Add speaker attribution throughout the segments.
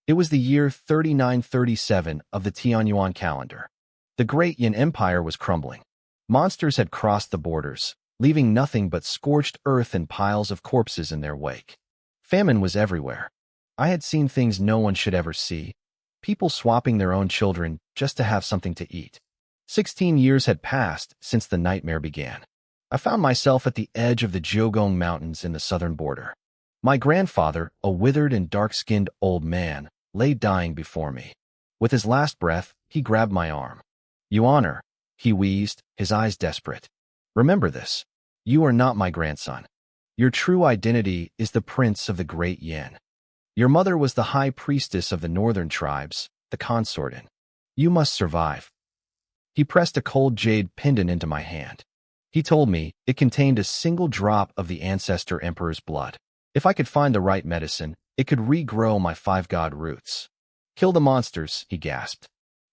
Speaker 1: It was the year 3937 of the Tianyuan calendar. The Great Yin Empire was crumbling. Monsters had crossed the borders, leaving nothing but scorched earth and piles of corpses in their wake. Famine was everywhere. I had seen things no one should ever see. People swapping their own children just to have something to eat. 16 years had passed since the nightmare began. I found myself at the edge of the Jiogong Mountains in the southern border. My grandfather, a withered and dark-skinned old man, lay dying before me. With his last breath, he grabbed my arm. "You honor," he wheezed, his eyes desperate. "Remember this. You are not my grandson. Your true identity is the prince of the Great Yin. Your mother was the high priestess of the northern tribes, the consortin. You must survive." He pressed a cold jade pendant into my hand. He told me it contained a single drop of the ancestor emperor's blood. If I could find the right medicine, it could regrow my 5-god roots. "Kill the monsters," he gasped.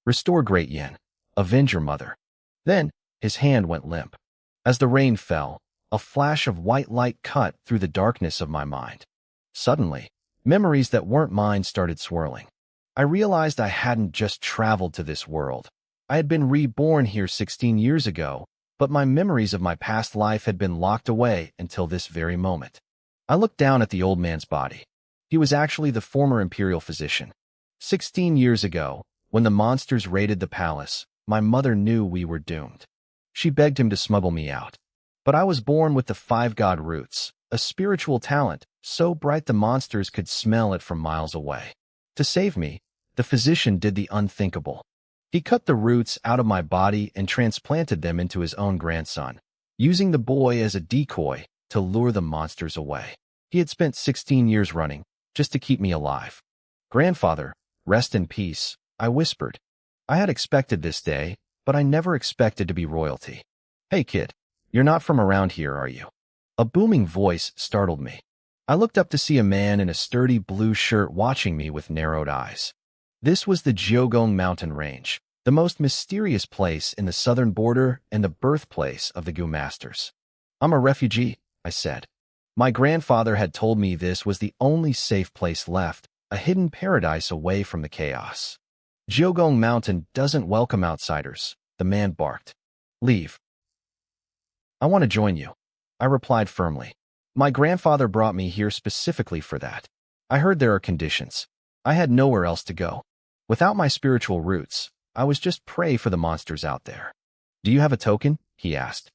Speaker 1: "Restore Great Yin. Avenge your mother." Then, his hand went limp. As the rain fell, a flash of white light cut through the darkness of my mind. Suddenly, memories that weren't mine started swirling. I realized I hadn't just traveled to this world. I had been reborn here 16 years ago, but my memories of my past life had been locked away until this very moment. I looked down at the old man's body. He was actually the former imperial physician. 16 years ago, when the monsters raided the palace, my mother knew we were doomed. She begged him to smuggle me out. But I was born with the 5-god roots, a spiritual talent so bright the monsters could smell it from miles away. To save me, the physician did the unthinkable. He cut the roots out of my body and transplanted them into his own grandson, using the boy as a decoy to lure the monsters away. He had spent 16 years running, just to keep me alive. "Grandfather, rest in peace," I whispered. I had expected this day, but I never expected to be royalty. "Hey kid, you're not from around here, are you?" A booming voice startled me. I looked up to see a man in a sturdy blue shirt watching me with narrowed eyes. This was the Jiogong mountain range, the most mysterious place in the southern border and the birthplace of the Gu Masters. "I'm a refugee," I said. My grandfather had told me this was the only safe place left, a hidden paradise away from the chaos. "Jiogong Mountain doesn't welcome outsiders," the man barked. "Leave." "I want to join you," I replied firmly. "My grandfather brought me here specifically for that. I heard there are conditions. I had nowhere else to go. Without my spiritual roots, I was just prey for the monsters out there." "Do you have a token?" he asked.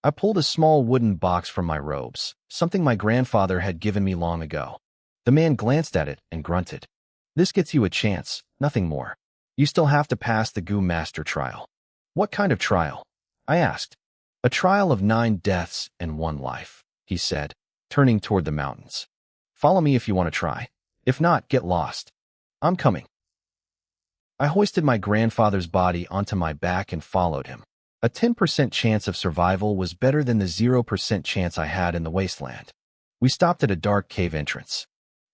Speaker 1: I pulled a small wooden box from my robes, something my grandfather had given me long ago. The man glanced at it and grunted. "This gets you a chance, nothing more. You still have to pass the Gu Master trial." "What kind of trial?" I asked. "A trial of 9 deaths and 1 life," he said, turning toward the mountains. "Follow me if you want to try. If not, get lost. I'm coming." I hoisted my grandfather's body onto my back and followed him. A 10% chance of survival was better than the 0% chance I had in the wasteland. We stopped at a dark cave entrance.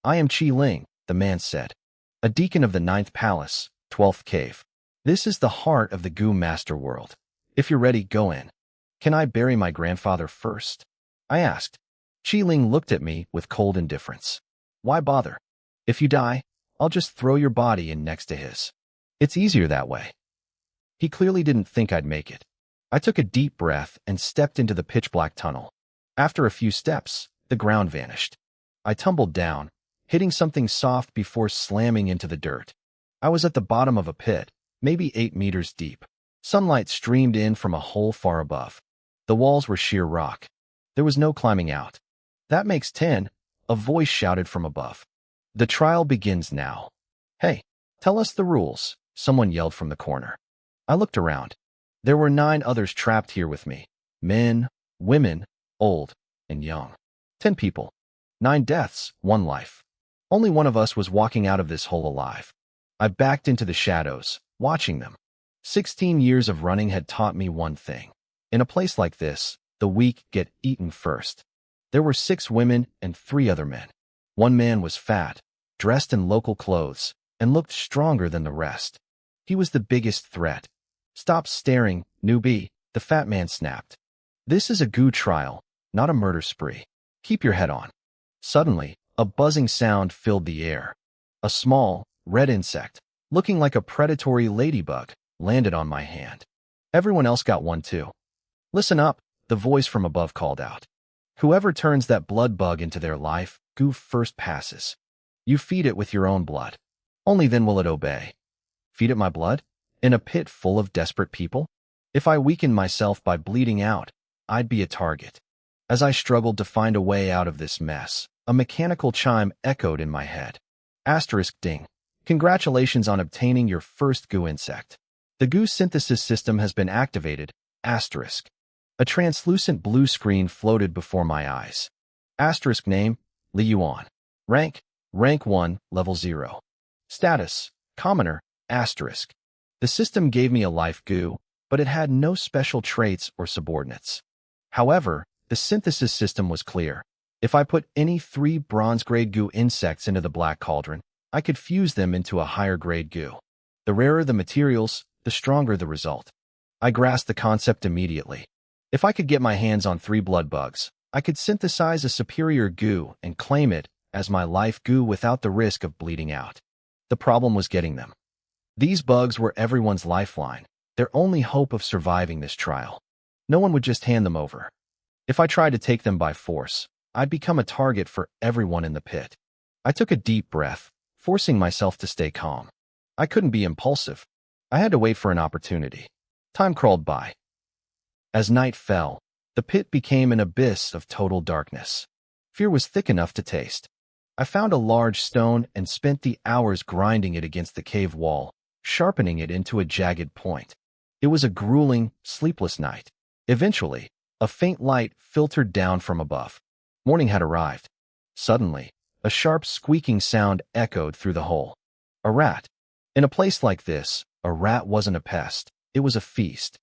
Speaker 1: "I am Qi Ling," the man said, "a deacon of the 9th Palace, 12th Cave. This is the heart of the Gu Master world. If you're ready, go in." "Can I bury my grandfather first?" I asked. Qi Ling looked at me with cold indifference. "Why bother? If you die, I'll just throw your body in next to his. It's easier that way." He clearly didn't think I'd make it. I took a deep breath and stepped into the pitch-black tunnel. After a few steps, the ground vanished. I tumbled down, hitting something soft before slamming into the dirt. I was at the bottom of a pit, maybe 8 meters deep. Sunlight streamed in from a hole far above. The walls were sheer rock. There was no climbing out. "That makes 10, a voice shouted from above. "The trial begins now." "Hey, tell us the rules," someone yelled from the corner. I looked around. There were 9 others trapped here with me. Men, women, old, and young. 10 people. 9 deaths, 1 life. Only one of us was walking out of this hole alive. I backed into the shadows, watching them. 16 years of running had taught me one thing. In a place like this, the weak get eaten first. There were 6 women and 3 other men. One man was fat, dressed in local clothes, and looked stronger than the rest. He was the biggest threat. "Stop staring, newbie," the fat man snapped. "This is a Gu trial, not a murder spree. Keep your head on." Suddenly, a buzzing sound filled the air. A small, red insect, looking like a predatory ladybug, landed on my hand. Everyone else got one too. Listen up, the voice from above called out. Whoever turns that blood bug into their life, goo first passes. You feed it with your own blood. Only then will it obey. Feed it my blood? In a pit full of desperate people? If I weakened myself by bleeding out, I'd be a target. As I struggled to find a way out of this mess, a mechanical chime echoed in my head. Asterisk ding. Congratulations on obtaining your first goo insect. The goo synthesis system has been activated. Asterisk. A translucent blue screen floated before my eyes. Asterisk name, Li Yuan. Rank 1, level 0. Status, commoner, asterisk. The system gave me a life goo, but it had no special traits or subordinates. However, the synthesis system was clear. If I put any 3 bronze-grade goo insects into the black cauldron, I could fuse them into a higher-grade goo. The rarer the materials, the stronger the result. I grasped the concept immediately. If I could get my hands on 3 blood bugs, I could synthesize a superior goo and claim it as my life goo without the risk of bleeding out. The problem was getting them. These bugs were everyone's lifeline, their only hope of surviving this trial. No one would just hand them over. If I tried to take them by force, I'd become a target for everyone in the pit. I took a deep breath, forcing myself to stay calm. I couldn't be impulsive. I had to wait for an opportunity. Time crawled by. As night fell, the pit became an abyss of total darkness. Fear was thick enough to taste. I found a large stone and spent the hours grinding it against the cave wall, sharpening it into a jagged point. It was a grueling, sleepless night. Eventually, a faint light filtered down from above. Morning had arrived. Suddenly, a sharp squeaking sound echoed through the hole. A rat. In a place like this, a rat wasn't a pest, it was a feast.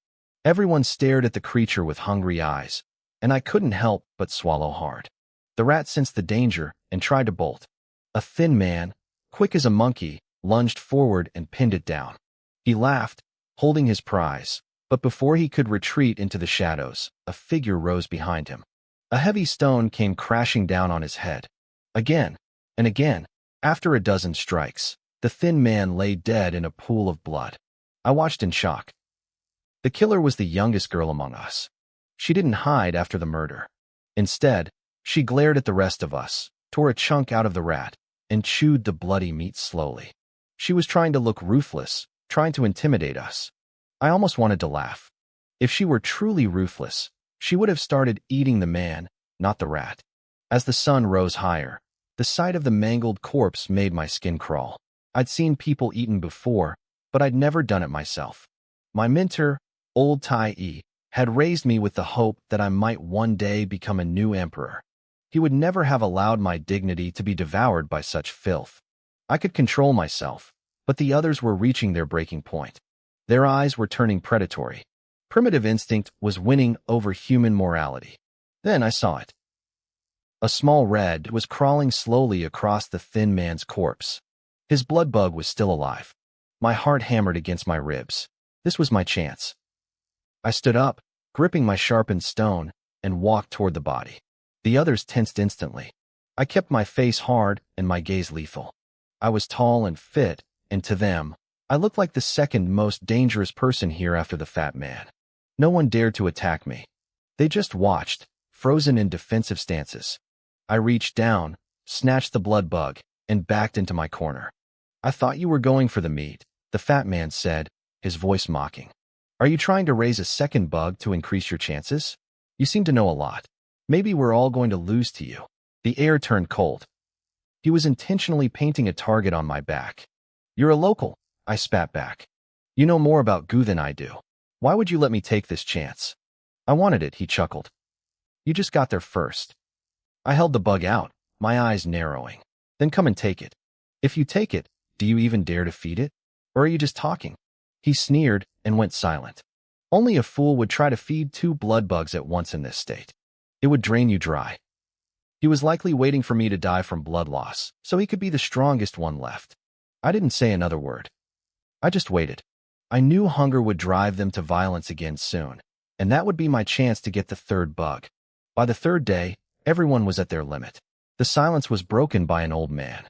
Speaker 1: Everyone stared at the creature with hungry eyes, and I couldn't help but swallow hard. The rat sensed the danger and tried to bolt. A thin man, quick as a monkey, lunged forward and pinned it down. He laughed, holding his prize, but before he could retreat into the shadows, a figure rose behind him. A heavy stone came crashing down on his head. Again and again, after a dozen strikes, the thin man lay dead in a pool of blood. I watched in shock. The killer was the youngest girl among us. She didn't hide after the murder. Instead, she glared at the rest of us, tore a chunk out of the rat, and chewed the bloody meat slowly. She was trying to look ruthless, trying to intimidate us. I almost wanted to laugh. If she were truly ruthless, she would have started eating the man, not the rat. As the sun rose higher, the sight of the mangled corpse made my skin crawl. I'd seen people eaten before, but I'd never done it myself. My mentor, Old Tai, had raised me with the hope that I might one day become a new emperor. He would never have allowed my dignity to be devoured by such filth. I could control myself, but the others were reaching their breaking point. Their eyes were turning predatory. Primitive instinct was winning over human morality. Then I saw it. A small red was crawling slowly across the thin man's corpse. His blood bug was still alive. My heart hammered against my ribs. This was my chance. I stood up, gripping my sharpened stone, and walked toward the body. The others tensed instantly. I kept my face hard and my gaze lethal. I was tall and fit, and to them, I looked like the second most dangerous person here after the fat man. No one dared to attack me. They just watched, frozen in defensive stances. I reached down, snatched the blood bug, and backed into my corner. I thought you were going for the meat, the fat man said, his voice mocking. Are you trying to raise a second bug to increase your chances? You seem to know a lot. Maybe we're all going to lose to you. The air turned cold. He was intentionally painting a target on my back. You're a local, I spat back. You know more about goo than I do. Why would you let me take this chance? I wanted it, he chuckled. You just got there first. I held the bug out, my eyes narrowing. Then come and take it. If you take it, do you even dare to feed it? Or are you just talking? He sneered and went silent. Only a fool would try to feed 2 blood bugs at once in this state. It would drain you dry. He was likely waiting for me to die from blood loss, so he could be the strongest one left. I didn't say another word. I just waited. I knew hunger would drive them to violence again soon, and that would be my chance to get the 3rd bug. By the 3rd day, everyone was at their limit. The silence was broken by an old man.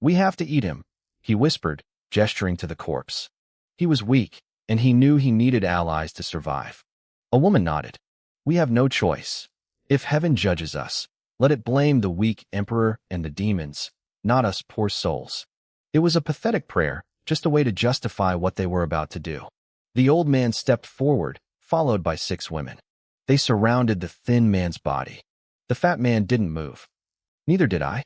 Speaker 1: We have to eat him, he whispered, gesturing to the corpse. He was weak, and he knew he needed allies to survive. A woman nodded. We have no choice. If heaven judges us, let it blame the weak emperor and the demons, not us poor souls. It was a pathetic prayer, just a way to justify what they were about to do. The old man stepped forward, followed by 6 women. They surrounded the thin man's body. The fat man didn't move. Neither did I.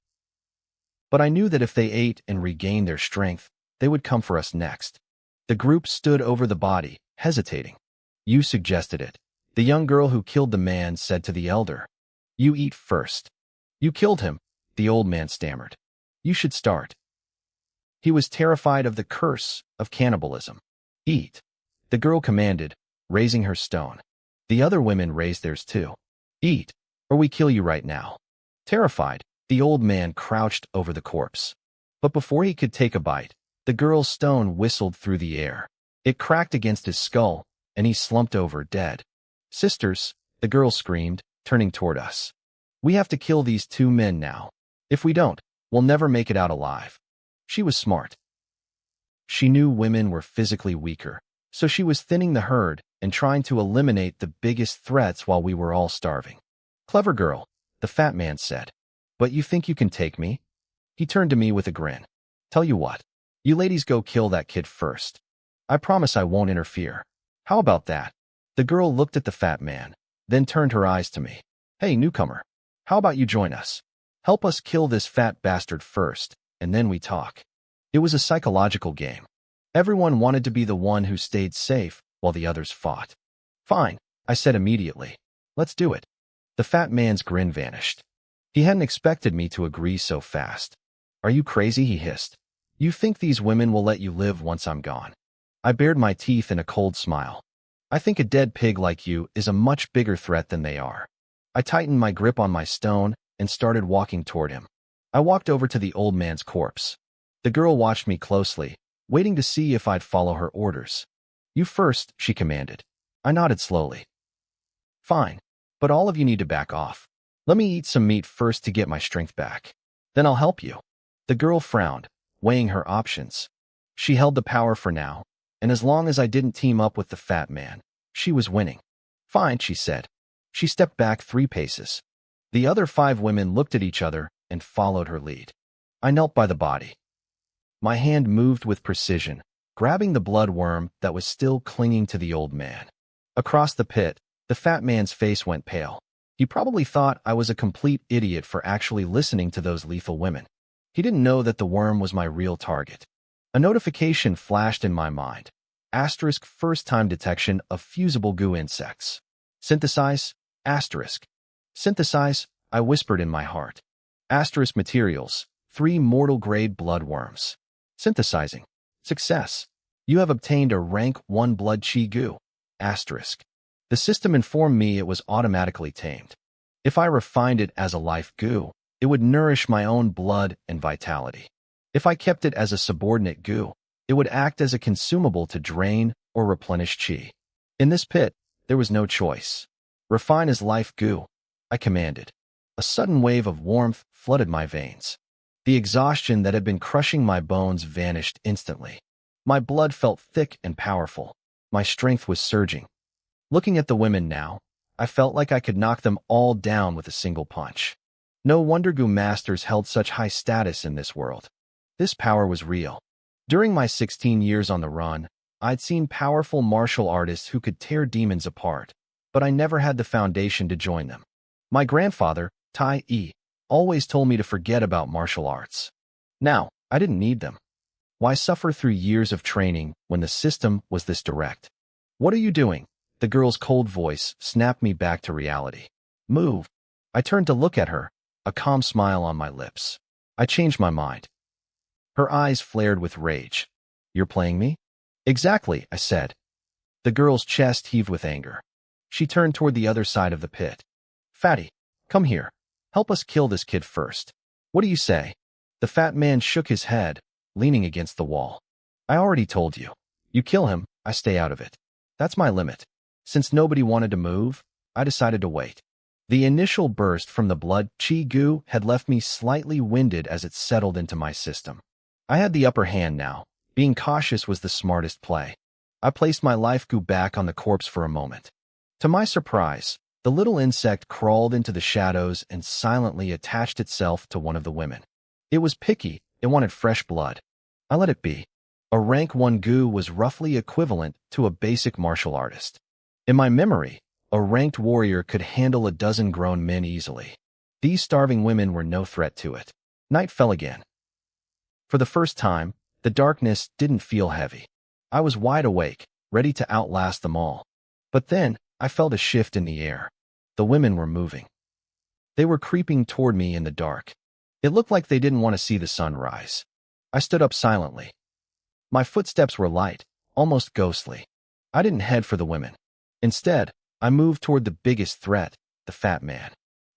Speaker 1: But I knew that if they ate and regained their strength, they would come for us next. The group stood over the body, hesitating. You suggested it. The young girl who killed the man said to the elder. You eat first. You killed him, the old man stammered. You should start. He was terrified of the curse of cannibalism. Eat. The girl commanded, raising her stone. The other women raised theirs too. Eat, or we kill you right now. Terrified, the old man crouched over the corpse. But before he could take a bite, the girl's stone whistled through the air. It cracked against his skull, and he slumped over dead. Sisters, the girl screamed, turning toward us. We have to kill these 2 men now. If we don't, we'll never make it out alive. She was smart. She knew women were physically weaker, so she was thinning the herd and trying to eliminate the biggest threats while we were all starving. Clever girl, the fat man said. But you think you can take me? He turned to me with a grin. Tell you what, you ladies go kill that kid first. I promise I won't interfere. How about that? The girl looked at the fat man, then turned her eyes to me. Hey, newcomer, how about you join us? Help us kill this fat bastard first, and then we talk. It was a psychological game. Everyone wanted to be the one who stayed safe while the others fought. Fine, I said immediately. Let's do it. The fat man's grin vanished. He hadn't expected me to agree so fast. Are you crazy? He hissed. You think these women will let you live once I'm gone? I bared my teeth in a cold smile. I think a dead pig like you is a much bigger threat than they are. I tightened my grip on my stone and started walking toward him. I walked over to the old man's corpse. The girl watched me closely, waiting to see if I'd follow her orders. You first, she commanded. I nodded slowly. Fine, but all of you need to back off. Let me eat some meat first to get my strength back. Then I'll help you. The girl frowned, weighing her options. She held the power for now, and as long as I didn't team up with the fat man, she was winning. Fine, she said. She stepped back 3 paces. The other 5 women looked at each other and followed her lead. I knelt by the body. My hand moved with precision, grabbing the blood worm that was still clinging to the old man. Across the pit, the fat man's face went pale. He probably thought I was a complete idiot for actually listening to those lethal women. He didn't know that the worm was my real target. A notification flashed in my mind. Asterisk first-time detection of fusible goo insects. Synthesize, asterisk. Synthesize, I whispered in my heart. Asterisk materials, 3 mortal-grade bloodworms. Synthesizing. Success. You have obtained a rank 1 blood chi goo. Asterisk. The system informed me it was automatically tamed. If I refined it as a life goo, it would nourish my own blood and vitality. If I kept it as a subordinate goo, it would act as a consumable to drain or replenish chi. In this pit, there was no choice. Refine as life goo, I commanded. A sudden wave of warmth flooded my veins. The exhaustion that had been crushing my bones vanished instantly. My blood felt thick and powerful. My strength was surging. Looking at the women now, I felt like I could knock them all down with a single punch. No wonder goo masters held such high status in this world. This power was real. During my 16 years on the run, I'd seen powerful martial artists who could tear demons apart, but I never had the foundation to join them. My grandfather, Tai E, always told me to forget about martial arts. Now, I didn't need them. Why suffer through years of training when the system was this direct? What are you doing? The girl's cold voice snapped me back to reality. Move. I turned to look at her, a calm smile on my lips. I changed my mind. Her eyes flared with rage. You're playing me? Exactly, I said. The girl's chest heaved with anger. She turned toward the other side of the pit. Fatty, come here. Help us kill this kid first. What do you say? The fat man shook his head, leaning against the wall. I already told you. You kill him, I stay out of it. That's my limit. Since nobody wanted to move, I decided to wait. The initial burst from the blood chi goo had left me slightly winded as it settled into my system. I had the upper hand now. Being cautious was the smartest play. I placed my life goo back on the corpse for a moment. To my surprise, the little insect crawled into the shadows and silently attached itself to one of the women. It was picky. It wanted fresh blood. I let it be. A rank 1 goo was roughly equivalent to a basic martial artist. In my memory, a ranked warrior could handle a dozen grown men easily. These starving women were no threat to it. Night fell again. For the first time, the darkness didn't feel heavy. I was wide awake, ready to outlast them all. But then, I felt a shift in the air. The women were moving. They were creeping toward me in the dark. It looked like they didn't want to see the sun rise. I stood up silently. My footsteps were light, almost ghostly. I didn't head for the women. Instead, I moved toward the biggest threat, the fat man.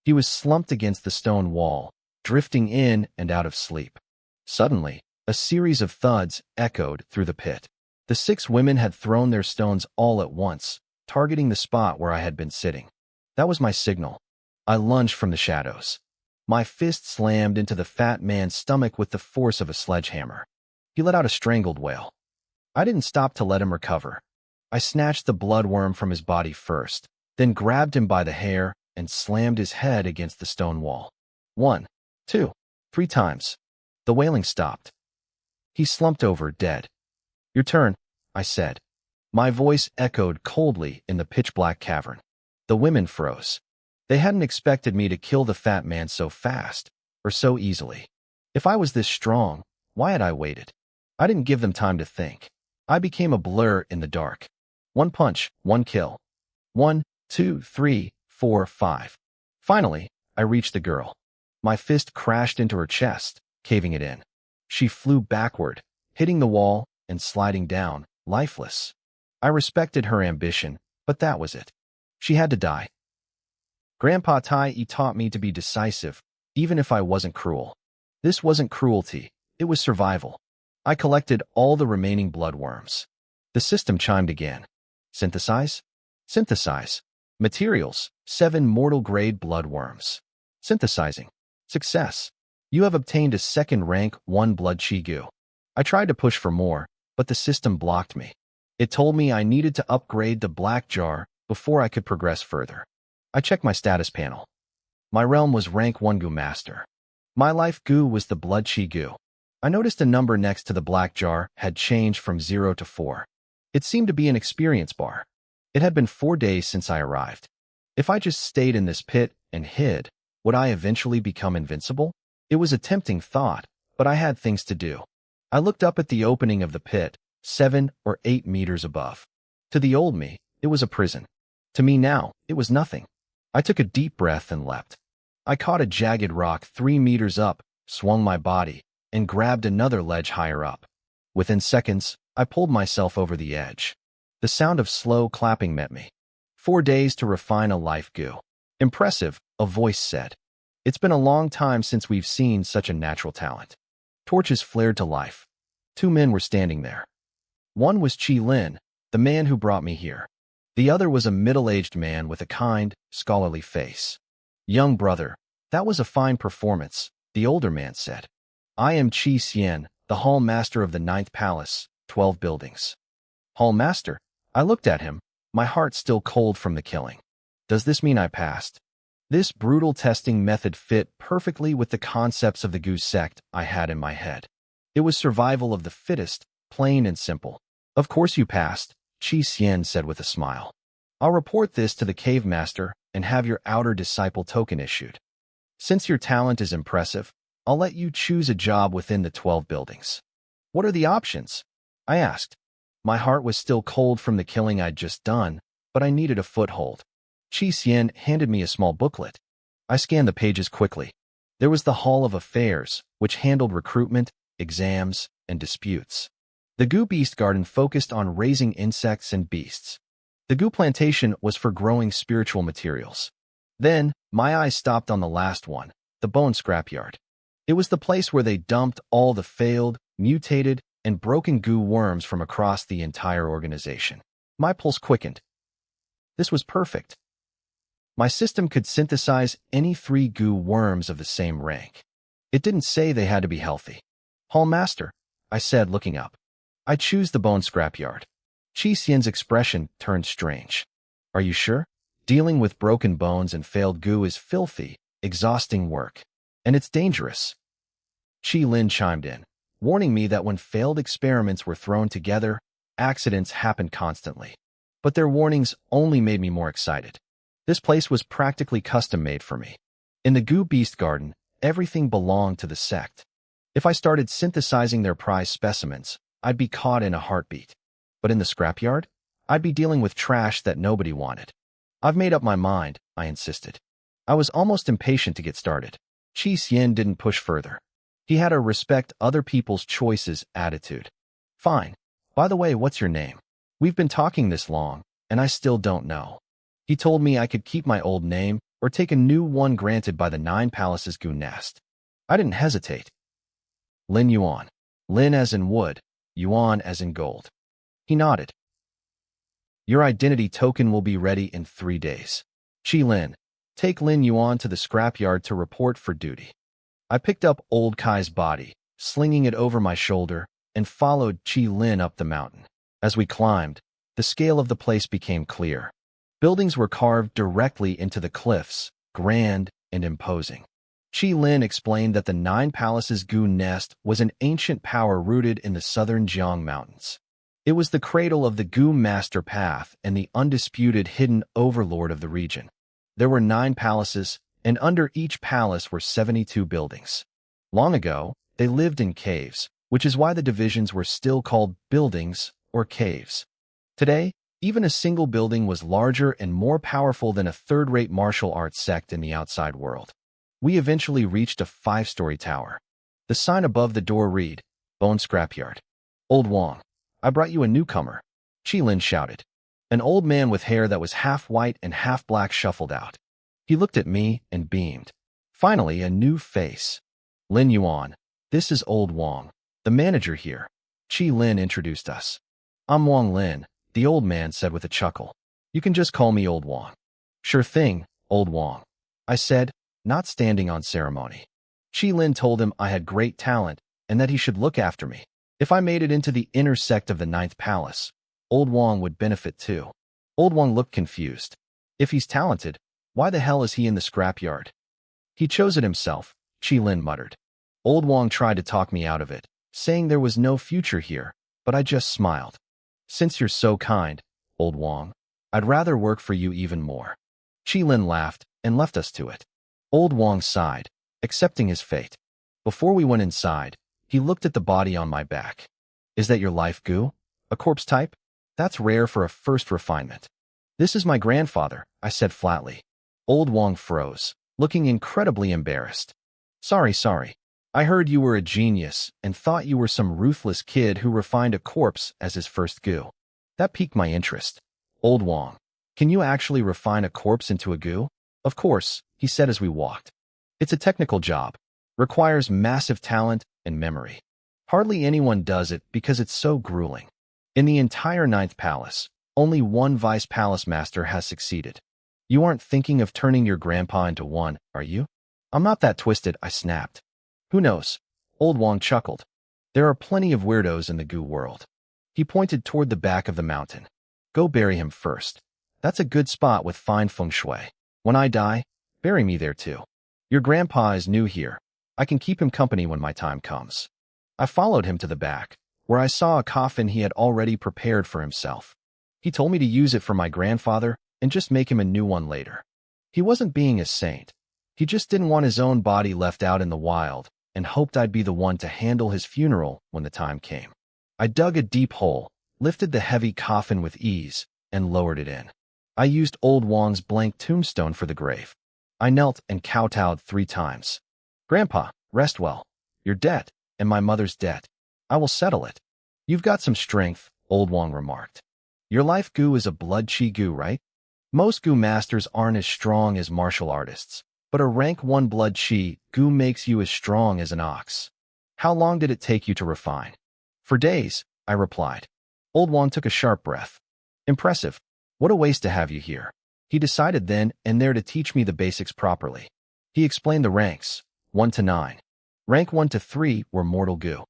Speaker 1: He was slumped against the stone wall, drifting in and out of sleep. Suddenly, a series of thuds echoed through the pit. The 6 women had thrown their stones all at once, targeting the spot where I had been sitting. That was my signal. I lunged from the shadows. My fist slammed into the fat man's stomach with the force of a sledgehammer. He let out a strangled wail. I didn't stop to let him recover. I snatched the bloodworm from his body first, then grabbed him by the hair and slammed his head against the stone wall. 1, 2, 3 times. The wailing stopped. He slumped over, dead. Your turn, I said. My voice echoed coldly in the pitch-black cavern. The women froze. They hadn't expected me to kill the fat man so fast, or so easily. If I was this strong, why had I waited? I didn't give them time to think. I became a blur in the dark. 1 punch, 1 kill. 1, 2, 3, 4, 5. Finally, I reached the girl. My fist crashed into her chest, caving it in. She flew backward, hitting the wall and sliding down, lifeless. I respected her ambition, but that was it. She had to die. Grandpa Tai taught me to be decisive, even if I wasn't cruel. This wasn't cruelty, it was survival. I collected all the remaining bloodworms. The system chimed again. Synthesize? Synthesize. Materials, 7 mortal-grade bloodworms. Synthesizing. Success. You have obtained a second rank 1 blood chi goo. I tried to push for more, but the system blocked me. It told me I needed to upgrade the black jar before I could progress further. I checked my status panel. My realm was rank 1 goo master. My life goo was the blood chi goo. I noticed a number next to the black jar had changed from 0 to 4. It seemed to be an experience bar. It had been 4 days since I arrived. If I just stayed in this pit and hid, would I eventually become invincible? It was a tempting thought, but I had things to do. I looked up at the opening of the pit, 7 or 8 meters above. To the old me, it was a prison. To me now, it was nothing. I took a deep breath and leapt. I caught a jagged rock 3 meters up, swung my body, and grabbed another ledge higher up. Within seconds, I pulled myself over the edge. The sound of slow clapping met me. 4 days to refine a life goo. Impressive, a voice said. It's been a long time since we've seen such a natural talent. Torches flared to life. 2 men were standing there. One was Chi Lin, the man who brought me here. The other was a middle-aged man with a kind, scholarly face. Young brother, that was a fine performance, the older man said. I am Chi Xian, the hall master of the 9th palace, 12 buildings. Hall master? I looked at him, my heart still cold from the killing. Does this mean I passed? This brutal testing method fit perfectly with the concepts of the Goose sect I had in my head. It was survival of the fittest, plain and simple. Of course you passed, Chi Xian said with a smile. I'll report this to the cave master and have your outer disciple token issued. Since your talent is impressive, I'll let you choose a job within the 12 buildings. What are the options? I asked. My heart was still cold from the killing I'd just done, but I needed a foothold. Chi Xian handed me a small booklet. I scanned the pages quickly. There was the Hall of Affairs, which handled recruitment, exams, and disputes. The Goo Beast Garden focused on raising insects and beasts. The Goo Plantation was for growing spiritual materials. Then, my eyes stopped on the last one, the Bone Scrapyard. It was the place where they dumped all the failed, mutated, and broken goo worms from across the entire organization. My pulse quickened. This was perfect. My system could synthesize any 3 goo worms of the same rank. It didn't say they had to be healthy. Hall Master, I said, looking up. I choose the bone scrapyard. Chi Xian's expression turned strange. Are you sure? Dealing with broken bones and failed goo is filthy, exhausting work. And it's dangerous. Chi Lin chimed in, warning me that when failed experiments were thrown together, accidents happened constantly. But their warnings only made me more excited. This place was practically custom-made for me. In the Goo Beast Garden, everything belonged to the sect. If I started synthesizing their prize specimens, I'd be caught in a heartbeat. But in the scrapyard, I'd be dealing with trash that nobody wanted. I've made up my mind, I insisted. I was almost impatient to get started. Chi Xian didn't push further. He had a respect other people's choices attitude. Fine. By the way, what's your name? We've been talking this long, and I still don't know. He told me I could keep my old name or take a new one granted by the Nine Palaces Goo Nest. I didn't hesitate. Lin Yuan. Lin as in wood, Yuan as in gold. He nodded. Your identity token will be ready in 3 days. Chi Lin, take Lin Yuan to the scrapyard to report for duty. I picked up old Kai's body, slinging it over my shoulder, and followed Chi Lin up the mountain. As we climbed, the scale of the place became clear. Buildings were carved directly into the cliffs, grand and imposing. Chi Lin explained that the Nine Palaces Goo Nest was an ancient power rooted in the southern Jiang Mountains. It was the cradle of the Goo Master Path and the undisputed hidden overlord of the region. There were 9 palaces, and under each palace were 72 buildings. Long ago, they lived in caves, which is why the divisions were still called buildings or caves. Today, even a single building was larger and more powerful than a third-rate martial arts sect in the outside world. We eventually reached a 5-story tower. The sign above the door read, Bone Scrapyard. Old Wong, I brought you a newcomer, Chi Lin shouted. An old man with hair that was half white and half black shuffled out. He looked at me and beamed. Finally, a new face. Lin Yuan, this is Old Wong, the manager here. Chi Lin introduced us. I'm Wong Lin, the old man said with a chuckle. You can just call me Old Wong. Sure thing, Old Wong, I said, not standing on ceremony. Chi Lin told him I had great talent and that he should look after me. If I made it into the inner sect of the 9th Palace, Old Wong would benefit too. Old Wong looked confused. If he's talented, why the hell is he in the scrapyard? He chose it himself, Chi Lin muttered. Old Wong tried to talk me out of it, saying there was no future here, but I just smiled. Since you're so kind, Old Wong, I'd rather work for you even more. Chi Lin laughed and left us to it. Old Wong sighed, accepting his fate. Before we went inside, he looked at the body on my back. Is that your life goo? A corpse type? That's rare for a first refinement. This is my grandfather, I said flatly. Old Wong froze, looking incredibly embarrassed. Sorry. I heard you were a genius and thought you were some ruthless kid who refined a corpse as his first goo. That piqued my interest. Old Wong, can you actually refine a corpse into a goo? Of course, he said as we walked. It's a technical job. Requires massive talent and memory. Hardly anyone does it because it's so grueling. In the entire 9th Palace, only one Vice Palace Master has succeeded. You aren't thinking of turning your grandpa into one, are you? I'm not that twisted, I snapped. Who knows? Old Wong chuckled. There are plenty of weirdos in the goo world. He pointed toward the back of the mountain. Go bury him first. That's a good spot with fine feng shui. When I die, bury me there too. Your grandpa is new here. I can keep him company when my time comes. I followed him to the back, where I saw a coffin he had already prepared for himself. He told me to use it for my grandfather and just make him a new one later. He wasn't being a saint. He just didn't want his own body left out in the wild and hoped I'd be the one to handle his funeral when the time came. I dug a deep hole, lifted the heavy coffin with ease, and lowered it in. I used Old Wong's blank tombstone for the grave. I knelt and kowtowed 3 times. Grandpa, rest well. Your debt, and my mother's debt. I will settle it. You've got some strength, Old Wong remarked. Your life goo is a blood chi goo, right? Most goo masters aren't as strong as martial artists, but a rank 1 blood chi goo makes you as strong as an ox. How long did it take you to refine? For days, I replied. Old Wong took a sharp breath. Impressive. What a waste to have you here. He decided then and there to teach me the basics properly. He explained the ranks, 1 to 9. Rank 1 to 3 were mortal goo.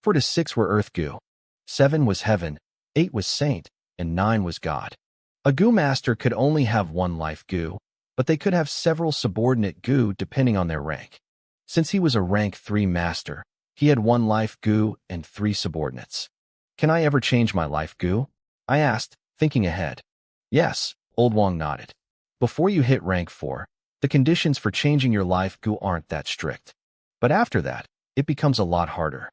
Speaker 1: 4 to 6 were earth goo. 7 was heaven, 8 was saint, and 9 was god. A goo master could only have one life goo, but they could have several subordinate goo depending on their rank. Since he was a rank 3 master, he had 1 life goo and 3 subordinates. Can I ever change my life goo? I asked, thinking ahead. Yes, Old Wong nodded. Before you hit rank 4, the conditions for changing your life goo aren't that strict. But after that, it becomes a lot harder.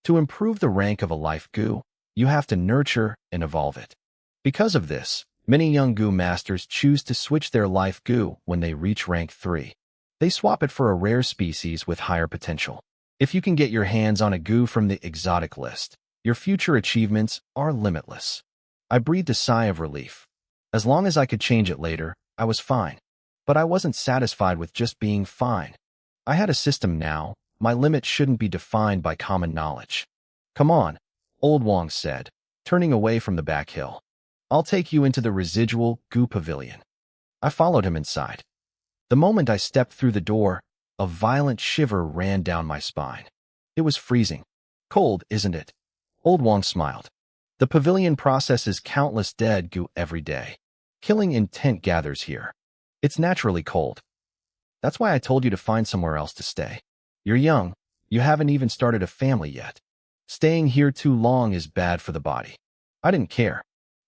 Speaker 1: To improve the rank of a life goo, you have to nurture and evolve it. Because of this, many young goo masters choose to switch their life goo when they reach rank 3. They swap it for a rare species with higher potential. If you can get your hands on a goo from the exotic list, your future achievements are limitless. I breathed a sigh of relief. As long as I could change it later, I was fine. But I wasn't satisfied with just being fine. I had a system now. My limit shouldn't be defined by common knowledge. Come on, Old Wong said, turning away from the back hill. I'll take you into the residual goo pavilion. I followed him inside. The moment I stepped through the door, a violent shiver ran down my spine. It was freezing. Cold, isn't it? Old Wong smiled. The pavilion processes countless dead goo every day. Killing intent gathers here. It's naturally cold. That's why I told you to find somewhere else to stay. You're young. You haven't even started a family yet. Staying here too long is bad for the body. I didn't care.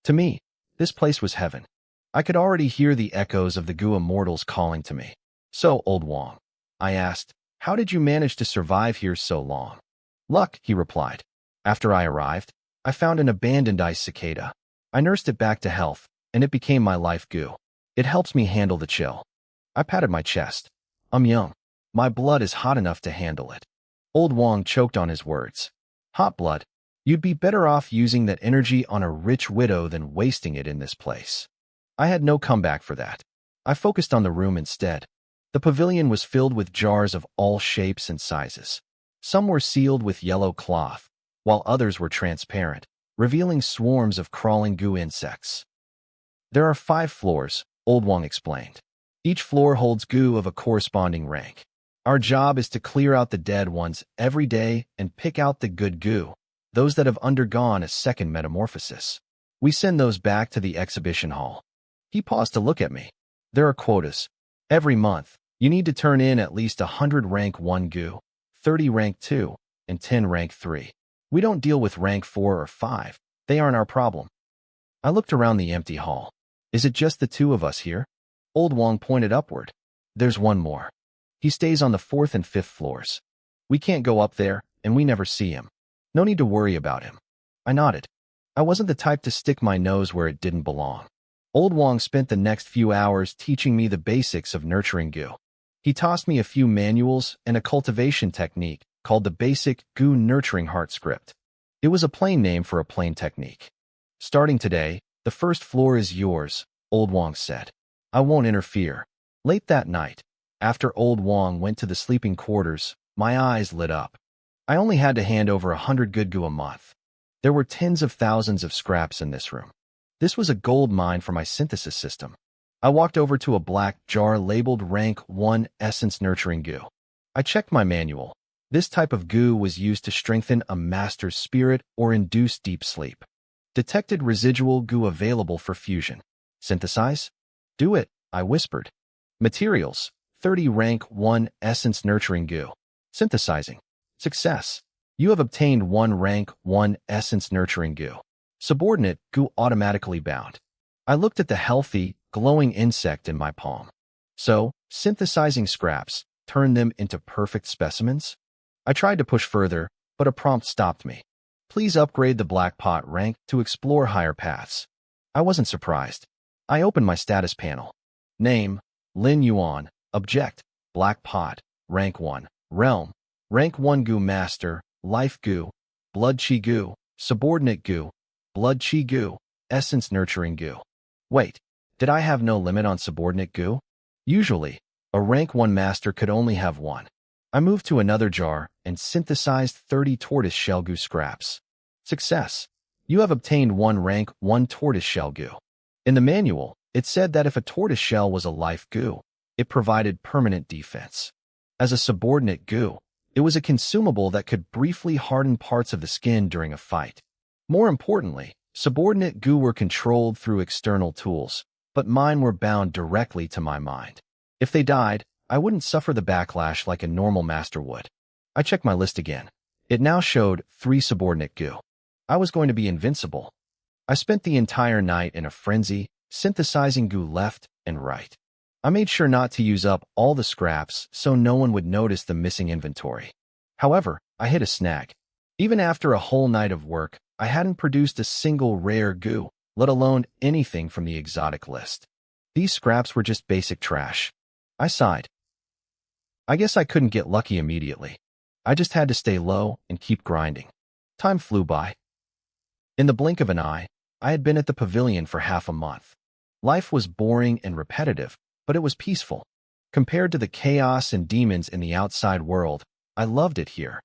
Speaker 1: To me, this place was heaven. I could already hear the echoes of the goo immortals calling to me. So, Old Wong, I asked, how did you manage to survive here so long? Luck, he replied. After I arrived, I found an abandoned ice cicada. I nursed it back to health, and it became my life goo. It helps me handle the chill. I patted my chest. I'm young. My blood is hot enough to handle it. Old Wong choked on his words. Hot blood? You'd be better off using that energy on a rich widow than wasting it in this place. I had no comeback for that. I focused on the room instead. The pavilion was filled with jars of all shapes and sizes. Some were sealed with yellow cloth, while others were transparent, revealing swarms of crawling goo insects. There are 5 floors, Old Wong explained. Each floor holds goo of a corresponding rank. Our job is to clear out the dead ones every day and pick out the good goo, those that have undergone a second metamorphosis. We send those back to the exhibition hall. He paused to look at me. There are quotas. Every month, you need to turn in at least 100 rank 1 goo, 30 rank 2, and 10 rank 3. We don't deal with rank 4 or 5. They aren't our problem. I looked around the empty hall. Is it just the 2 of us here? Old Wong pointed upward. There's one more. He stays on the 4th and 5th floors. We can't go up there, and we never see him. No need to worry about him. I nodded. I wasn't the type to stick my nose where it didn't belong. Old Wong spent the next few hours teaching me the basics of nurturing goo. He tossed me a few manuals and a cultivation technique called the Basic Goo Nurturing Heart Script. It was a plain name for a plain technique. Starting today, the first floor is yours, Old Wong said. I won't interfere. Late that night, after Old Wong went to the sleeping quarters, my eyes lit up. I only had to hand over 100 good goo a month. There were tens of thousands of scraps in this room. This was a gold mine for my synthesis system. I walked over to a black jar labeled Rank 1 Essence Nurturing Goo. I checked my manual. This type of goo was used to strengthen a master's spirit or induce deep sleep. Detected residual goo available for fusion. Synthesize? Do it, I whispered. Materials: 30 Rank 1 Essence Nurturing Goo. Synthesizing. Success. You have obtained 1 Rank 1 Essence Nurturing Goo. Subordinate goo automatically bound. I looked at the healthy, glowing insect in my palm. So, synthesizing scraps turned them into perfect specimens? I tried to push further, but a prompt stopped me. Please upgrade the Black Pot rank to explore higher paths. I wasn't surprised. I opened my status panel. Name: Lin Yuan. Object: Black Pot. Rank 1. Realm: Rank 1 Goo Master. Life Goo. Blood Chi Goo. Subordinate Goo. Blood Chi Goo. Essence Nurturing Goo. Wait, did I have no limit on subordinate goo? Usually, a rank 1 master could only have 1. I moved to another jar and synthesized 30 tortoise shell goo scraps. Success. You have obtained 1 rank 1 tortoise shell goo. In the manual, it said that if a tortoise shell was a life goo, it provided permanent defense. As a subordinate goo, It was a consumable that could briefly harden parts of the skin during a fight. More importantly, subordinate goo were controlled through external tools, but mine were bound directly to my mind. If they died, I wouldn't suffer the backlash like a normal master would. I checked my list again. It now showed 3 subordinate goo. I was going to be invincible. I spent the entire night in a frenzy, synthesizing goo left and right. I made sure not to use up all the scraps so no one would notice the missing inventory. However, I hit a snag. Even after a whole night of work, I hadn't produced a single rare goo, let alone anything from the exotic list. These scraps were just basic trash. I sighed. I guess I couldn't get lucky immediately. I just had to stay low and keep grinding. Time flew by. In the blink of an eye, I had been at the pavilion for half a month. Life was boring and repetitive, but it was peaceful. Compared to the chaos and demons in the outside world, I loved it here.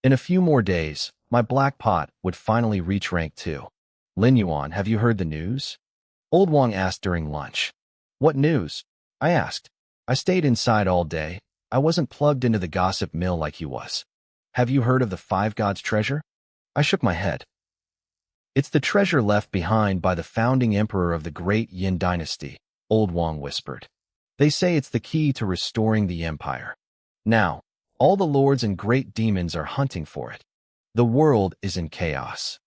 Speaker 1: In a few more days, my black pot would finally reach rank 2. Lin Yuan, have you heard the news? Old Wang asked during lunch. What news? I asked. I stayed inside all day. I wasn't plugged into the gossip mill like he was. Have you heard of the 5 gods treasure? I shook my head. It's the treasure left behind by the founding emperor of the great Yin dynasty, Old Wang whispered. They say it's the key to restoring the empire. Now, all the lords and great demons are hunting for it. The world is in chaos.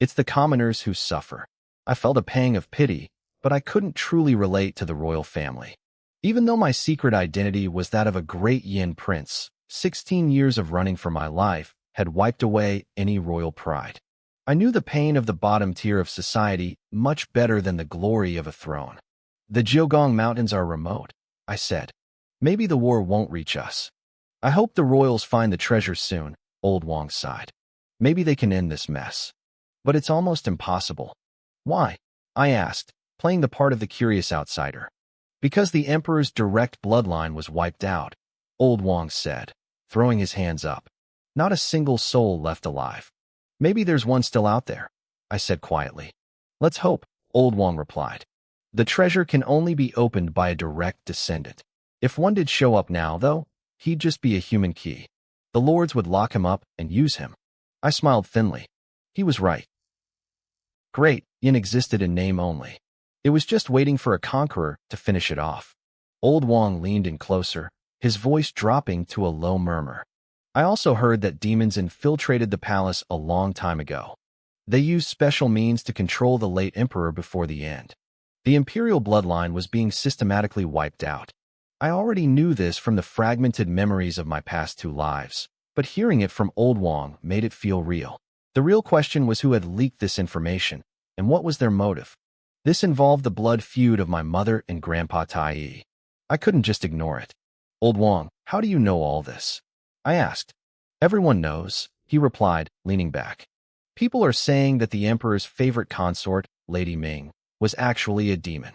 Speaker 1: It's the commoners who suffer. I felt a pang of pity, but I couldn't truly relate to the royal family. Even though my secret identity was that of a great Yin prince, 16 years of running for my life had wiped away any royal pride. I knew the pain of the bottom tier of society much better than the glory of a throne. The Jiugong Mountains are remote, I said. Maybe the war won't reach us. I hope the royals find the treasure soon, Old Wang sighed. Maybe they can end this mess. But it's almost impossible. Why? I asked, playing the part of the curious outsider. Because the emperor's direct bloodline was wiped out, Old Wang said, throwing his hands up. Not a single soul left alive. Maybe there's one still out there, I said quietly. Let's hope, Old Wang replied. The treasure can only be opened by a direct descendant. If one did show up now, though, he'd just be a human key. The lords would lock him up and use him. I smiled thinly. He was right. Great Yin existed in name only. It was just waiting for a conqueror to finish it off. Old Wang leaned in closer, his voice dropping to a low murmur. I also heard that demons infiltrated the palace a long time ago. They used special means to control the late emperor before the end. The imperial bloodline was being systematically wiped out. I already knew this from the fragmented memories of my past 2 lives, but hearing it from Old Wang made it feel real. The real question was who had leaked this information, and what was their motive. This involved the blood feud of my mother and Grandpa Tai. I couldn't just ignore it. Old Wang, how do you know all this? I asked. Everyone knows, he replied, leaning back. People are saying that the emperor's favorite consort, Lady Ming, was actually a demon.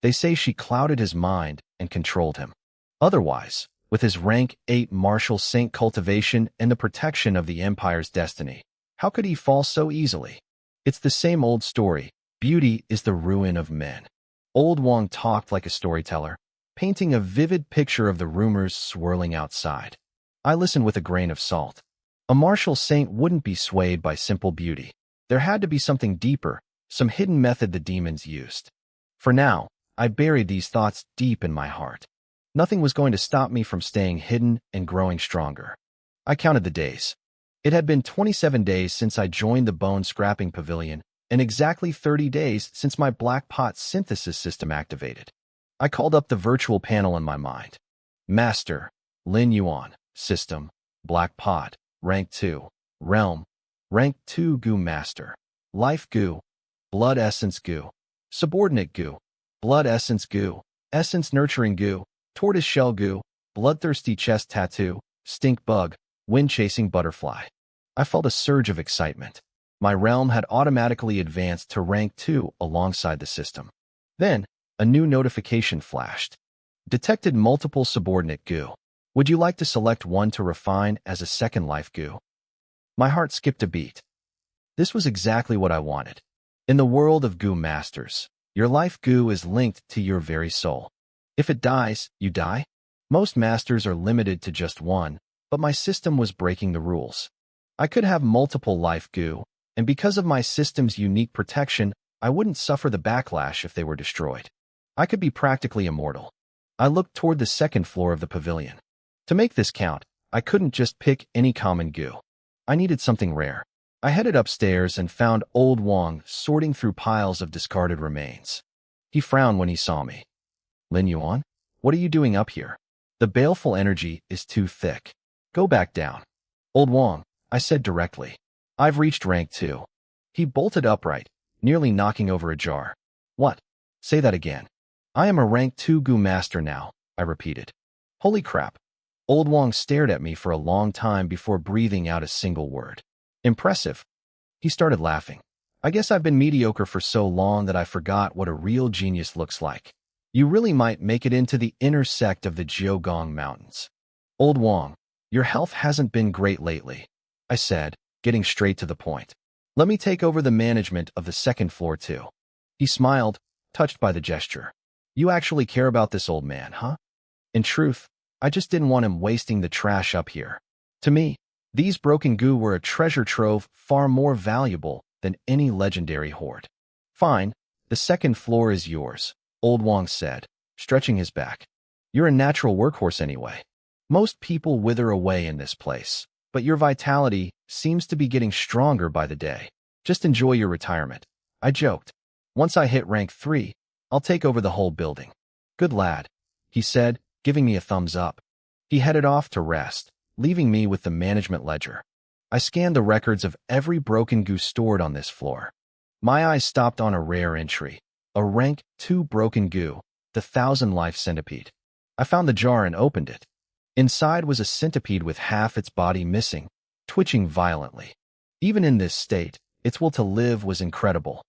Speaker 1: They say she clouded his mind and controlled him. Otherwise, with his rank 8 martial saint cultivation and the protection of the empire's destiny, how could he fall so easily? It's the same old story. Beauty is the ruin of men. Old Wang talked like a storyteller, painting a vivid picture of the rumors swirling outside. I listened with a grain of salt. A martial saint wouldn't be swayed by simple beauty. There had to be something deeper, some hidden method the demons used. For now, I buried these thoughts deep in my heart. Nothing was going to stop me from staying hidden and growing stronger. I counted the days. It had been 27 days since I joined the bone scrapping pavilion, and exactly 30 days since my black pot synthesis system activated. I called up the virtual panel in my mind. Master, Lin Yuan. System, Black Pot, Rank 2, Realm, Rank 2 Goo Master, Life Goo, Blood Essence Goo, Subordinate Goo, Blood Essence Goo, Essence Nurturing Goo, Tortoise Shell Goo, Bloodthirsty Chest Tattoo, Stink Bug, Wind Chasing Butterfly. I felt a surge of excitement. My realm had automatically advanced to Rank 2 alongside the system. Then, a new notification flashed. Detected multiple subordinate goo. Would you like to select one to refine as a second life goo? My heart skipped a beat. This was exactly what I wanted. In the world of goo masters, your life goo is linked to your very soul. If it dies, you die. Most masters are limited to just one, but my system was breaking the rules. I could have multiple life goo, and because of my system's unique protection, I wouldn't suffer the backlash if they were destroyed. I could be practically immortal. I looked toward the second floor of the pavilion. To make this count, I couldn't just pick any common goo. I needed something rare. I headed upstairs and found Old Wong sorting through piles of discarded remains. He frowned when he saw me. Lin Yuan, what are you doing up here? The baleful energy is too thick. Go back down. Old Wong, I said directly. I've reached rank 2. He bolted upright, nearly knocking over a jar. What? Say that again. I am a rank 2 goo master now, I repeated. Holy crap. Old Wong stared at me for a long time before breathing out a single word. Impressive. He started laughing. I guess I've been mediocre for so long that I forgot what a real genius looks like. You really might make it into the inner sect of the Jiogong Mountains. Old Wong, your health hasn't been great lately, I said, getting straight to the point. Let me take over the management of the second floor too. He smiled, touched by the gesture. You actually care about this old man, huh? In truth, I just didn't want him wasting the trash up here. To me, these broken goo were a treasure trove far more valuable than any legendary hoard. Fine, the second floor is yours, Old Wong said, stretching his back. You're a natural workhorse anyway. Most people wither away in this place, but your vitality seems to be getting stronger by the day. Just enjoy your retirement. I joked. Once I hit rank 3, I'll take over the whole building. Good lad, he said, giving me a thumbs up. He headed off to rest, leaving me with the management ledger. I scanned the records of every broken goo stored on this floor. My eyes stopped on a rare entry, a rank 2 broken goo, the 1000-life centipede. I found the jar and opened it. Inside was a centipede with half its body missing, twitching violently. Even in this state, its will to live was incredible.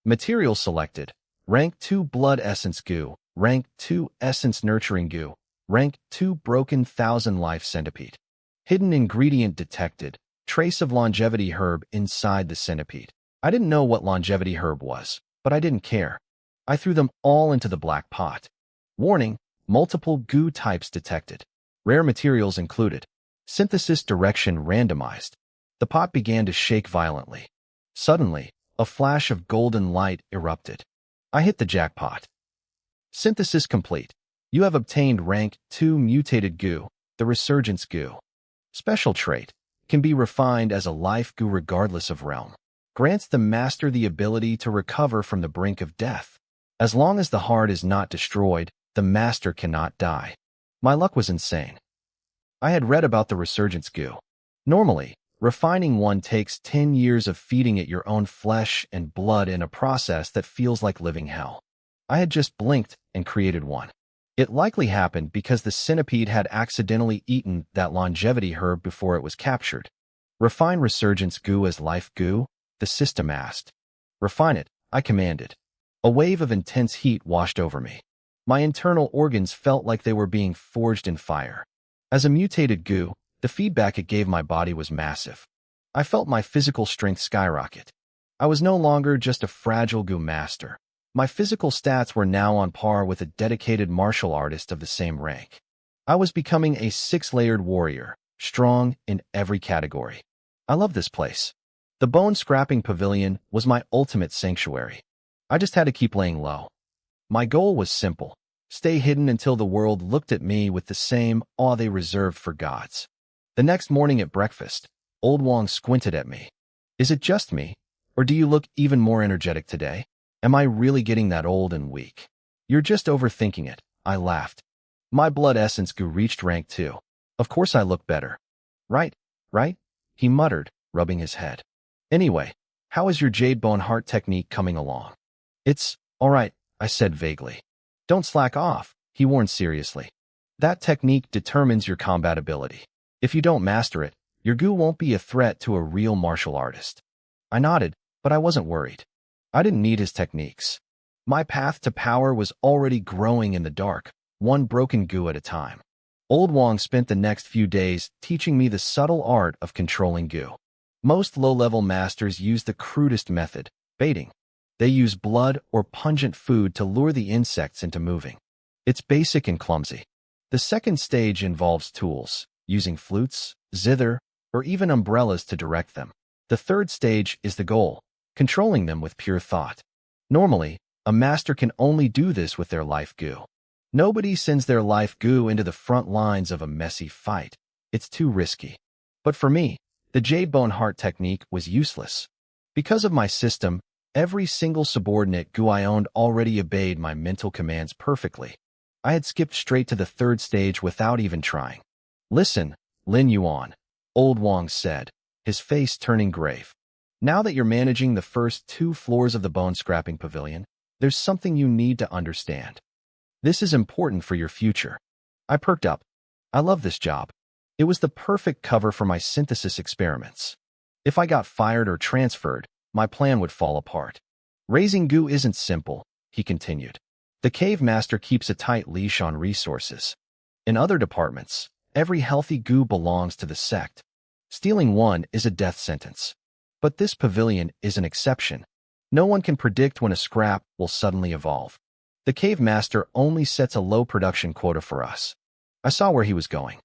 Speaker 1: Material selected: rank 2 blood essence goo, rank 2 essence nurturing goo, rank 2 broken 1000-life centipede. Hidden ingredient detected: trace of longevity herb inside the centipede. I didn't know what longevity herb was, but I didn't care. I threw them all into the black pot. Warning: multiple goo types detected. Rare materials included. Synthesis direction randomized. The pot began to shake violently. Suddenly, a flash of golden light erupted. I hit the jackpot. Synthesis complete. You have obtained rank 2 mutated goo, the resurgence goo. Special trait: can be refined as a life goo regardless of realm. Grants the master the ability to recover from the brink of death. As long as the heart is not destroyed, the master cannot die. My luck was insane. I had read about the resurgence goo. Normally, refining one takes 10 years of feeding it your own flesh and blood in a process that feels like living hell. I had just blinked and created one. It likely happened because the centipede had accidentally eaten that longevity herb before it was captured. Refine resurgence goo as life goo, the system asked. Refine it, I commanded. A wave of intense heat washed over me. My internal organs felt like they were being forged in fire. As a mutated goo, the feedback it gave my body was massive. I felt my physical strength skyrocket. I was no longer just a fragile goo master. My physical stats were now on par with a dedicated martial artist of the same rank. I was becoming a 6-layered warrior, strong in every category. I love this place. The bone-scrapping pavilion was my ultimate sanctuary. I just had to keep laying low. My goal was simple: stay hidden until the world looked at me with the same awe they reserved for gods. The next morning at breakfast, Old Wong squinted at me. Is it just me, or do you look even more energetic today? Am I really getting that old and weak? You're just overthinking it, I laughed. My blood essence goo reached rank 2. Of course I look better. Right? He muttered, rubbing his head. Anyway, how is your jade bone heart technique coming along? It's all right, I said vaguely. Don't slack off, he warned seriously. That technique determines your combat ability. If you don't master it, your goo won't be a threat to a real martial artist. I nodded, but I wasn't worried. I didn't need his techniques. My path to power was already growing in the dark, one broken goo at a time. Old Wong spent the next few days teaching me the subtle art of controlling goo. Most low-level masters use the crudest method: baiting. They use blood or pungent food to lure the insects into moving. It's basic and clumsy. The second stage involves tools, using flutes, zither, or even umbrellas to direct them. The third stage is the goal, controlling them with pure thought. Normally, a master can only do this with their life goo. Nobody sends their life goo into the front lines of a messy fight. It's too risky. But for me, the Jade Bone Heart technique was useless. Because of my system, every single subordinate goo I owned already obeyed my mental commands perfectly. I had skipped straight to the third stage without even trying. "Listen, Lin Yuan," Old Wang said, his face turning grave. "Now that you're managing the first 2 floors of the bone scrapping pavilion, there's something you need to understand. This is important for your future." I perked up. I love this job. It was the perfect cover for my synthesis experiments. If I got fired or transferred, my plan would fall apart. "Raising goo isn't simple," he continued. "The cave master keeps a tight leash on resources. In other departments, every healthy goo belongs to the sect. Stealing one is a death sentence. But this pavilion is an exception. No one can predict when a scrap will suddenly evolve. The cave master only sets a low production quota for us." I saw where he was going.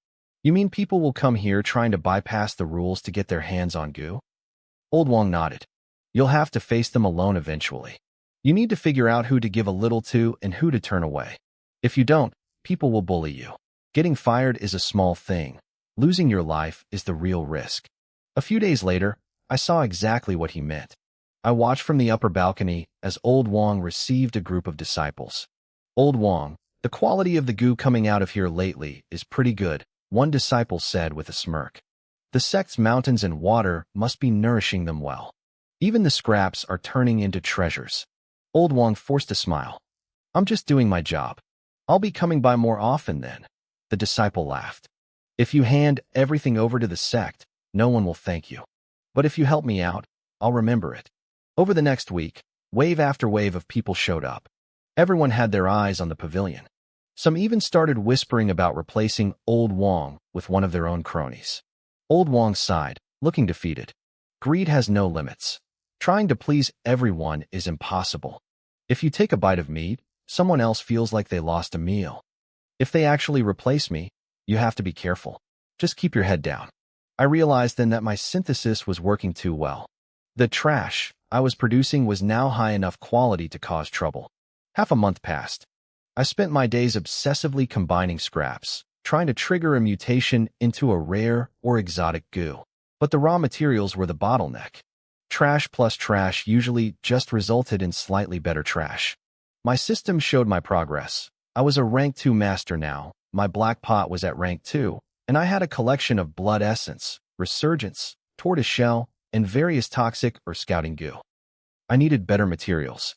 Speaker 1: "You mean people will come here trying to bypass the rules to get their hands on goo?" Old Wang nodded. "You'll have to face them alone eventually. You need to figure out who to give a little to and who to turn away. If you don't, people will bully you. Getting fired is a small thing. Losing your life is the real risk." A few days later, I saw exactly what he meant. I watched from the upper balcony as Old Wang received a group of disciples. "Old Wang, the quality of the goo coming out of here lately is pretty good," one disciple said with a smirk. "The sect's mountains and water must be nourishing them well. Even the scraps are turning into treasures." Old Wang forced a smile. "I'm just doing my job. I'll be coming by more often then." The disciple laughed. "If you hand everything over to the sect, no one will thank you. But if you help me out, I'll remember it." Over the next week, wave after wave of people showed up. Everyone had their eyes on the pavilion. Some even started whispering about replacing Old Wang with one of their own cronies. Old Wang sighed, looking defeated. Greed has no limits. Trying to please everyone is impossible. If you take a bite of meat, someone else feels like they lost a meal. If they actually replace me, you have to be careful. Just keep your head down. I realized then that my synthesis was working too well. The trash I was producing was now high enough quality to cause trouble. Half a month passed. I spent my days obsessively combining scraps, trying to trigger a mutation into a rare or exotic goo. But the raw materials were the bottleneck. Trash plus trash usually just resulted in slightly better trash. My system showed my progress. I was a rank 2 master now, my black pot was at rank 2, and I had a collection of blood essence, resurgence, tortoiseshell, and various toxic or scouting goo. I needed better materials.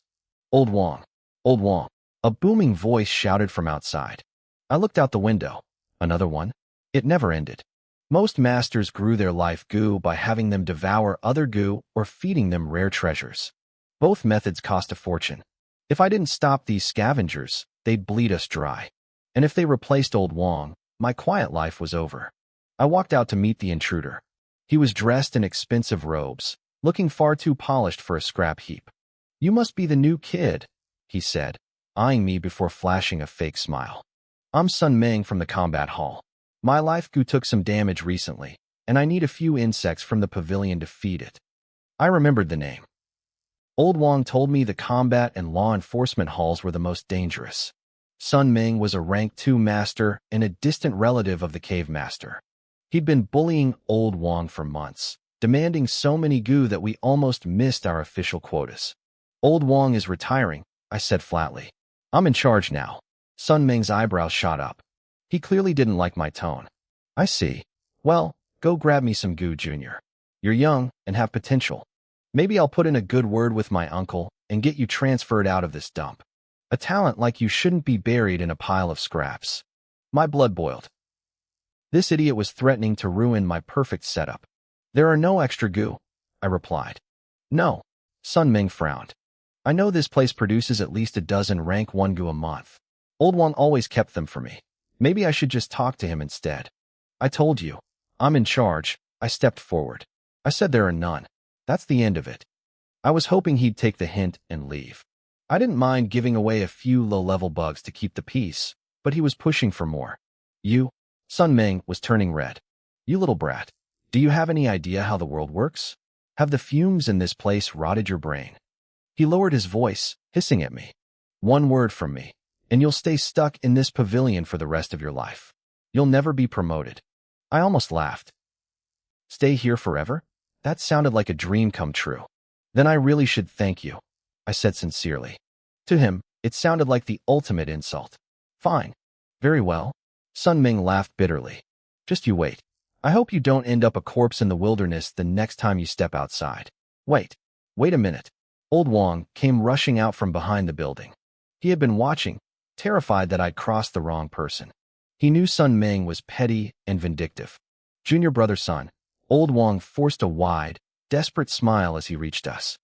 Speaker 1: "Old Wang, Old Wang," a booming voice shouted from outside. I looked out the window. Another one? It never ended. Most masters grew their life goo by having them devour other goo or feeding them rare treasures. Both methods cost a fortune. If I didn't stop these scavengers, they'd bleed us dry. And if they replaced Old Wang, my quiet life was over. I walked out to meet the intruder. He was dressed in expensive robes, looking far too polished for a scrap heap. "You must be the new kid," he said, eyeing me before flashing a fake smile. "I'm Sun Meng from the combat hall. My life goo took some damage recently, and I need a few insects from the pavilion to feed it." I remembered the name. Old Wang told me the combat and law enforcement halls were the most dangerous. Sun Meng was a rank 2 master and a distant relative of the cave master. He'd been bullying Old Wang for months, demanding so many goo that we almost missed our official quotas. "Old Wang is retiring," I said flatly. "I'm in charge now." Sun Meng's eyebrows shot up. He clearly didn't like my tone. "I see. Well, go grab me some goo, Junior. You're young and have potential. Maybe I'll put in a good word with my uncle and get you transferred out of this dump. A talent like you shouldn't be buried in a pile of scraps." My blood boiled. This idiot was threatening to ruin my perfect setup. "There are no extra goo," I replied. "No." Sun Meng frowned. "I know this place produces at least a dozen rank 1 goo a month. Old Wang always kept them for me. Maybe I should just talk to him instead." "I told you. I'm in charge." I stepped forward. "I said there are none. That's the end of it." I was hoping he'd take the hint and leave. I didn't mind giving away a few low-level bugs to keep the peace, but he was pushing for more. "You?" Sun Meng was turning red. You little brat. Do you have any idea how the world works? Have the fumes in this place rotted your brain? He lowered his voice, hissing at me. One word from me, and you'll stay stuck in this pavilion for the rest of your life. You'll never be promoted. I almost laughed. Stay here forever? That sounded like a dream come true. Then I really should thank you, I said sincerely. To him, it sounded like the ultimate insult. Fine. Very well. Sun Ming laughed bitterly. Just you wait. I hope you don't end up a corpse in the wilderness the next time you step outside. Wait a minute. Old Wong came rushing out from behind the building. He had been watching, terrified that I'd crossed the wrong person. He knew Sun Ming was petty and vindictive. Junior brother Sun, Old Wong forced a wide, desperate smile as he reached us.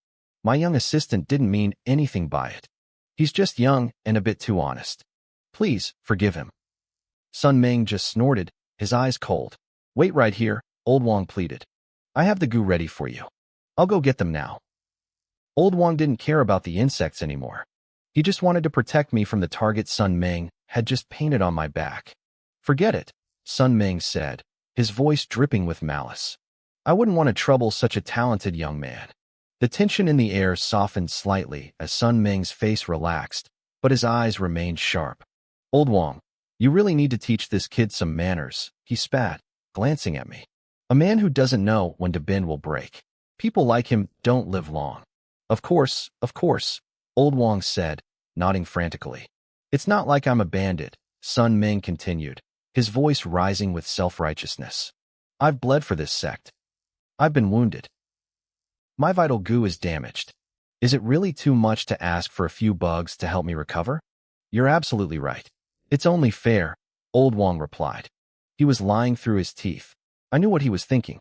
Speaker 1: My young assistant didn't mean anything by it. He's just young and a bit too honest. Please, forgive him. Sun Ming just snorted, his eyes cold. Wait right here, Old Wong pleaded. I have the goo ready for you. I'll go get them now. Old Wong didn't care about the insects anymore. He just wanted to protect me from the target Sun Ming had just painted on my back. Forget it, Sun Ming said, his voice dripping with malice. I wouldn't want to trouble such a talented young man. The tension in the air softened slightly as Sun Ming's face relaxed, but his eyes remained sharp. Old Wong, you really need to teach this kid some manners, he spat, glancing at me. A man who doesn't know when to bend will break. People like him don't live long. Of course, Old Wong said, nodding frantically. It's not like I'm a bandit, Sun Ming continued, his voice rising with self-righteousness. I've bled for this sect. I've been wounded. My vital goo is damaged. Is it really too much to ask for a few bugs to help me recover? You're absolutely right. It's only fair, Old Wong replied. He was lying through his teeth. I knew what he was thinking.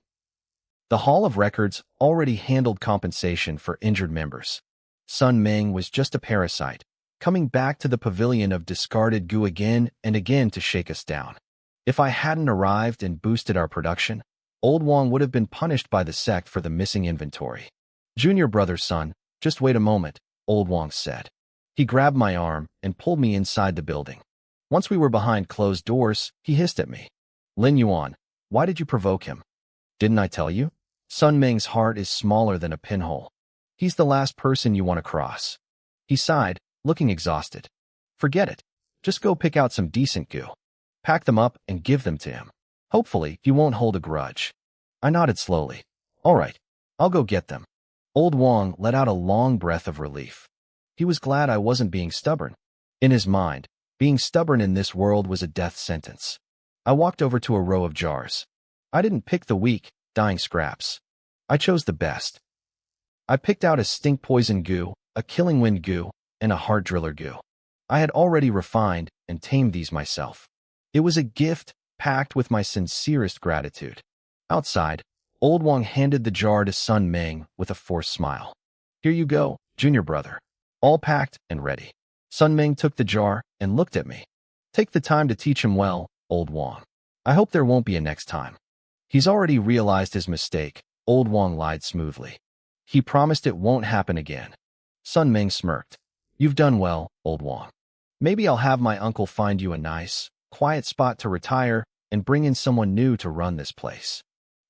Speaker 1: The Hall of Records already handled compensation for injured members. Sun Ming was just a parasite, coming back to the pavilion of discarded goo again and again to shake us down. If I hadn't arrived and boosted our production, Old Wong would have been punished by the sect for the missing inventory. Junior brother Sun, just wait a moment, Old Wong said. He grabbed my arm and pulled me inside the building. Once we were behind closed doors, he hissed at me. Lin Yuan, why did you provoke him? Didn't I tell you? Sun Ming's heart is smaller than a pinhole. He's the last person you want to cross. He sighed, looking exhausted. Forget it. Just go pick out some decent goo. Pack them up and give them to him. Hopefully, he won't hold a grudge. I nodded slowly. All right, I'll go get them. Old Wong let out a long breath of relief. He was glad I wasn't being stubborn. In his mind, being stubborn in this world was a death sentence. I walked over to a row of jars. I didn't pick the weak, dying scraps. I chose the best. I picked out a stink poison goo, a killing wind goo, and a heart driller goo. I had already refined and tamed these myself. It was a gift packed with my sincerest gratitude. Outside, Old Wong handed the jar to Sun Ming with a forced smile. Here you go, junior brother. All packed and ready. Sun Ming took the jar and looked at me. Take the time to teach him well, Old Wong. I hope there won't be a next time. He's already realized his mistake, Old Wong lied smoothly. He promised it won't happen again. Sun Ming smirked. You've done well, Old Wong. Maybe I'll have my uncle find you a nice, quiet spot to retire and bring in someone new to run this place.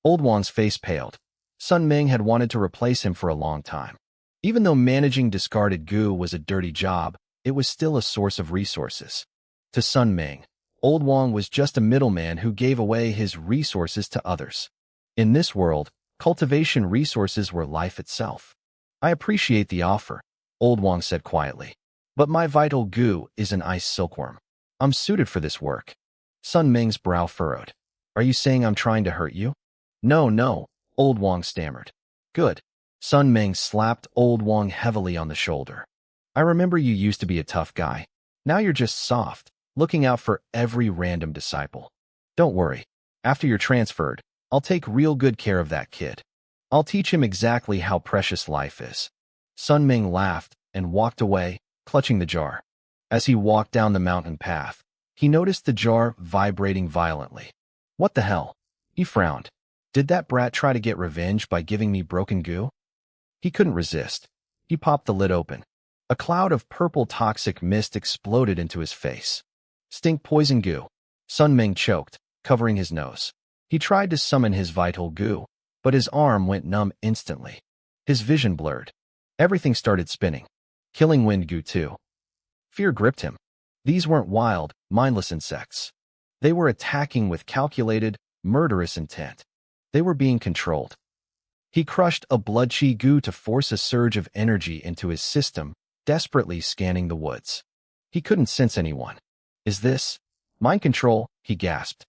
Speaker 1: Old Wong's face paled. Sun Ming had wanted to replace him for a long time. Even though managing discarded goo was a dirty job, it was still a source of resources. To Sun Ming, Old Wong was just a middleman who gave away his resources to others. In this world, cultivation resources were life itself. I appreciate the offer, Old Wong said quietly. But my vital goo is an ice silkworm. I'm suited for this work. Sun Ming's brow furrowed. Are you saying I'm trying to hurt you? No, Old Wong stammered. Good. Sun Ming slapped Old Wong heavily on the shoulder. I remember you used to be a tough guy. Now you're just soft, looking out for every random disciple. Don't worry. After you're transferred, I'll take real good care of that kid. I'll teach him exactly how precious life is. Sun Ming laughed and walked away, clutching the jar. As he walked down the mountain path, he noticed the jar vibrating violently. What the hell? He frowned. Did that brat try to get revenge by giving me broken goo? He couldn't resist. He popped the lid open. A cloud of purple toxic mist exploded into his face. Stink poison goo. Sun Ming choked, covering his nose. He tried to summon his vital goo, but his arm went numb instantly. His vision blurred. Everything started spinning. Killing wind goo too. Fear gripped him. These weren't wild, mindless insects. They were attacking with calculated, murderous intent. They were being controlled. He crushed a blood chi goo to force a surge of energy into his system, desperately scanning the woods. He couldn't sense anyone. Is this mind control? He gasped.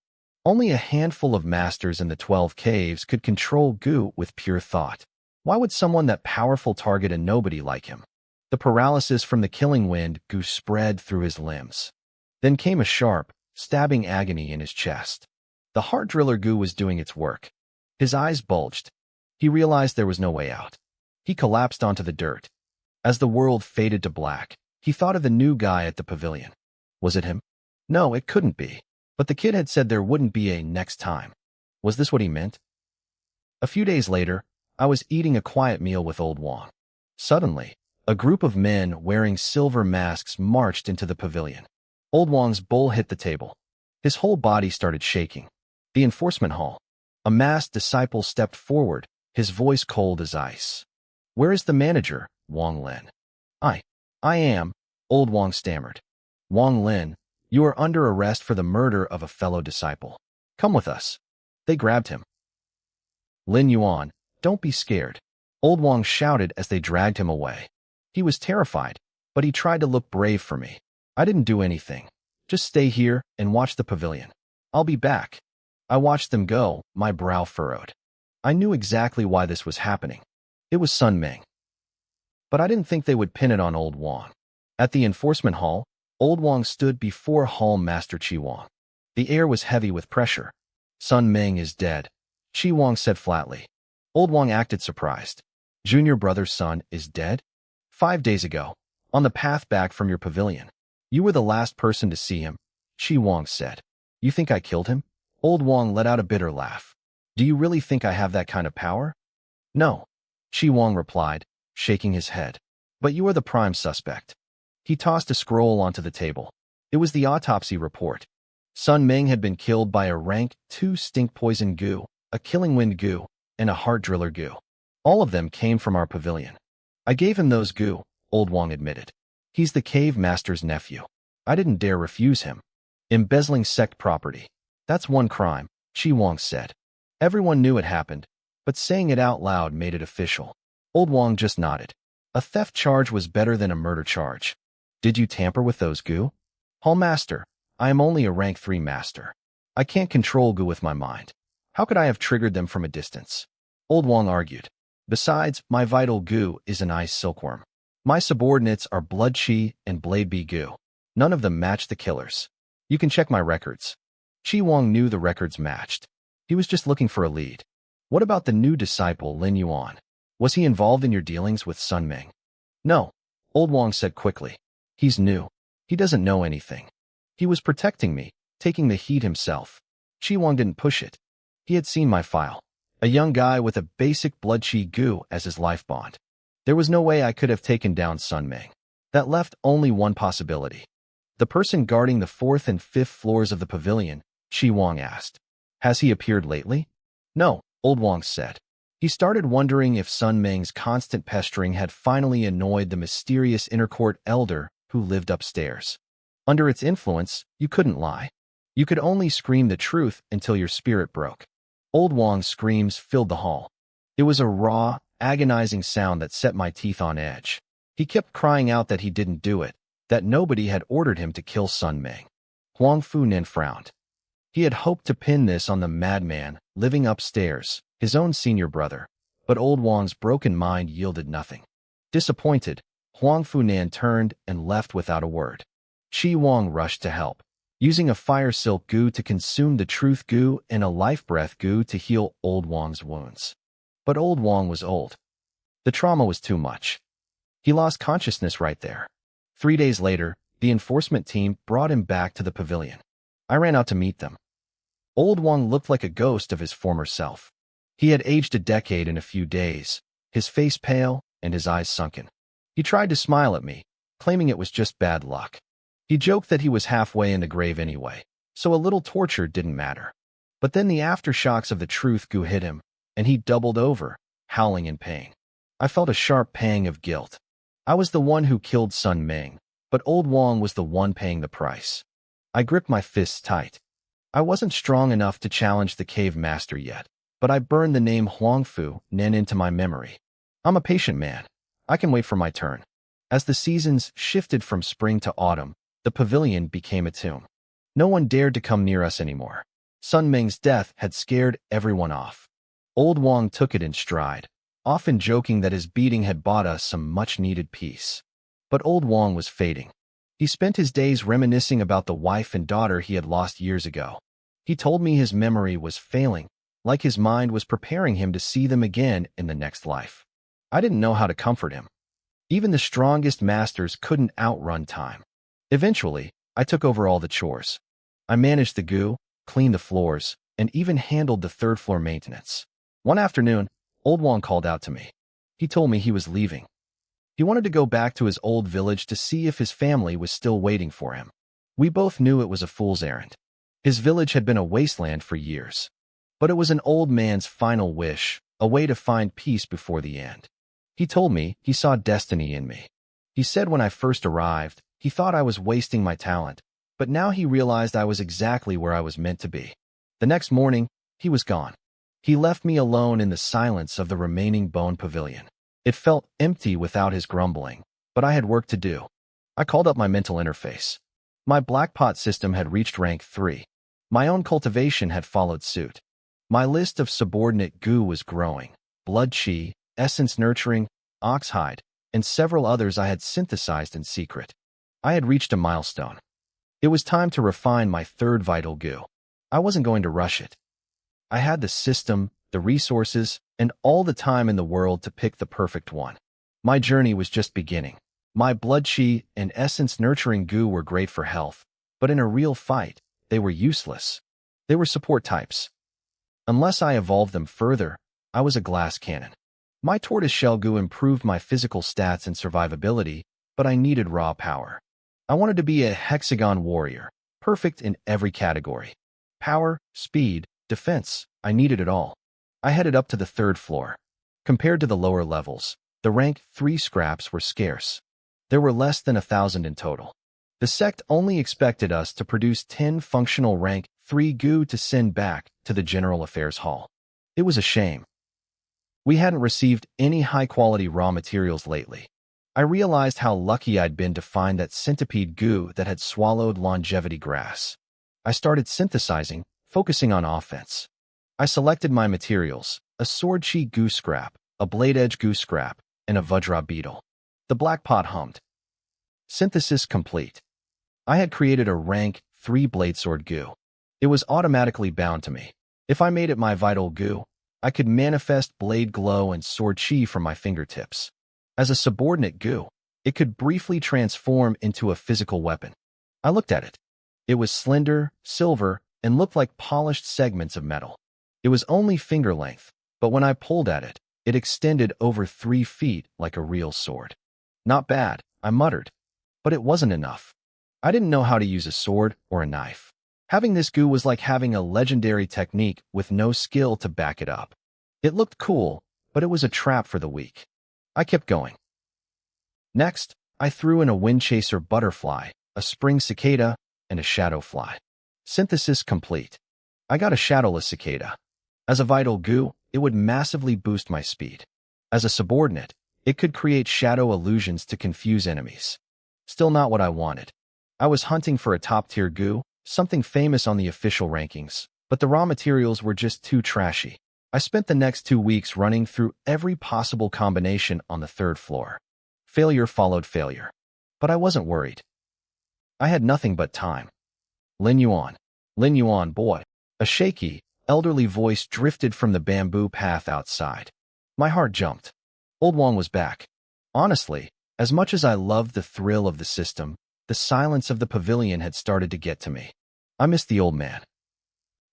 Speaker 1: Only a handful of masters in the 12 caves could control goo with pure thought. Why would someone that powerful target a nobody like him? The paralysis from the killing wind goo spread through his limbs. Then came a sharp, stabbing agony in his chest. The heart driller goo was doing its work. His eyes bulged. He realized there was no way out. He collapsed onto the dirt. As the world faded to black, he thought of the new guy at the pavilion. Was it him? No, it couldn't be. But the kid had said there wouldn't be a next time. Was this what he meant? A few days later, I was eating a quiet meal with old Wong. Suddenly, a group of men wearing silver masks marched into the pavilion. Old Wong's bull hit the table. His whole body started shaking. The enforcement hall. A masked disciple stepped forward, his voice cold as ice. Where is the manager, Wong Lin? I am, old Wong stammered. Wong Lin, you are under arrest for the murder of a fellow disciple. Come with us. They grabbed him. Lin Yuan, don't be scared. Old Wong shouted as they dragged him away. He was terrified, but he tried to look brave for me. I didn't do anything. Just stay here and watch the pavilion. I'll be back. I watched them go, my brow furrowed. I knew exactly why this was happening. It was Sun Ming. But I didn't think they would pin it on old Wong. At the enforcement hall, old Wong stood before Hall Master Chi Wong. The air was heavy with pressure. Sun Ming is dead, Chi Wong said flatly. Old Wong acted surprised. Junior brother's son is dead? 5 days ago, on the path back from your pavilion. You were the last person to see him, Chi Wong said. You think I killed him? Old Wong let out a bitter laugh. Do you really think I have that kind of power? No, Chi Wong replied, shaking his head. But you are the prime suspect. He tossed a scroll onto the table. It was the autopsy report. Sun Ming had been killed by a rank 2 stink poison goo, a killing wind goo, and a heart driller goo. All of them came from our pavilion. I gave him those goo, old Wong admitted. He's the cave master's nephew. I didn't dare refuse him. Embezzling sect property. That's one crime, Chi Wong said. Everyone knew it happened, but saying it out loud made it official. Old Wong just nodded. A theft charge was better than a murder charge. Did you tamper with those goo? Hall Master, I am only a rank 3 master. I can't control goo with my mind. How could I have triggered them from a distance? Old Wong argued. Besides, my vital goo is an ice silkworm. My subordinates are Blood Chi and Blade Bee goo. None of them match the killers. You can check my records. Chi Wong knew the records matched. He was just looking for a lead. What about the new disciple, Lin Yuan? Was he involved in your dealings with Sun Ming? No, old Wong said quickly. He's new. He doesn't know anything. He was protecting me, taking the heat himself. Chi Wong didn't push it. He had seen my file. A young guy with a basic blood chi goo as his life bond. There was no way I could have taken down Sun Ming. That left only one possibility. The person guarding the 4th and 5th floors of the pavilion, Chi Wong asked. Has he appeared lately? No, old Wong said. He started wondering if Sun Ming's constant pestering had finally annoyed the mysterious inner court elder who lived upstairs. Under its influence, you couldn't lie. You could only scream the truth until your spirit broke. Old Wong's screams filled the hall. It was a raw, agonizing sound that set my teeth on edge. He kept crying out that he didn't do it, that nobody had ordered him to kill Sun Ming. Huang Funen frowned. He had hoped to pin this on the madman living upstairs, his own senior brother, but old Wong's broken mind yielded nothing. Disappointed, Huang Funan turned and left without a word. Chi Wong rushed to help, using a fire silk goo to consume the truth goo and a life breath goo to heal old Wong's wounds. But old Wong was old. The trauma was too much. He lost consciousness right there. 3 days later, the enforcement team brought him back to the pavilion. I ran out to meet them. Old Wong looked like a ghost of his former self. He had aged a decade in a few days, his face pale and his eyes sunken. He tried to smile at me, claiming it was just bad luck. He joked that he was halfway in the grave anyway, so a little torture didn't matter. But then the aftershocks of the truth Gu hit him, and he doubled over, howling in pain. I felt a sharp pang of guilt. I was the one who killed Sun Ming, but Old Wong was the one paying the price. I gripped my fists tight. I wasn't strong enough to challenge the cave master yet, but I burned the name Huangfu Nen into my memory. I'm a patient man. I can wait for my turn. As the seasons shifted from spring to autumn, the pavilion became a tomb. No one dared to come near us anymore. Sun Ming's death had scared everyone off. Old Wong took it in stride, often joking that his beating had bought us some much-needed peace. But Old Wong was fading. He spent his days reminiscing about the wife and daughter he had lost years ago. He told me his memory was failing, like his mind was preparing him to see them again in the next life. I didn't know how to comfort him. Even the strongest masters couldn't outrun time. Eventually, I took over all the chores. I managed the goo, cleaned the floors, and even handled the third-floor maintenance. One afternoon, Old Wong called out to me. He told me he was leaving. He wanted to go back to his old village to see if his family was still waiting for him. We both knew it was a fool's errand. His village had been a wasteland for years. But it was an old man's final wish, a way to find peace before the end. He told me he saw destiny in me. He said when I first arrived, he thought I was wasting my talent, but now he realized I was exactly where I was meant to be. The next morning, he was gone. He left me alone in the silence of the remaining bone pavilion. It felt empty without his grumbling, but I had work to do. I called up my mental interface. My black pot system had reached rank 3. My own cultivation had followed suit. My list of subordinate goo was growing. Blood chi, essence nurturing, oxhide, and several others I had synthesized in secret. I had reached a milestone. It was time to refine my third vital goo. I wasn't going to rush it. I had the system, the resources, and all the time in the world to pick the perfect one. My journey was just beginning. My blood chi and essence nurturing goo were great for health, but in a real fight, they were useless. They were support types. Unless I evolved them further, I was a glass cannon. My tortoiseshell goo improved my physical stats and survivability, but I needed raw power. I wanted to be a hexagon warrior, perfect in every category. Power, speed, defense, I needed it all. I headed up to the third floor. Compared to the lower levels, the rank 3 scraps were scarce. There were less than 1,000 in total. The sect only expected us to produce 10 functional rank 3 goo to send back to the General Affairs Hall. It was a shame. We hadn't received any high-quality raw materials lately. I realized how lucky I'd been to find that centipede goo that had swallowed longevity grass. I started synthesizing, focusing on offense. I selected my materials, a sword chi goo scrap, a blade edge goo scrap, and a vajra beetle. The black pot hummed. Synthesis complete. I had created a rank 3 blade sword goo. It was automatically bound to me. If I made it my vital goo, I could manifest blade glow and sword chi from my fingertips. As a subordinate goo, it could briefly transform into a physical weapon. I looked at it. It was slender, silver, and looked like polished segments of metal. It was only finger length, but when I pulled at it, it extended over 3 feet like a real sword. Not bad, I muttered. But it wasn't enough. I didn't know how to use a sword or a knife. Having this goo was like having a legendary technique with no skill to back it up. It looked cool, but it was a trap for the weak. I kept going. Next, I threw in a wind chaser butterfly, a spring cicada, and a shadow fly. Synthesis complete. I got a shadowless cicada. As a vital goo, it would massively boost my speed. As a subordinate, it could create shadow illusions to confuse enemies. Still not what I wanted. I was hunting for a top-tier goo, something famous on the official rankings, but the raw materials were just too trashy. I spent the next 2 weeks running through every possible combination on the third floor. Failure followed failure. But I wasn't worried. I had nothing but time. Lin Yuan, boy. A shaky, elderly voice drifted from the bamboo path outside. My heart jumped. Old Wong was back. Honestly, as much as I loved the thrill of the system, the silence of the pavilion had started to get to me. I missed the old man.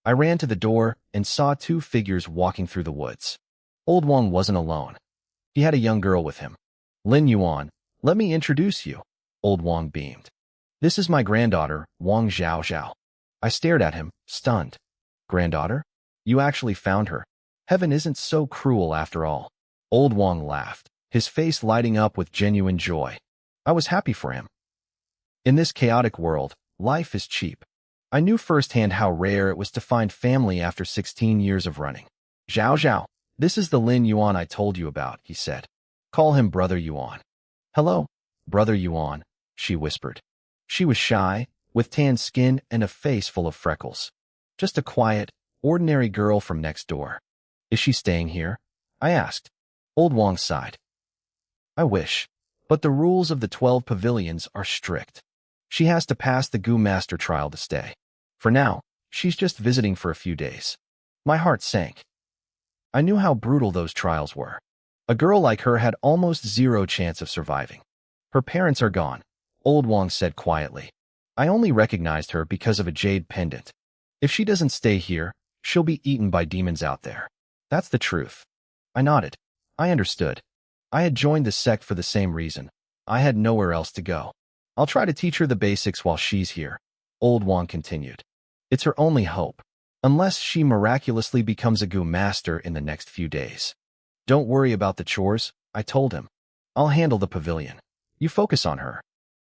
Speaker 1: I ran to the door and saw 2 figures walking through the woods. Old Wong wasn't alone. He had a young girl with him. Lin Yuan, let me introduce you. Old Wong beamed. This is my granddaughter, Wang Zhao Zhao. I stared at him, stunned. Granddaughter? You actually found her. Heaven isn't so cruel after all. Old Wang laughed, his face lighting up with genuine joy. I was happy for him. In this chaotic world, life is cheap. I knew firsthand how rare it was to find family after 16 years of running. Zhao Zhao, this is the Lin Yuan I told you about, he said. Call him Brother Yuan. Hello, Brother Yuan, she whispered. She was shy, with tan skin and a face full of freckles. Just a quiet, ordinary girl from next door. Is she staying here? I asked. Old Wang sighed. I wish, but the rules of the 12 pavilions are strict. She has to pass the Gu Master trial to stay. For now, she's just visiting for a few days. My heart sank. I knew how brutal those trials were. A girl like her had almost zero chance of surviving. Her parents are gone, Old Wang said quietly. I only recognized her because of a jade pendant. If she doesn't stay here, she'll be eaten by demons out there. That's the truth. I nodded. I understood. I had joined the sect for the same reason. I had nowhere else to go. I'll try to teach her the basics while she's here, Old Wang continued. It's her only hope, unless she miraculously becomes a Gu Master in the next few days. Don't worry about the chores, I told him. I'll handle the pavilion. You focus on her.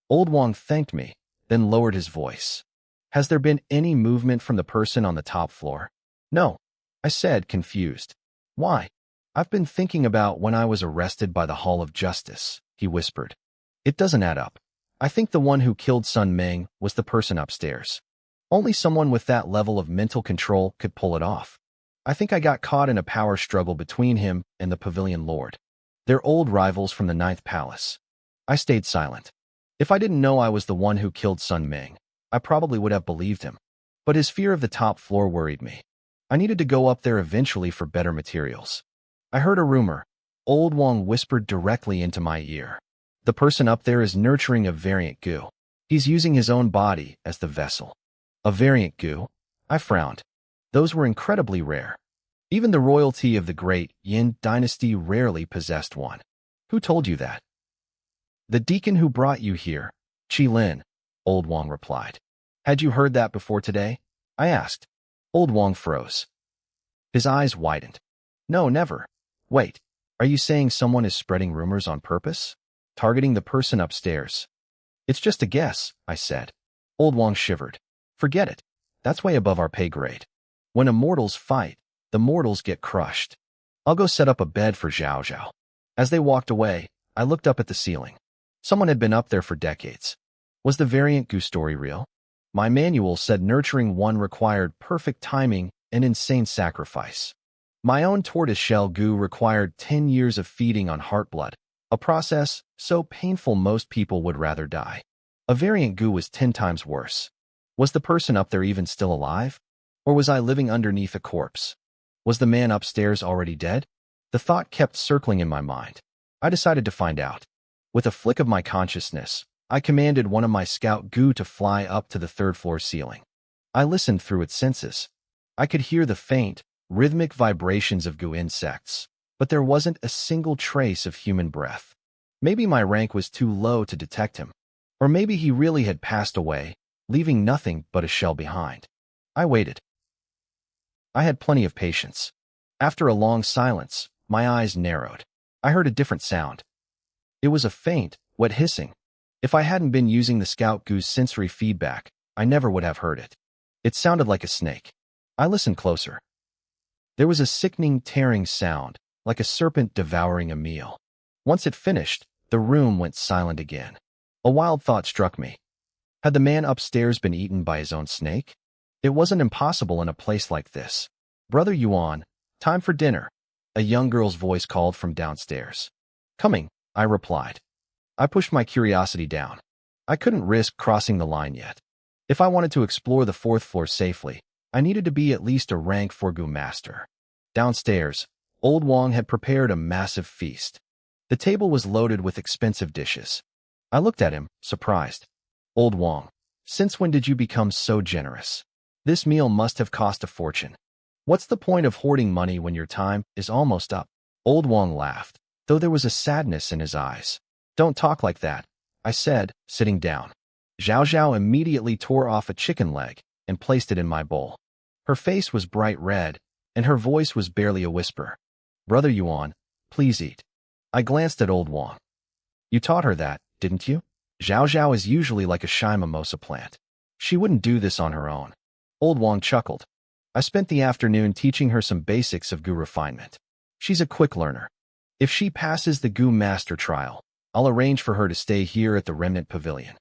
Speaker 1: Old Wang thanked me, then lowered his voice. Has there been any movement from the person on the top floor? No, I said, confused. Why? I've been thinking about when I was arrested by the Hall of Justice, he whispered. It doesn't add up. I think the one who killed Sun Meng was the person upstairs. Only someone with that level of mental control could pull it off. I think I got caught in a power struggle between him and the Pavilion Lord. They're old rivals from the Ninth Palace. I stayed silent. If I didn't know I was the one who killed Sun Meng, I probably would have believed him. But his fear of the top floor worried me. I needed to go up there eventually for better materials. I heard a rumor. Old Wang whispered directly into my ear. The person up there is nurturing a variant Gu. He's using his own body as the vessel. A variant Gu? I frowned. Those were incredibly rare. Even the royalty of the great Yin dynasty rarely possessed one. Who told you that? The deacon who brought you here, Qi Lin, Old Wang replied. Had you heard that before today? I asked. Old Wang froze. His eyes widened. No, never. Wait, are you saying someone is spreading rumors on purpose? Targeting the person upstairs? It's just a guess, I said. Old Wang shivered. Forget it. That's way above our pay grade. When immortals fight, the mortals get crushed. I'll go set up a bed for Zhao Zhao. As they walked away, I looked up at the ceiling. Someone had been up there for decades. Was the variant Gu story real? My manual said nurturing one required perfect timing and insane sacrifice. My own tortoiseshell Gu required 10 years of feeding on heartblood, a process so painful most people would rather die. A variant Gu was 10 times worse. Was the person up there even still alive? Or was I living underneath a corpse? Was the man upstairs already dead? The thought kept circling in my mind. I decided to find out. With a flick of my consciousness, I commanded one of my scout Gu to fly up to the third-floor ceiling. I listened through its senses. I could hear the faint, rhythmic vibrations of Gu insects, but there wasn't a single trace of human breath. Maybe my rank was too low to detect him. Or maybe he really had passed away, leaving nothing but a shell behind. I waited. I had plenty of patience. After a long silence, my eyes narrowed. I heard a different sound. It was a faint, wet hissing. If I hadn't been using the Scout Gu's sensory feedback, I never would have heard it. It sounded like a snake. I listened closer. There was a sickening, tearing sound, like a serpent devouring a meal. Once it finished, the room went silent again. A wild thought struck me. Had the man upstairs been eaten by his own snake? It wasn't impossible in a place like this. Brother Yuan, time for dinner. A young girl's voice called from downstairs. Coming, I replied. I pushed my curiosity down. I couldn't risk crossing the line yet. If I wanted to explore the fourth floor safely, I needed to be at least a rank 4 Gu Master. Downstairs, Old Wang had prepared a massive feast. The table was loaded with expensive dishes. I looked at him, surprised. Old Wang, since when did you become so generous? This meal must have cost a fortune. What's the point of hoarding money when your time is almost up? Old Wang laughed, though there was a sadness in his eyes. Don't talk like that, I said, sitting down. Zhao Zhao immediately tore off a chicken leg and placed it in my bowl. Her face was bright red, and her voice was barely a whisper. "Brother Yuan, please eat." I glanced at Old Wang. "You taught her that, didn't you?" Zhao Zhao is usually like a shy mimosa plant. She wouldn't do this on her own. Old Wang chuckled. "I spent the afternoon teaching her some basics of Gu refinement. She's a quick learner. If she passes the Gu Master Trial, I'll arrange for her to stay here at the Remnant Pavilion.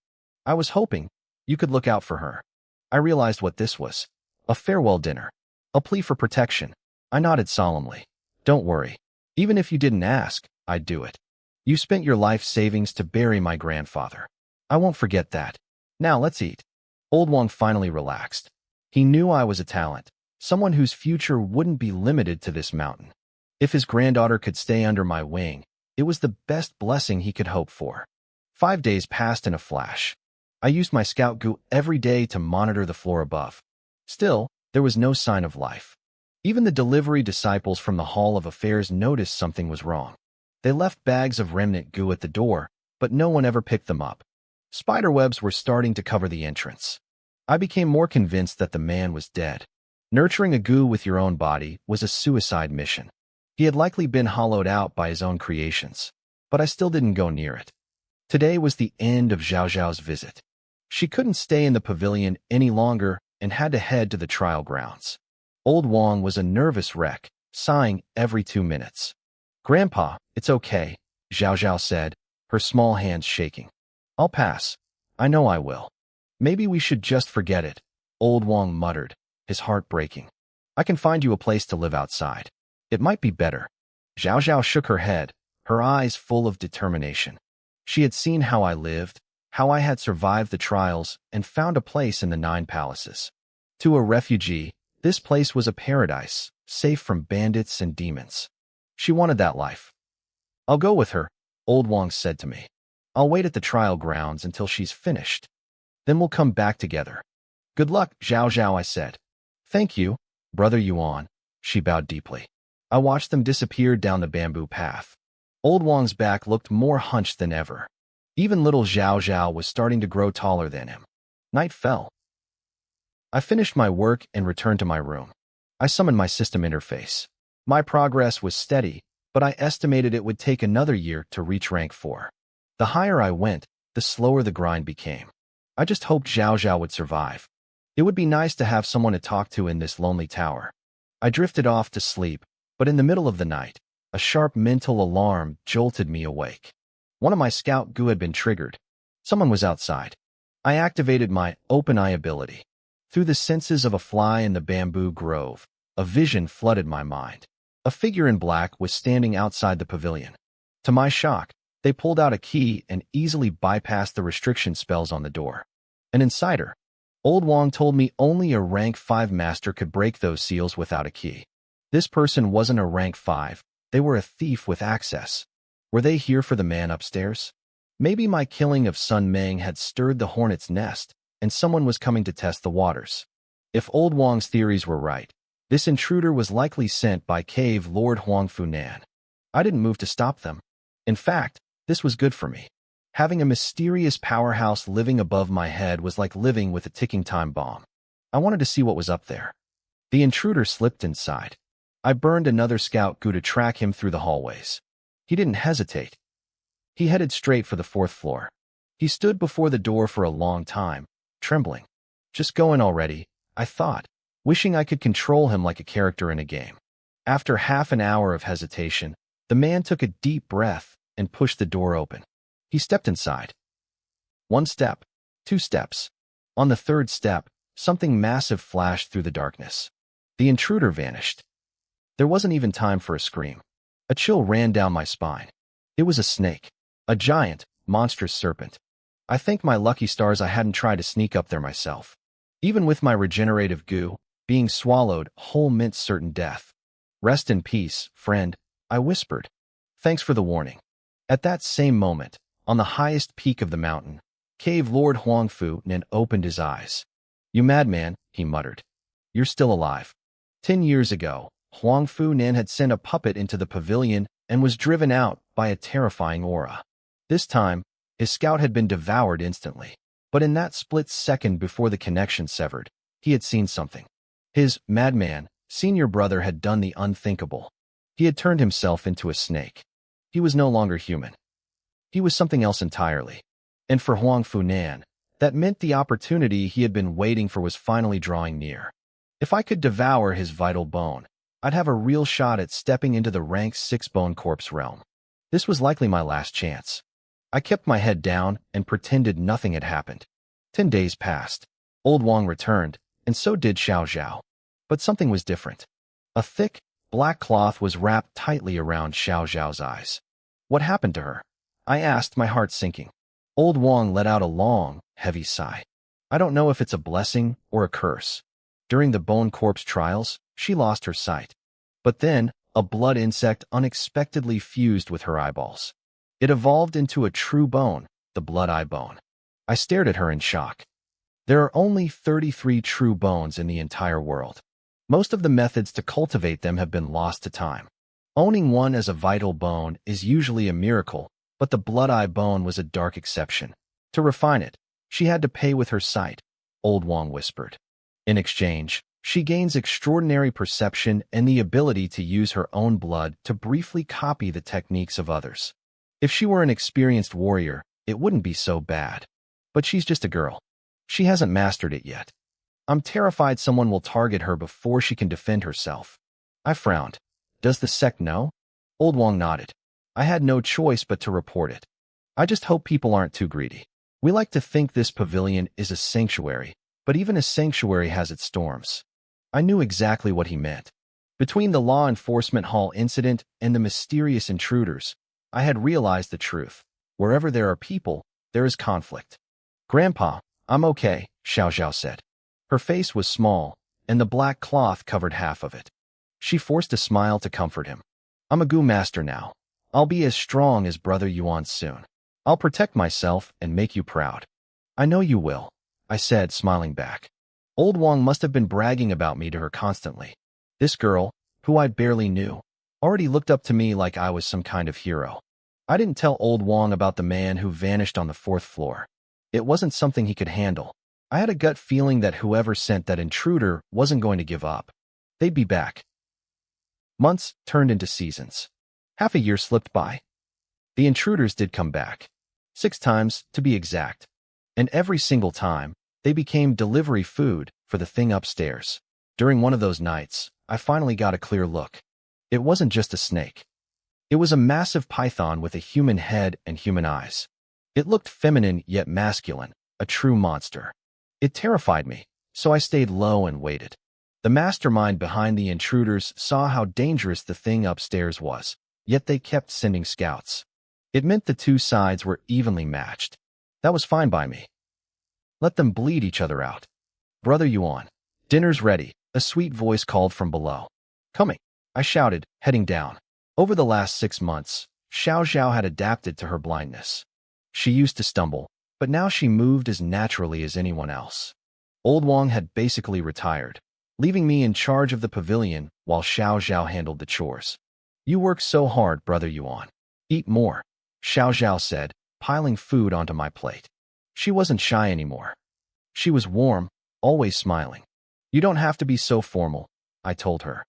Speaker 1: I was hoping you could look out for her." I realized what this was. A farewell dinner. A plea for protection. I nodded solemnly. "Don't worry. Even if you didn't ask, I'd do it. You spent your life savings to bury my grandfather. I won't forget that. Now let's eat." Old Wang finally relaxed. He knew I was a talent, someone whose future wouldn't be limited to this mountain. If his granddaughter could stay under my wing, it was the best blessing he could hope for. 5 days passed in a flash. I used my scout goo every day to monitor the floor above. Still, there was no sign of life. Even the delivery disciples from the Hall of Affairs noticed something was wrong. They left bags of remnant goo at the door, but no one ever picked them up. Spiderwebs were starting to cover the entrance. I became more convinced that the man was dead. Nurturing a goo with your own body was a suicide mission. He had likely been hollowed out by his own creations, but I still didn't go near it. Today was the end of Zhao Zhao's visit. She couldn't stay in the pavilion any longer and had to head to the trial grounds. Old Wang was a nervous wreck, sighing every 2 minutes. "Grandpa, it's okay," Zhao Zhao said, her small hands shaking. "I'll pass. I know I will." "Maybe we should just forget it," Old Wang muttered, his heart breaking. "I can find you a place to live outside. It might be better." Zhao Zhao shook her head, her eyes full of determination. She had seen how I lived, how I had survived the trials and found a place in the 9 palaces. To a refugee, this place was a paradise, safe from bandits and demons. She wanted that life. "I'll go with her," Old Wang said to me. "I'll wait at the trial grounds until she's finished. Then we'll come back together." "Good luck, Zhao Zhao," I said. "Thank you, Brother Yuan," she bowed deeply. I watched them disappear down the bamboo path. Old Wang's back looked more hunched than ever. Even little Zhao Zhao was starting to grow taller than him. Night fell. I finished my work and returned to my room. I summoned my system interface. My progress was steady, but I estimated it would take another year to reach rank 4. The higher I went, the slower the grind became. I just hoped Zhao Zhao would survive. It would be nice to have someone to talk to in this lonely tower. I drifted off to sleep, but in the middle of the night, a sharp mental alarm jolted me awake. One of my scout goo had been triggered. Someone was outside. I activated my open eye ability. Through the senses of a fly in the bamboo grove, a vision flooded my mind. A figure in black was standing outside the pavilion. To my shock, they pulled out a key and easily bypassed the restriction spells on the door. An insider. Old Wang told me only a rank 5 master could break those seals without a key. This person wasn't a rank 5, they were a thief with access. Were they here for the man upstairs? Maybe my killing of Sun Meng had stirred the hornet's nest, and someone was coming to test the waters. If Old Wang's theories were right, this intruder was likely sent by Cave Lord Huang Funan. I didn't move to stop them. In fact, this was good for me. Having a mysterious powerhouse living above my head was like living with a ticking time bomb. I wanted to see what was up there. The intruder slipped inside. I burned another scout goo to track him through the hallways. He didn't hesitate. He headed straight for the 4th floor. He stood before the door for a long time, trembling. Just go in already, I thought, wishing I could control him like a character in a game. After half an hour of hesitation, the man took a deep breath and pushed the door open. He stepped inside. 1 step, 2 steps. On the 3rd step, something massive flashed through the darkness. The intruder vanished. There wasn't even time for a scream. A chill ran down my spine. It was a snake. A giant, monstrous serpent. I thanked my lucky stars I hadn't tried to sneak up there myself. Even with my regenerative goo, being swallowed whole meant certain death. "Rest in peace, friend," I whispered. "Thanks for the warning." At that same moment, on the highest peak of the mountain, Cave Lord Huang Funan opened his eyes. "You madman," he muttered. "You're still alive." 10 years ago, Huang Funan had sent a puppet into the pavilion and was driven out by a terrifying aura. This time, his scout had been devoured instantly. But in that split second before the connection severed, he had seen something. His madman, senior brother had done the unthinkable. He had turned himself into a snake. He was no longer human. He was something else entirely. And for Huang Funan, that meant the opportunity he had been waiting for was finally drawing near. If I could devour his vital bone, I'd have a real shot at stepping into the rank 6-bone corpse realm. This was likely my last chance. I kept my head down and pretended nothing had happened. 10 days passed. Old Wang returned, and so did Xiao Zhao. But something was different. A thick, black cloth was wrapped tightly around Xiao Zhao's eyes. What happened to her? I asked, my heart sinking. Old Wang let out a long, heavy sigh. I don't know if it's a blessing or a curse. During the bone corpse trials, she lost her sight. But then, a blood insect unexpectedly fused with her eyeballs. It evolved into a true bone, the blood eye bone. I stared at her in shock. There are only 33 true bones in the entire world. Most of the methods to cultivate them have been lost to time. Owning one as a vital bone is usually a miracle, but the blood eye bone was a dark exception. To refine it, she had to pay with her sight, Old Wang whispered. In exchange, she gains extraordinary perception and the ability to use her own blood to briefly copy the techniques of others. If she were an experienced warrior, it wouldn't be so bad. But she's just a girl. She hasn't mastered it yet. I'm terrified someone will target her before she can defend herself. I frowned. Does the sect know? Old Wang nodded. I had no choice but to report it. I just hope people aren't too greedy. We like to think this pavilion is a sanctuary, but even a sanctuary has its storms. I knew exactly what he meant. Between the law enforcement hall incident and the mysterious intruders, I had realized the truth. Wherever there are people, there is conflict. Grandpa, I'm okay, Xiao Zhao said. Her face was small, and the black cloth covered half of it. She forced a smile to comfort him. I'm a Gu master now. I'll be as strong as Brother Yuan soon. I'll protect myself and make you proud. I know you will, I said, smiling back. Old Wang must have been bragging about me to her constantly. This girl, who I barely knew, already looked up to me like I was some kind of hero. I didn't tell Old Wang about the man who vanished on the 4th floor. It wasn't something he could handle. I had a gut feeling that whoever sent that intruder wasn't going to give up. They'd be back. Months turned into seasons. Half a year slipped by. The intruders did come back. 6 times, to be exact. And every single time, they became delivery food for the thing upstairs. During one of those nights, I finally got a clear look. It wasn't just a snake. It was a massive python with a human head and human eyes. It looked feminine yet masculine, a true monster. It terrified me, so I stayed low and waited. The mastermind behind the intruders saw how dangerous the thing upstairs was, yet they kept sending scouts. It meant the two sides were evenly matched. That was fine by me. Let them bleed each other out. Brother Yuan, dinner's ready, a sweet voice called from below. Coming, I shouted, heading down. Over the last 6 months, Xiao Zhao had adapted to her blindness. She used to stumble, but now she moved as naturally as anyone else. Old Wang had basically retired, leaving me in charge of the pavilion while Xiao Zhao handled the chores. You work so hard, Brother Yuan. Eat more, Xiao Zhao said, piling food onto my plate. She wasn't shy anymore. She was warm, always smiling. You don't have to be so formal, I told her.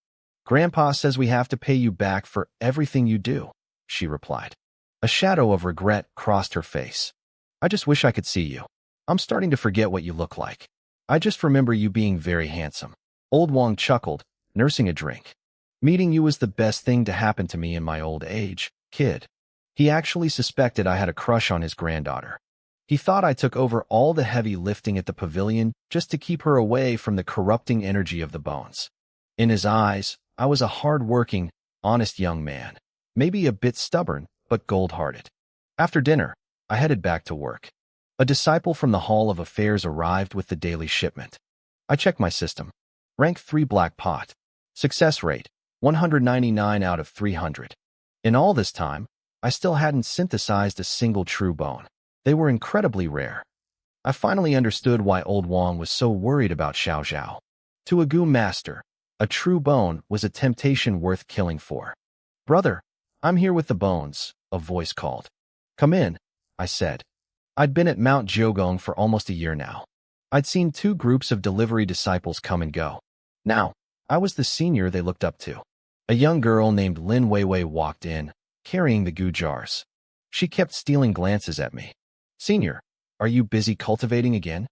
Speaker 1: Grandpa says we have to pay you back for everything you do, she replied. A shadow of regret crossed her face. I just wish I could see you. I'm starting to forget what you look like. I just remember you being very handsome. Old Wang chuckled, nursing a drink. Meeting you was the best thing to happen to me in my old age, kid. He actually suspected I had a crush on his granddaughter. He thought I took over all the heavy lifting at the pavilion just to keep her away from the corrupting energy of the bones. In his eyes, I was a hard-working, honest young man, maybe a bit stubborn, but gold-hearted. After dinner, I headed back to work. A disciple from the Hall of Affairs arrived with the daily shipment. I checked my system. Rank 3 black pot. Success rate, 199 out of 300. In all this time, I still hadn't synthesized a single true bone. They were incredibly rare. I finally understood why Old Wang was so worried about Xiao Zhao. To a Gu master, a true bone was a temptation worth killing for. Brother, I'm here with the bones, a voice called. Come in, I said. I'd been at Mount Jiogong for almost a year now. I'd seen 2 groups of delivery disciples come and go. Now, I was the senior they looked up to. A young girl named Lin Weiwei walked in, carrying the goo jars. She kept stealing glances at me. Senior, are you busy cultivating again?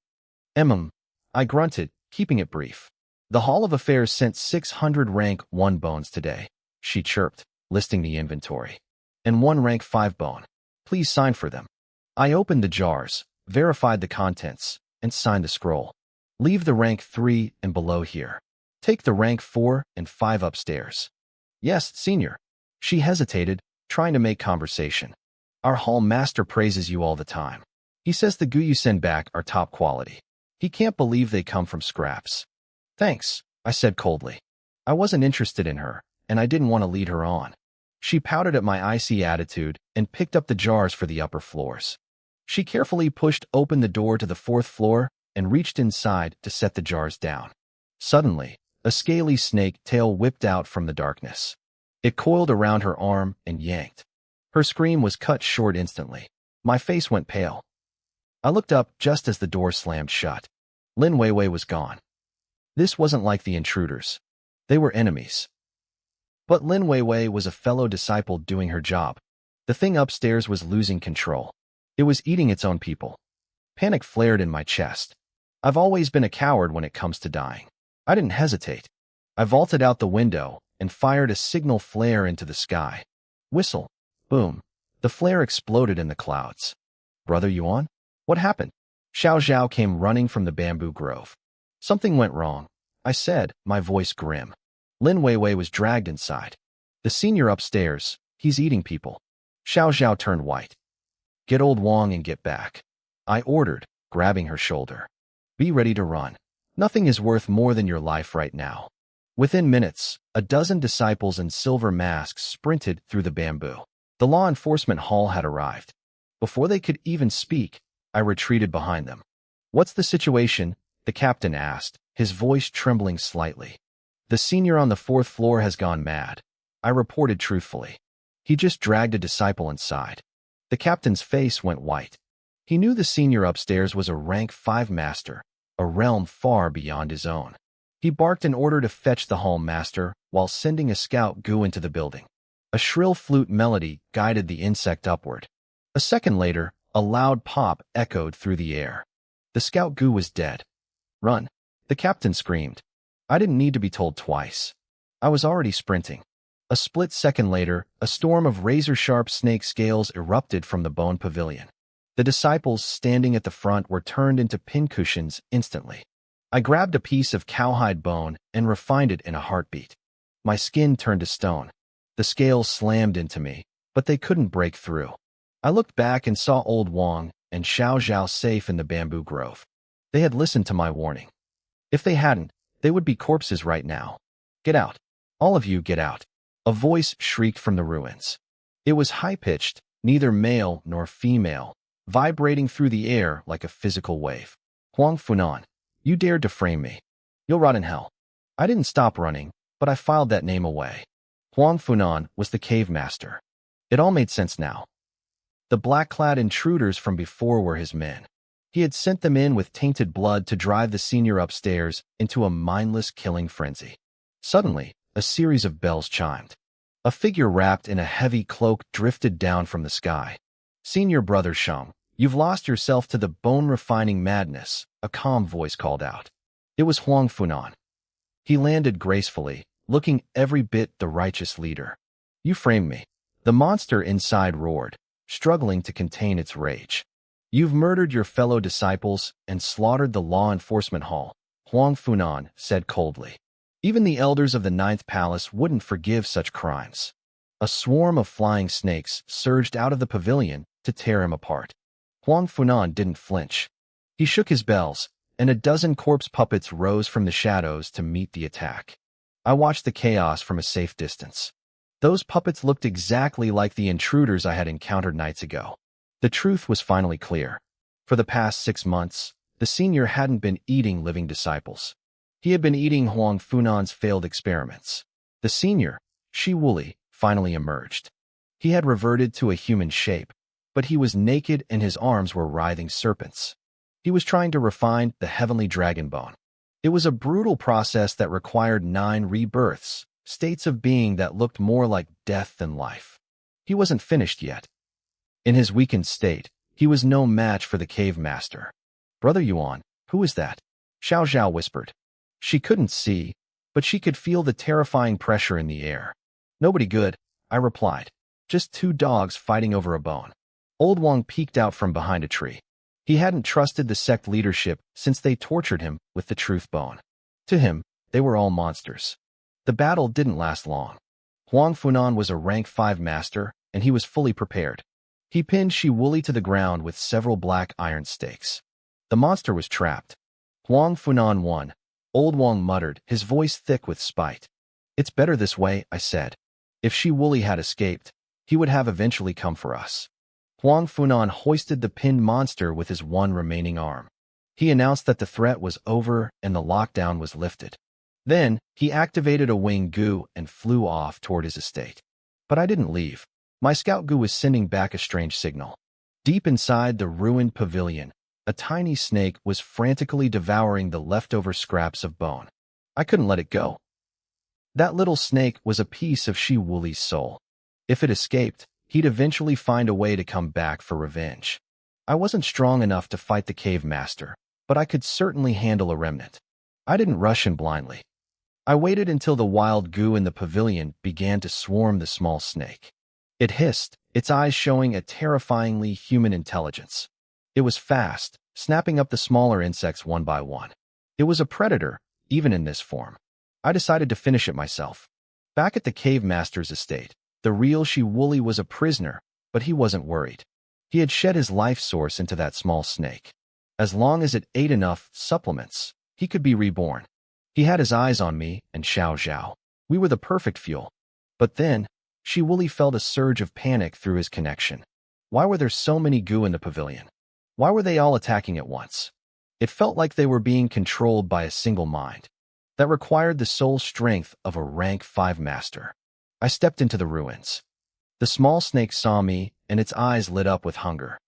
Speaker 1: I grunted, keeping it brief. The Hall of Affairs sent 600 rank 1 bones today, she chirped, listing the inventory. And 1 rank 5 bone. Please sign for them. I opened the jars, verified the contents, and signed the scroll. Leave the rank 3 and below here. Take the rank 4 and 5 upstairs. Yes, senior. She hesitated, trying to make conversation. Our hall master praises you all the time. He says the goo you send back are top quality. He can't believe they come from scraps. Thanks, I said coldly. I wasn't interested in her, and I didn't want to lead her on. She pouted at my icy attitude and picked up the jars for the upper floors. She carefully pushed open the door to the 4th floor and reached inside to set the jars down. Suddenly, a scaly snake tail whipped out from the darkness. It coiled around her arm and yanked. Her scream was cut short instantly. My face went pale. I looked up just as the door slammed shut. Lin Weiwei was gone. This wasn't like the intruders. They were enemies. But Lin Weiwei was a fellow disciple doing her job. The thing upstairs was losing control. It was eating its own people. Panic flared in my chest. I've always been a coward when it comes to dying. I didn't hesitate. I vaulted out the window and fired a signal flare into the sky. Whistle. Boom. The flare exploded in the clouds. Brother Yuan? What happened? Xiao Zhao came running from the bamboo grove. Something went wrong, I said, my voice grim. Lin Weiwei was dragged inside. The senior upstairs, he's eating people. Xiao Zhao turned white. Get old Wang and get back. I ordered, grabbing her shoulder. Be ready to run. Nothing is worth more than your life right now. Within minutes, a dozen disciples in silver masks sprinted through the bamboo. The law enforcement hall had arrived. Before they could even speak, I retreated behind them. What's the situation? The captain asked, his voice trembling slightly. The senior on the 4th floor has gone mad. I reported truthfully. He just dragged a disciple inside. The captain's face went white. He knew the senior upstairs was a rank 5 master, a realm far beyond his own. He barked an order to fetch the hall master while sending a scout goo into the building. A shrill flute melody guided the insect upward. A second later, a loud pop echoed through the air. The scout goo was dead. Run! The captain screamed. I didn't need to be told twice. I was already sprinting. A split second later, a storm of razor-sharp snake scales erupted from the bone pavilion. The disciples standing at the front were turned into pincushions instantly. I grabbed a piece of cowhide bone and refined it in a heartbeat. My skin turned to stone. The scales slammed into me, but they couldn't break through. I looked back and saw old Wang and Xiao Zhao safe in the bamboo grove. They had listened to my warning. If they hadn't, they would be corpses right now. Get out. All of you get out. A voice shrieked from the ruins. It was high-pitched, neither male nor female, vibrating through the air like a physical wave. Huang Funan, you dared to frame me. You'll rot in hell. I didn't stop running, but I filed that name away. Huang Funan was the cave master. It all made sense now. The black-clad intruders from before were his men. He had sent them in with tainted blood to drive the senior upstairs into a mindless killing frenzy. Suddenly, a series of bells chimed. A figure wrapped in a heavy cloak drifted down from the sky. Senior brother Shang, you've lost yourself to the bone-refining madness, a calm voice called out. It was Huang Funan. He landed gracefully, looking every bit the righteous leader. You framed me. The monster inside roared, struggling to contain its rage. You've murdered your fellow disciples and slaughtered the law enforcement hall, Huang Funan said coldly. Even the elders of the 9th Palace wouldn't forgive such crimes. A swarm of flying snakes surged out of the pavilion to tear him apart. Huang Funan didn't flinch. He shook his bells, and a dozen corpse puppets rose from the shadows to meet the attack. I watched the chaos from a safe distance. Those puppets looked exactly like the intruders I had encountered nights ago. The truth was finally clear. For the past 6 months, the senior hadn't been eating living disciples. He had been eating Huang Funan's failed experiments. The senior, Shi Wuli, finally emerged. He had reverted to a human shape, but he was naked and his arms were writhing serpents. He was trying to refine the heavenly dragon bone. It was a brutal process that required 9 rebirths, states of being that looked more like death than life. He wasn't finished yet. In his weakened state, he was no match for the cave master. Brother Yuan, who is that? Xiao Zhao whispered. She couldn't see, but she could feel the terrifying pressure in the air. Nobody good, I replied. Just 2 dogs fighting over a bone. Old Wang peeked out from behind a tree. He hadn't trusted the sect leadership since they tortured him with the truth bone. To him, they were all monsters. The battle didn't last long. Huang Funan was a rank 5 master, and he was fully prepared. He pinned Shi Wuli to the ground with several black iron stakes. The monster was trapped. Huang Funan won. Old Wang muttered, his voice thick with spite. It's better this way, I said. If Shi Wuli had escaped, he would have eventually come for us. Huang Funan hoisted the pinned monster with his one remaining arm. He announced that the threat was over and the lockdown was lifted. Then, he activated a wing gu and flew off toward his estate. But I didn't leave. My scout gu was sending back a strange signal. Deep inside the ruined pavilion, a tiny snake was frantically devouring the leftover scraps of bone. I couldn't let it go. That little snake was a piece of Shi Wuli's soul. If it escaped, he'd eventually find a way to come back for revenge. I wasn't strong enough to fight the cave master, but I could certainly handle a remnant. I didn't rush in blindly. I waited until the wild gu in the pavilion began to swarm the small snake. It hissed, its eyes showing a terrifyingly human intelligence. It was fast, snapping up the smaller insects one by one. It was a predator, even in this form. I decided to finish it myself. Back at the cave master's estate, the real Shi Wuli was a prisoner, but he wasn't worried. He had shed his life source into that small snake. As long as it ate enough supplements, he could be reborn. He had his eyes on me and Xiao Zhao. We were the perfect fuel. But then, Shi Wuli felt a surge of panic through his connection. Why were there so many gu in the pavilion? Why were they all attacking at once? It felt like they were being controlled by a single mind. That required the soul strength of a rank 5 master. I stepped into the ruins. The small snake saw me, and its eyes lit up with hunger.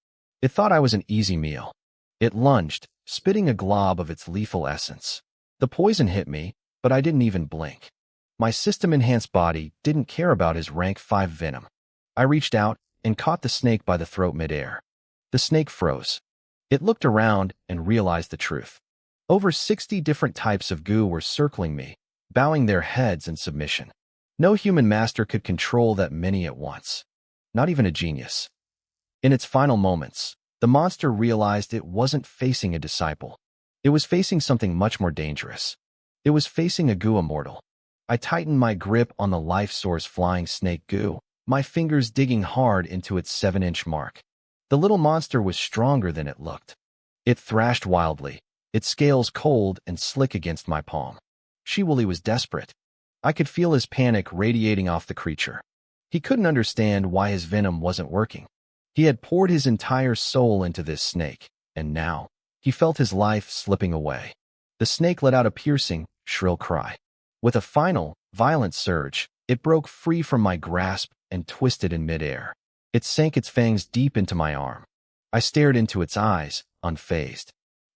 Speaker 1: It thought I was an easy meal. It lunged, spitting a glob of its lethal essence. The poison hit me, but I didn't even blink. My system-enhanced body didn't care about his rank 5 venom. I reached out and caught the snake by the throat midair. The snake froze. It looked around and realized the truth. Over 60 different types of gu were circling me, bowing their heads in submission. No human master could control that many at once. Not even a genius. In its final moments, the monster realized it wasn't facing a disciple. It was facing something much more dangerous. It was facing a gu immortal. I tightened my grip on the life source flying snake gu, my fingers digging hard into its 7-inch mark. The little monster was stronger than it looked. It thrashed wildly, its scales cold and slick against my palm. Shi Wuli was desperate. I could feel his panic radiating off the creature. He couldn't understand why his venom wasn't working. He had poured his entire soul into this snake, and now, he felt his life slipping away. The snake let out a piercing, shrill cry. With a final, violent surge, it broke free from my grasp and twisted in midair. It sank its fangs deep into my arm. I stared into its eyes, unfazed.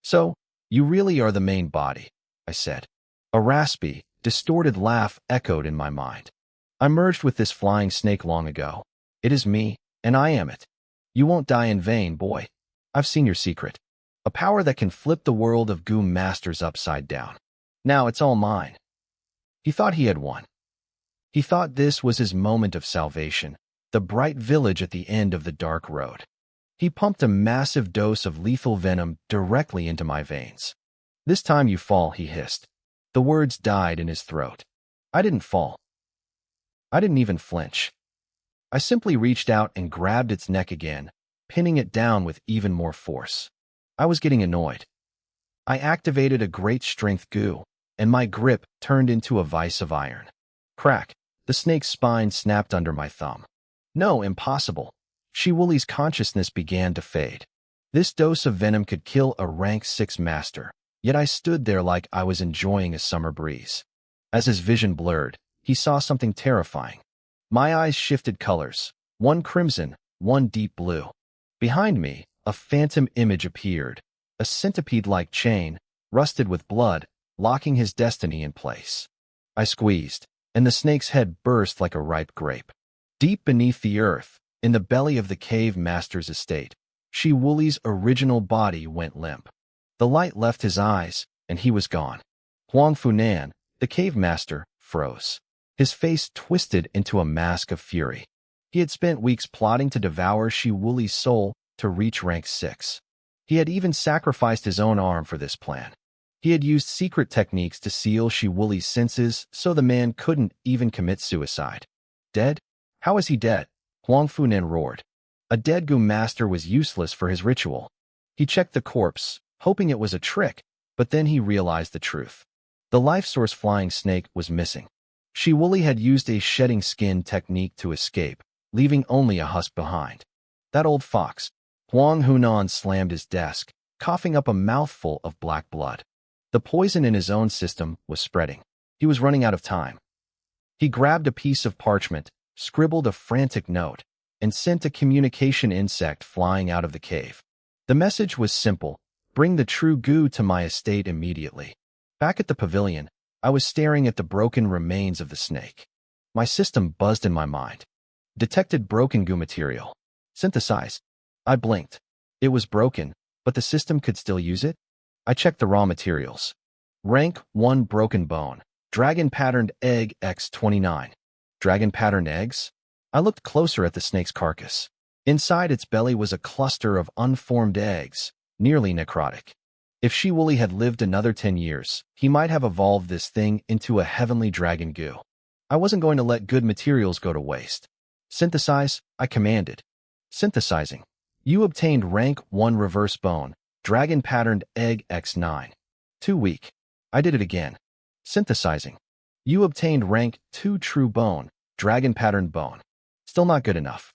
Speaker 1: So, you really are the main body, I said. A raspy, distorted laugh echoed in my mind. I merged with this flying snake long ago. It is me, and I am it. You won't die in vain, boy. I've seen your secret. A power that can flip the world of gu masters upside down. Now it's all mine. He thought he had won. He thought this was his moment of salvation, the bright village at the end of the dark road. He pumped a massive dose of lethal venom directly into my veins. This time you fall, he hissed. The words died in his throat. I didn't fall. I didn't even flinch. I simply reached out and grabbed its neck again, pinning it down with even more force. I was getting annoyed. I activated a great strength gu, and my grip turned into a vise of iron. Crack! The snake's spine snapped under my thumb. No, impossible. Shi Wuli's consciousness began to fade. This dose of venom could kill a rank 6 master, yet I stood there like I was enjoying a summer breeze. As his vision blurred, he saw something terrifying. My eyes shifted colors, one crimson, one deep blue. Behind me, a phantom image appeared, a centipede-like chain, rusted with blood, locking his destiny in place. I squeezed, and the snake's head burst like a ripe grape. Deep beneath the earth, in the belly of the cave master's estate, Shi Wuli's original body went limp. The light left his eyes, and he was gone. Huang Funan, the cave master, froze. His face twisted into a mask of fury. He had spent weeks plotting to devour Shi Wuli's soul to reach rank 6. He had even sacrificed his own arm for this plan. He had used secret techniques to seal Shi Wuli's senses so the man couldn't even commit suicide. Dead? How is he dead? Huang Funan roared. A dead Gu master was useless for his ritual. He checked the corpse, hoping it was a trick, but then he realized the truth. The life source flying snake was missing. Shi Wuli had used a shedding skin technique to escape, leaving only a husk behind. That old fox. Huang Hunan slammed his desk, coughing up a mouthful of black blood. The poison in his own system was spreading. He was running out of time. He grabbed a piece of parchment, scribbled a frantic note, and sent a communication insect flying out of the cave. The message was simple: bring the true Gu to my estate immediately. Back at the pavilion, I was staring at the broken remains of the snake. My system buzzed in my mind. Detected broken Gu material. Synthesize. I blinked. It was broken, but the system could still use it? I checked the raw materials. Rank 1 broken bone. Dragon-patterned egg X29. Dragon-patterned eggs? I looked closer at the snake's carcass. Inside its belly was a cluster of unformed eggs, nearly necrotic. If Shi Wuli had lived another 10 years, he might have evolved this thing into a heavenly dragon Gu. I wasn't going to let good materials go to waste. Synthesize, I commanded. Synthesizing. You obtained rank 1 reverse bone, dragon-patterned egg X9. Too weak. I did it again. Synthesizing. You obtained rank 2 true bone, dragon-patterned bone. Still not good enough.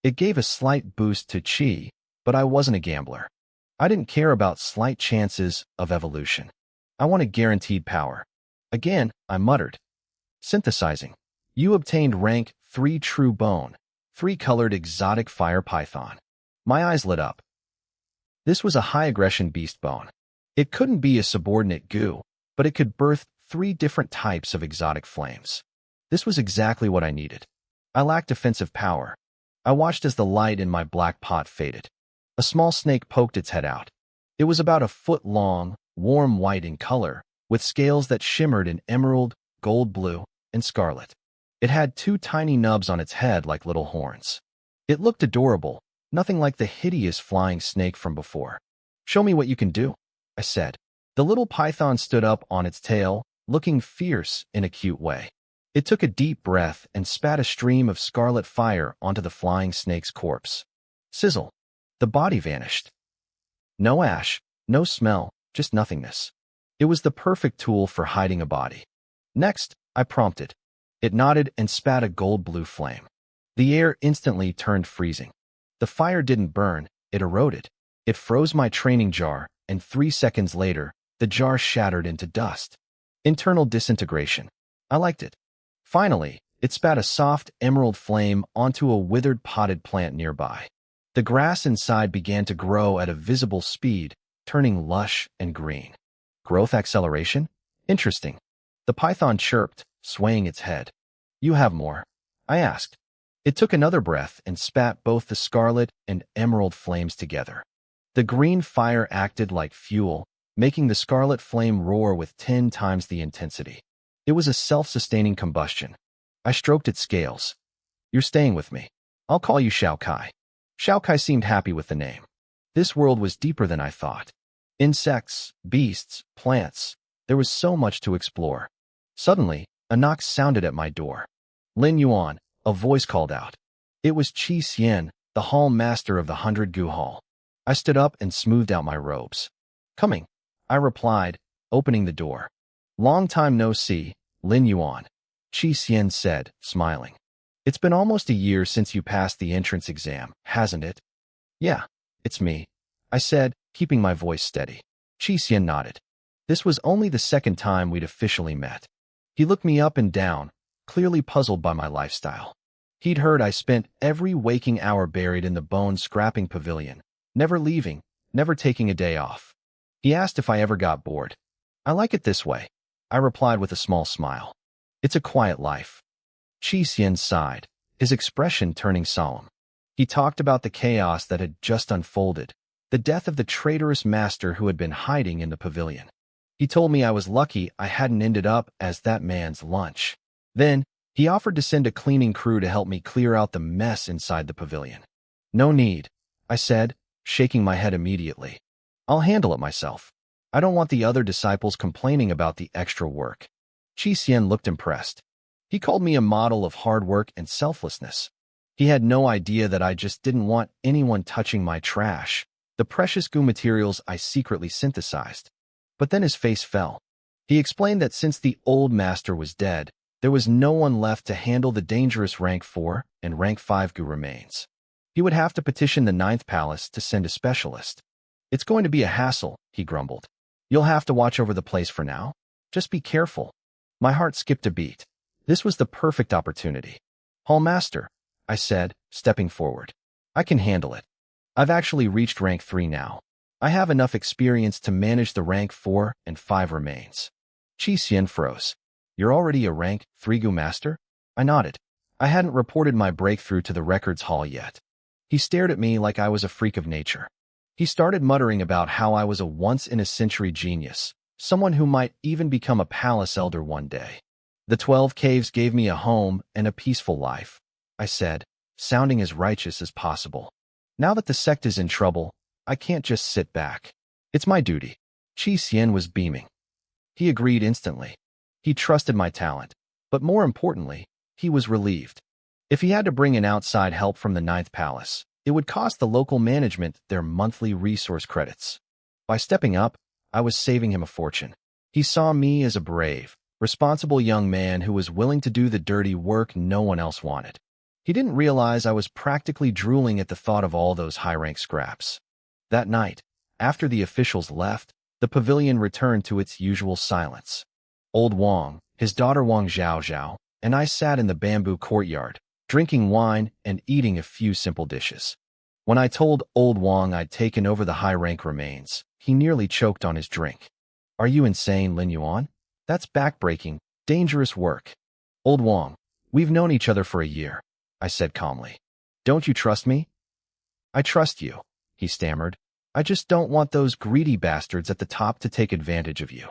Speaker 1: It gave a slight boost to chi, but I wasn't a gambler. I didn't care about slight chances of evolution. I wanted guaranteed power. Again, I muttered. Synthesizing. You obtained rank 3 true bone, 3-colored exotic fire python. My eyes lit up. This was a high-aggression beast bone. It couldn't be a subordinate Gu, but it could birth 3 different types of exotic flames. This was exactly what I needed. I lacked defensive power. I watched as the light in my black pot faded. A small snake poked its head out. It was about a foot long, warm white in color, with scales that shimmered in emerald, gold blue, and scarlet. It had 2 tiny nubs on its head like little horns. It looked adorable, nothing like the hideous flying snake from before. Show me what you can do, I said. The little python stood up on its tail, looking fierce in a cute way. It took a deep breath and spat a stream of scarlet fire onto the flying snake's corpse. Sizzle. The body vanished. No ash, no smell, just nothingness. It was the perfect tool for hiding a body. Next, I prompted. It nodded and spat a gold-blue flame. The air instantly turned freezing. The fire didn't burn, it eroded. It froze my training jar, and 3 seconds later, the jar shattered into dust. Internal disintegration. I liked it. Finally, it spat a soft emerald flame onto a withered potted plant nearby. The grass inside began to grow at a visible speed, turning lush and green. Growth acceleration? Interesting. The python chirped, swaying its head. You have more? I asked. It took another breath and spat both the scarlet and emerald flames together. The green fire acted like fuel, making the scarlet flame roar with 10 times the intensity. It was a self-sustaining combustion. I stroked its scales. You're staying with me. I'll call you Shao Kai. Shao Kai seemed happy with the name. This world was deeper than I thought. Insects, beasts, plants. There was so much to explore. Suddenly, a knock sounded at my door. Lin Yuan, a voice called out. It was Qi Xian, the hall master of the 100 Gu Hall. I stood up and smoothed out my robes. Coming, I replied, opening the door. Long time no see, Lin Yuan, Qi Xian said, smiling. It's been almost a year since you passed the entrance exam, hasn't it? Yeah, it's me, I said, keeping my voice steady. Qi Xian nodded. This was only the 2nd time we'd officially met. He looked me up and down, clearly puzzled by my lifestyle. He'd heard I spent every waking hour buried in the bone-scrapping pavilion, never leaving, never taking a day off. He asked if I ever got bored. I like it this way, I replied with a small smile. It's a quiet life. Qi Xian sighed, his expression turning solemn. He talked about the chaos that had just unfolded, the death of the traitorous master who had been hiding in the pavilion. He told me I was lucky I hadn't ended up as that man's lunch. Then, he offered to send a cleaning crew to help me clear out the mess inside the pavilion. No need, I said, shaking my head immediately. I'll handle it myself. I don't want the other disciples complaining about the extra work. Qi Xian looked impressed. He called me a model of hard work and selflessness. He had no idea that I just didn't want anyone touching my trash, the precious goo materials I secretly synthesized. But then his face fell. He explained that since the old master was dead, there was no one left to handle the dangerous rank 4 and rank 5 goo remains. He would have to petition the 9th palace to send a specialist. It's going to be a hassle, he grumbled. You'll have to watch over the place for now. Just be careful. My heart skipped a beat. This was the perfect opportunity. Hall Master, I said, stepping forward. I can handle it. I've actually reached rank 3 now. I have enough experience to manage the rank 4 and 5 remains. Qi Xian froze. You're already a rank 3 goo master? I nodded. I hadn't reported my breakthrough to the records hall yet. He stared at me like I was a freak of nature. He started muttering about how I was a once-in-a-century genius, someone who might even become a palace elder one day. The 12 caves gave me a home and a peaceful life, I said, sounding as righteous as possible. Now that the sect is in trouble, I can't just sit back. It's my duty. Qi Xian was beaming. He agreed instantly. He trusted my talent, but more importantly, he was relieved. If he had to bring in outside help from the 9th palace, it would cost the local management their monthly resource credits. By stepping up, I was saving him a fortune. He saw me as a brave, responsible young man who was willing to do the dirty work no one else wanted. He didn't realize I was practically drooling at the thought of all those high-rank scraps. That night, after the officials left, the pavilion returned to its usual silence. Old Wang, his daughter Wang Zhaozhao, and I sat in the bamboo courtyard, drinking wine and eating a few simple dishes. When I told Old Wang I'd taken over the high-rank remains, he nearly choked on his drink. Are you insane, Lin Yuan? That's backbreaking, dangerous work. Old Wang, we've known each other for a year, I said calmly. Don't you trust me? I trust you, he stammered. I just don't want those greedy bastards at the top to take advantage of you.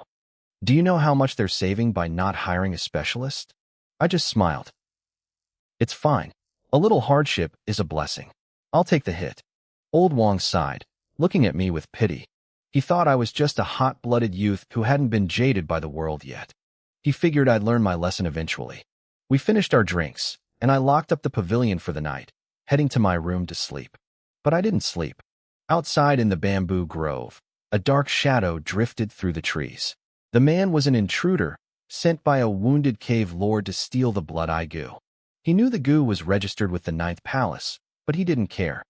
Speaker 1: Do you know how much they're saving by not hiring a specialist? I just smiled. It's fine. A little hardship is a blessing. I'll take the hit. Old Wang sighed, looking at me with pity. He thought I was just a hot-blooded youth who hadn't been jaded by the world yet. He figured I'd learn my lesson eventually. We finished our drinks, and I locked up the pavilion for the night, heading to my room to sleep. But I didn't sleep. Outside in the bamboo grove, a dark shadow drifted through the trees. The man was an intruder, sent by a wounded cave lord to steal the blood-eye goo. He knew the goo was registered with the 9th palace, but he didn't care.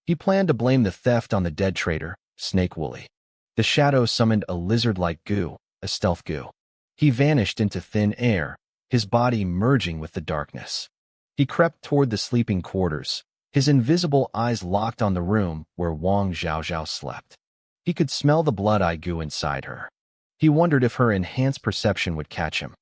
Speaker 1: He planned to blame the theft on the dead traitor, Snake Wooly. The shadow summoned a lizard-like goo, a stealth goo. He vanished into thin air, his body merging with the darkness. He crept toward the sleeping quarters, his invisible eyes locked on the room where Wang Zhaozhao slept. He could smell the blood-eye goo inside her. He wondered if her enhanced perception would catch him.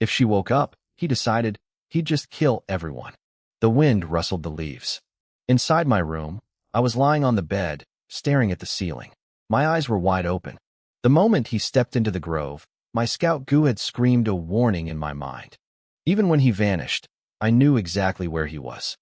Speaker 1: If she woke up, he decided he'd just kill everyone. The wind rustled the leaves. Inside my room, I was lying on the bed, staring at the ceiling. My eyes were wide open. The moment he stepped into the grove, my scout goo had screamed a warning in my mind. Even when he vanished, I knew exactly where he was.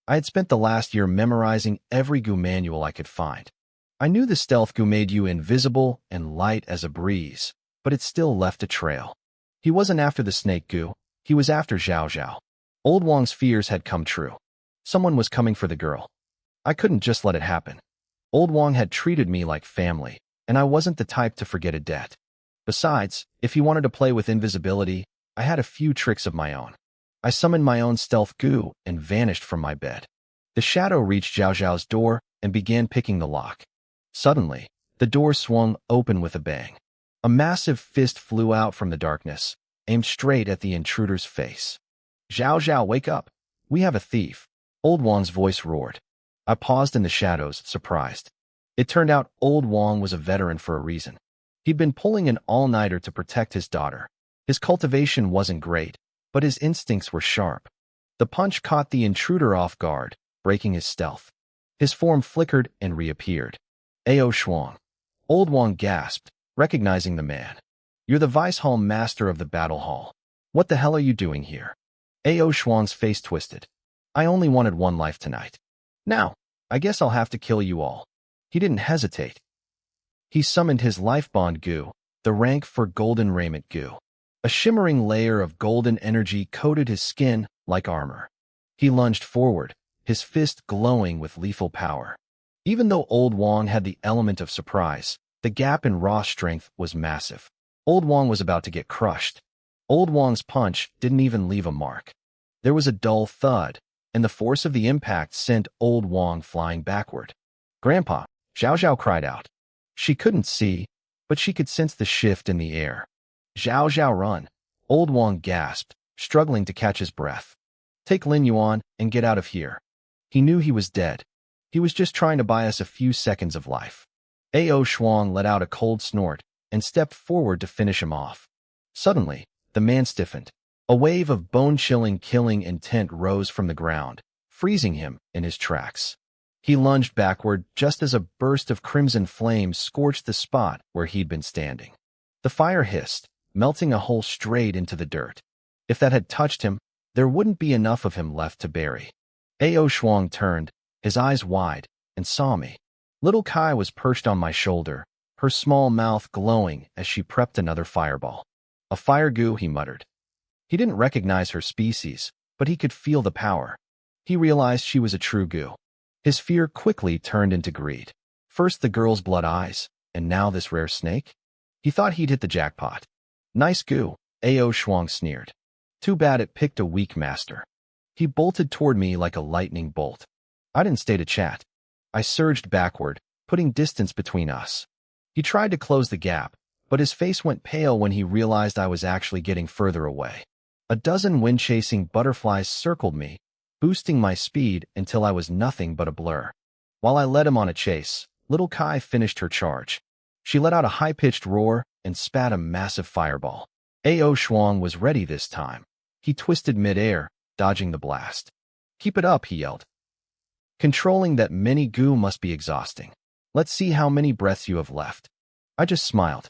Speaker 1: I had spent the last year memorizing every goo manual I could find. I knew the stealth goo made you invisible and light as a breeze, but it still left a trail. He wasn't after the snake goo, he was after Zhaozhao. Old Wang's fears had come true. Someone was coming for the girl. I couldn't just let it happen. Old Wang had treated me like family, and I wasn't the type to forget a debt. Besides, if he wanted to play with invisibility, I had a few tricks of my own. I summoned my own stealth goo and vanished from my bed. The shadow reached Zhaozhao's door and began picking the lock. Suddenly, the door swung open with a bang. A massive fist flew out from the darkness, aimed straight at the intruder's face. Zhaozhao, wake up! We have a thief! Old Wang's voice roared. I paused in the shadows, surprised. It turned out Old Wang was a veteran for a reason. He'd been pulling an all-nighter to protect his daughter. His cultivation wasn't great, but his instincts were sharp. The punch caught the intruder off guard, breaking his stealth. His form flickered and reappeared. Ao Shuang. Old Wang gasped, recognizing the man. You're the Vice Hall Master of the Battle Hall. What the hell are you doing here? Ao Shuang's face twisted. I only wanted one life tonight. Now, I guess I'll have to kill you all. He didn't hesitate. He summoned his life bond goo, the rank for golden raiment goo. A shimmering layer of golden energy coated his skin like armor. He lunged forward, his fist glowing with lethal power. Even though Old Wang had the element of surprise, the gap in raw strength was massive. Old Wang was about to get crushed. Old Wang's punch didn't even leave a mark. There was a dull thud, and the force of the impact sent Old Wang flying backward. Grandpa, Zhao Zhao cried out. She couldn't see, but she could sense the shift in the air. Zhao Zhao, run! Old Wang gasped, struggling to catch his breath. Take Lin Yuan and get out of here. He knew he was dead. He was just trying to buy us a few seconds of life. Ao Shuang let out a cold snort and stepped forward to finish him off. Suddenly, the man stiffened. A wave of bone-chilling killing intent rose from the ground, freezing him in his tracks. He lunged backward just as a burst of crimson flame scorched the spot where he'd been standing. The fire hissed, melting a hole straight into the dirt. If that had touched him, there wouldn't be enough of him left to bury. Ao Shuang turned, his eyes wide, and saw me. Little Kai was perched on my shoulder, her small mouth glowing as she prepped another fireball. A fire goo, he muttered. He didn't recognize her species, but he could feel the power. He realized she was a true goo. His fear quickly turned into greed. First the girl's blood eyes, and now this rare snake? He thought he'd hit the jackpot. Nice goo, Ao Shuang sneered. Too bad it picked a weak master. He bolted toward me like a lightning bolt. I didn't stay to chat. I surged backward, putting distance between us. He tried to close the gap, but his face went pale when he realized I was actually getting further away. A dozen wind-chasing butterflies circled me, boosting my speed until I was nothing but a blur. While I led him on a chase, little Kai finished her charge. She let out a high-pitched roar and spat a massive fireball. Ao Shuang was ready this time. He twisted mid-air, dodging the blast. Keep it up, he yelled. Controlling that many goo must be exhausting. Let's see how many breaths you have left. I just smiled.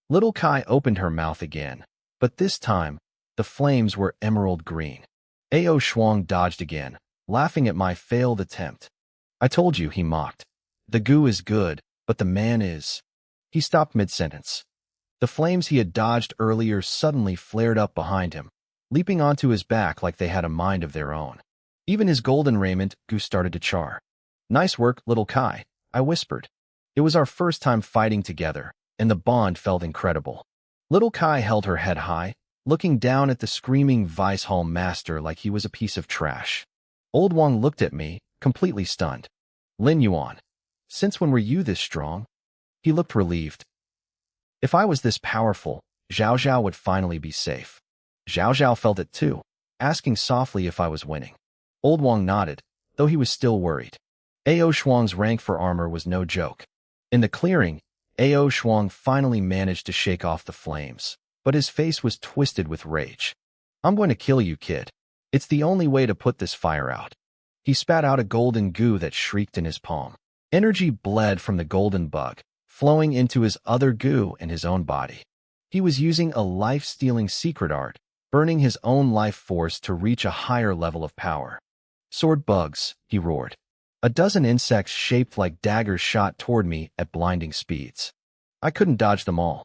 Speaker 1: Little Kai opened her mouth again, but this time, the flames were emerald green. Ao Shuang dodged again, laughing at my failed attempt. I told you, he mocked. The goo is good, but the man is... He stopped mid-sentence. The flames he had dodged earlier suddenly flared up behind him, leaping onto his back like they had a mind of their own. Even his golden raiment goo started to char. Nice work, little Kai, I whispered. It was our first time fighting together, and the bond felt incredible. Little Kai held her head high, looking down at the screaming Vice Hall Master like he was a piece of trash. Old Wang looked at me, completely stunned. Lin Yuan, since when were you this strong? He looked relieved. If I was this powerful, Zhao Zhao would finally be safe. Zhao Zhao felt it too, asking softly if I was winning. Old Wang nodded, though he was still worried. Ao Shuang's rank for armor was no joke. In the clearing, Ao Shuang finally managed to shake off the flames, but his face was twisted with rage. I'm going to kill you, kid. It's the only way to put this fire out. He spat out a golden goo that shrieked in his palm. Energy bled from the golden bug, flowing into his other goo and his own body. He was using a life-stealing secret art, burning his own life force to reach a higher level of power. Sword bugs, he roared. A dozen insects shaped like daggers shot toward me at blinding speeds. I couldn't dodge them all.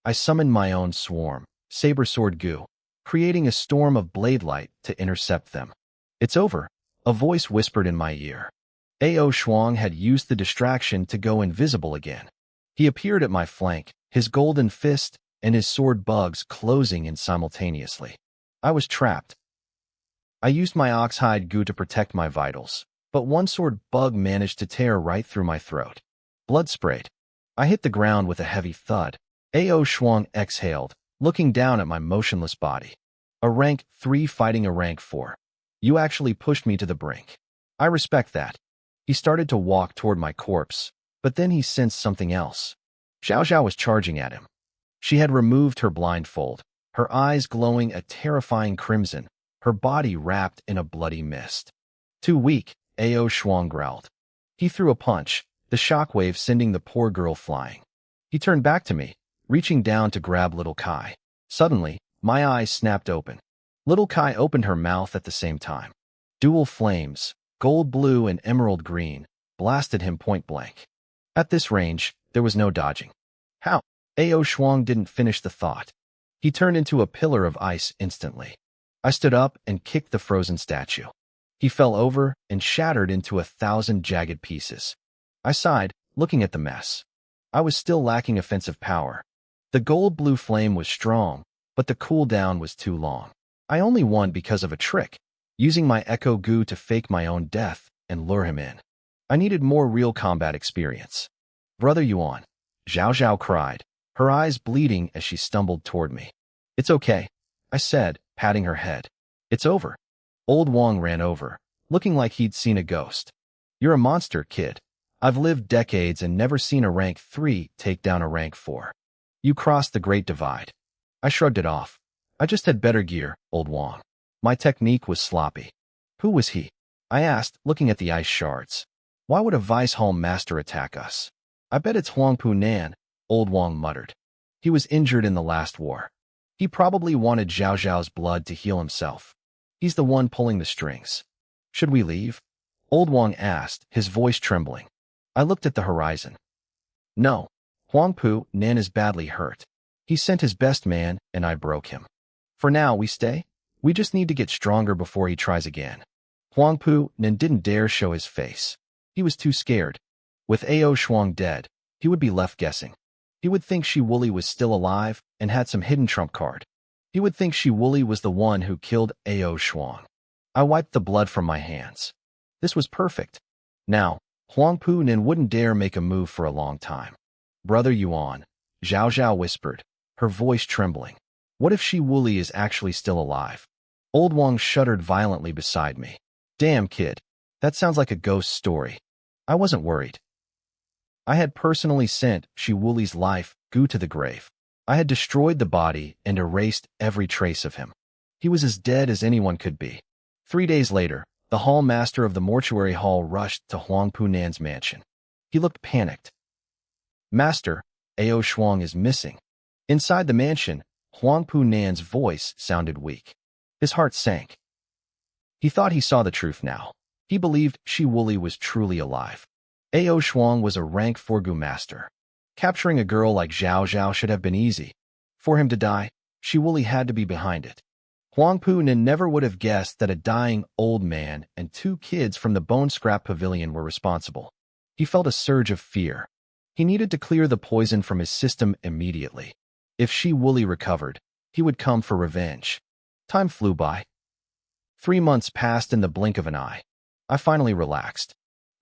Speaker 1: I summoned my own swarm, saber sword goo, creating a storm of blade light to intercept them. It's over, a voice whispered in my ear. Ao Shuang had used the distraction to go invisible again. He appeared at my flank, his golden fist and his sword bugs closing in simultaneously. I was trapped. I used my oxhide goo to protect my vitals, but one sword bug managed to tear right through my throat. Blood sprayed. I hit the ground with a heavy thud. Ao Shuang exhaled, looking down at my motionless body. A rank 3 fighting a rank 4. You actually pushed me to the brink. I respect that. He started to walk toward my corpse, but then he sensed something else. Zhao Zhao was charging at him. She had removed her blindfold, her eyes glowing a terrifying crimson, her body wrapped in a bloody mist. Too weak, Ao Shuang growled. He threw a punch, the shockwave sending the poor girl flying. He turned back to me, reaching down to grab little Kai. Suddenly, my eyes snapped open. Little Kai opened her mouth at the same time. Dual flames, gold blue and emerald green, blasted him point blank. At this range, there was no dodging. How? Ao Shuang didn't finish the thought. He turned into a pillar of ice instantly. I stood up and kicked the frozen statue. He fell over and shattered into 1,000 jagged pieces. I sighed, looking at the mess. I was still lacking offensive power. The gold-blue flame was strong, but the cooldown was too long. I only won because of a trick, using my echo goo to fake my own death and lure him in. I needed more real combat experience. Brother Yuan, Zhao Zhao cried, her eyes bleeding as she stumbled toward me. It's okay, I said, patting her head. It's over. Old Wang ran over, looking like he'd seen a ghost. You're a monster, kid. I've lived decades and never seen a rank 3 take down a rank 4. You crossed the great divide. I shrugged it off. I just had better gear, Old Wang. My technique was sloppy. Who was he? I asked, looking at the ice shards. Why would a Vice Hall master attack us? I bet it's Huangpu Nan, Old Wang muttered. He was injured in the last war. He probably wanted Zhao Zhao's blood to heal himself. He's the one pulling the strings. Should we leave? Old Wang asked, his voice trembling. I looked at the horizon. No. Huangpu Nan is badly hurt. He sent his best man, and I broke him. For now, we stay? We just need to get stronger before he tries again. Huangpu Nan didn't dare show his face. He was too scared. With Ao Shuang dead, he would be left guessing. He would think Shi Wooly was still alive and had some hidden trump card. He would think Shi Wooly was the one who killed Ao Shuang. I wiped the blood from my hands. This was perfect. Now, Huangpu Nan wouldn't dare make a move for a long time. Brother Yuan, Zhao Zhao whispered, her voice trembling. What if Shi Wooly is actually still alive? Old Wang shuddered violently beside me. Damn, kid. That sounds like a ghost story. I wasn't worried. I had personally sent Shi Wooly's life goo to the grave. I had destroyed the body and erased every trace of him. He was as dead as anyone could be. 3 days later, the hall master of the mortuary hall rushed to Huangpu Nan's mansion. He looked panicked. Master, Ao Shuang is missing. Inside the mansion, Huangpu Nan's voice sounded weak. His heart sank. He thought he saw the truth now. He believed Shi Wooly was truly alive. Ao Shuang was a rank 4 goo master. Capturing a girl like Zhao Zhao should have been easy. For him to die, Shi Wooly had to be behind it. Huangpu Nan never would have guessed that a dying old man and 2 kids from the Bone Scrap Pavilion were responsible. He felt a surge of fear. He needed to clear the poison from his system immediately. If Shi Wooly recovered, he would come for revenge. Time flew by. 3 months passed in the blink of an eye. I finally relaxed.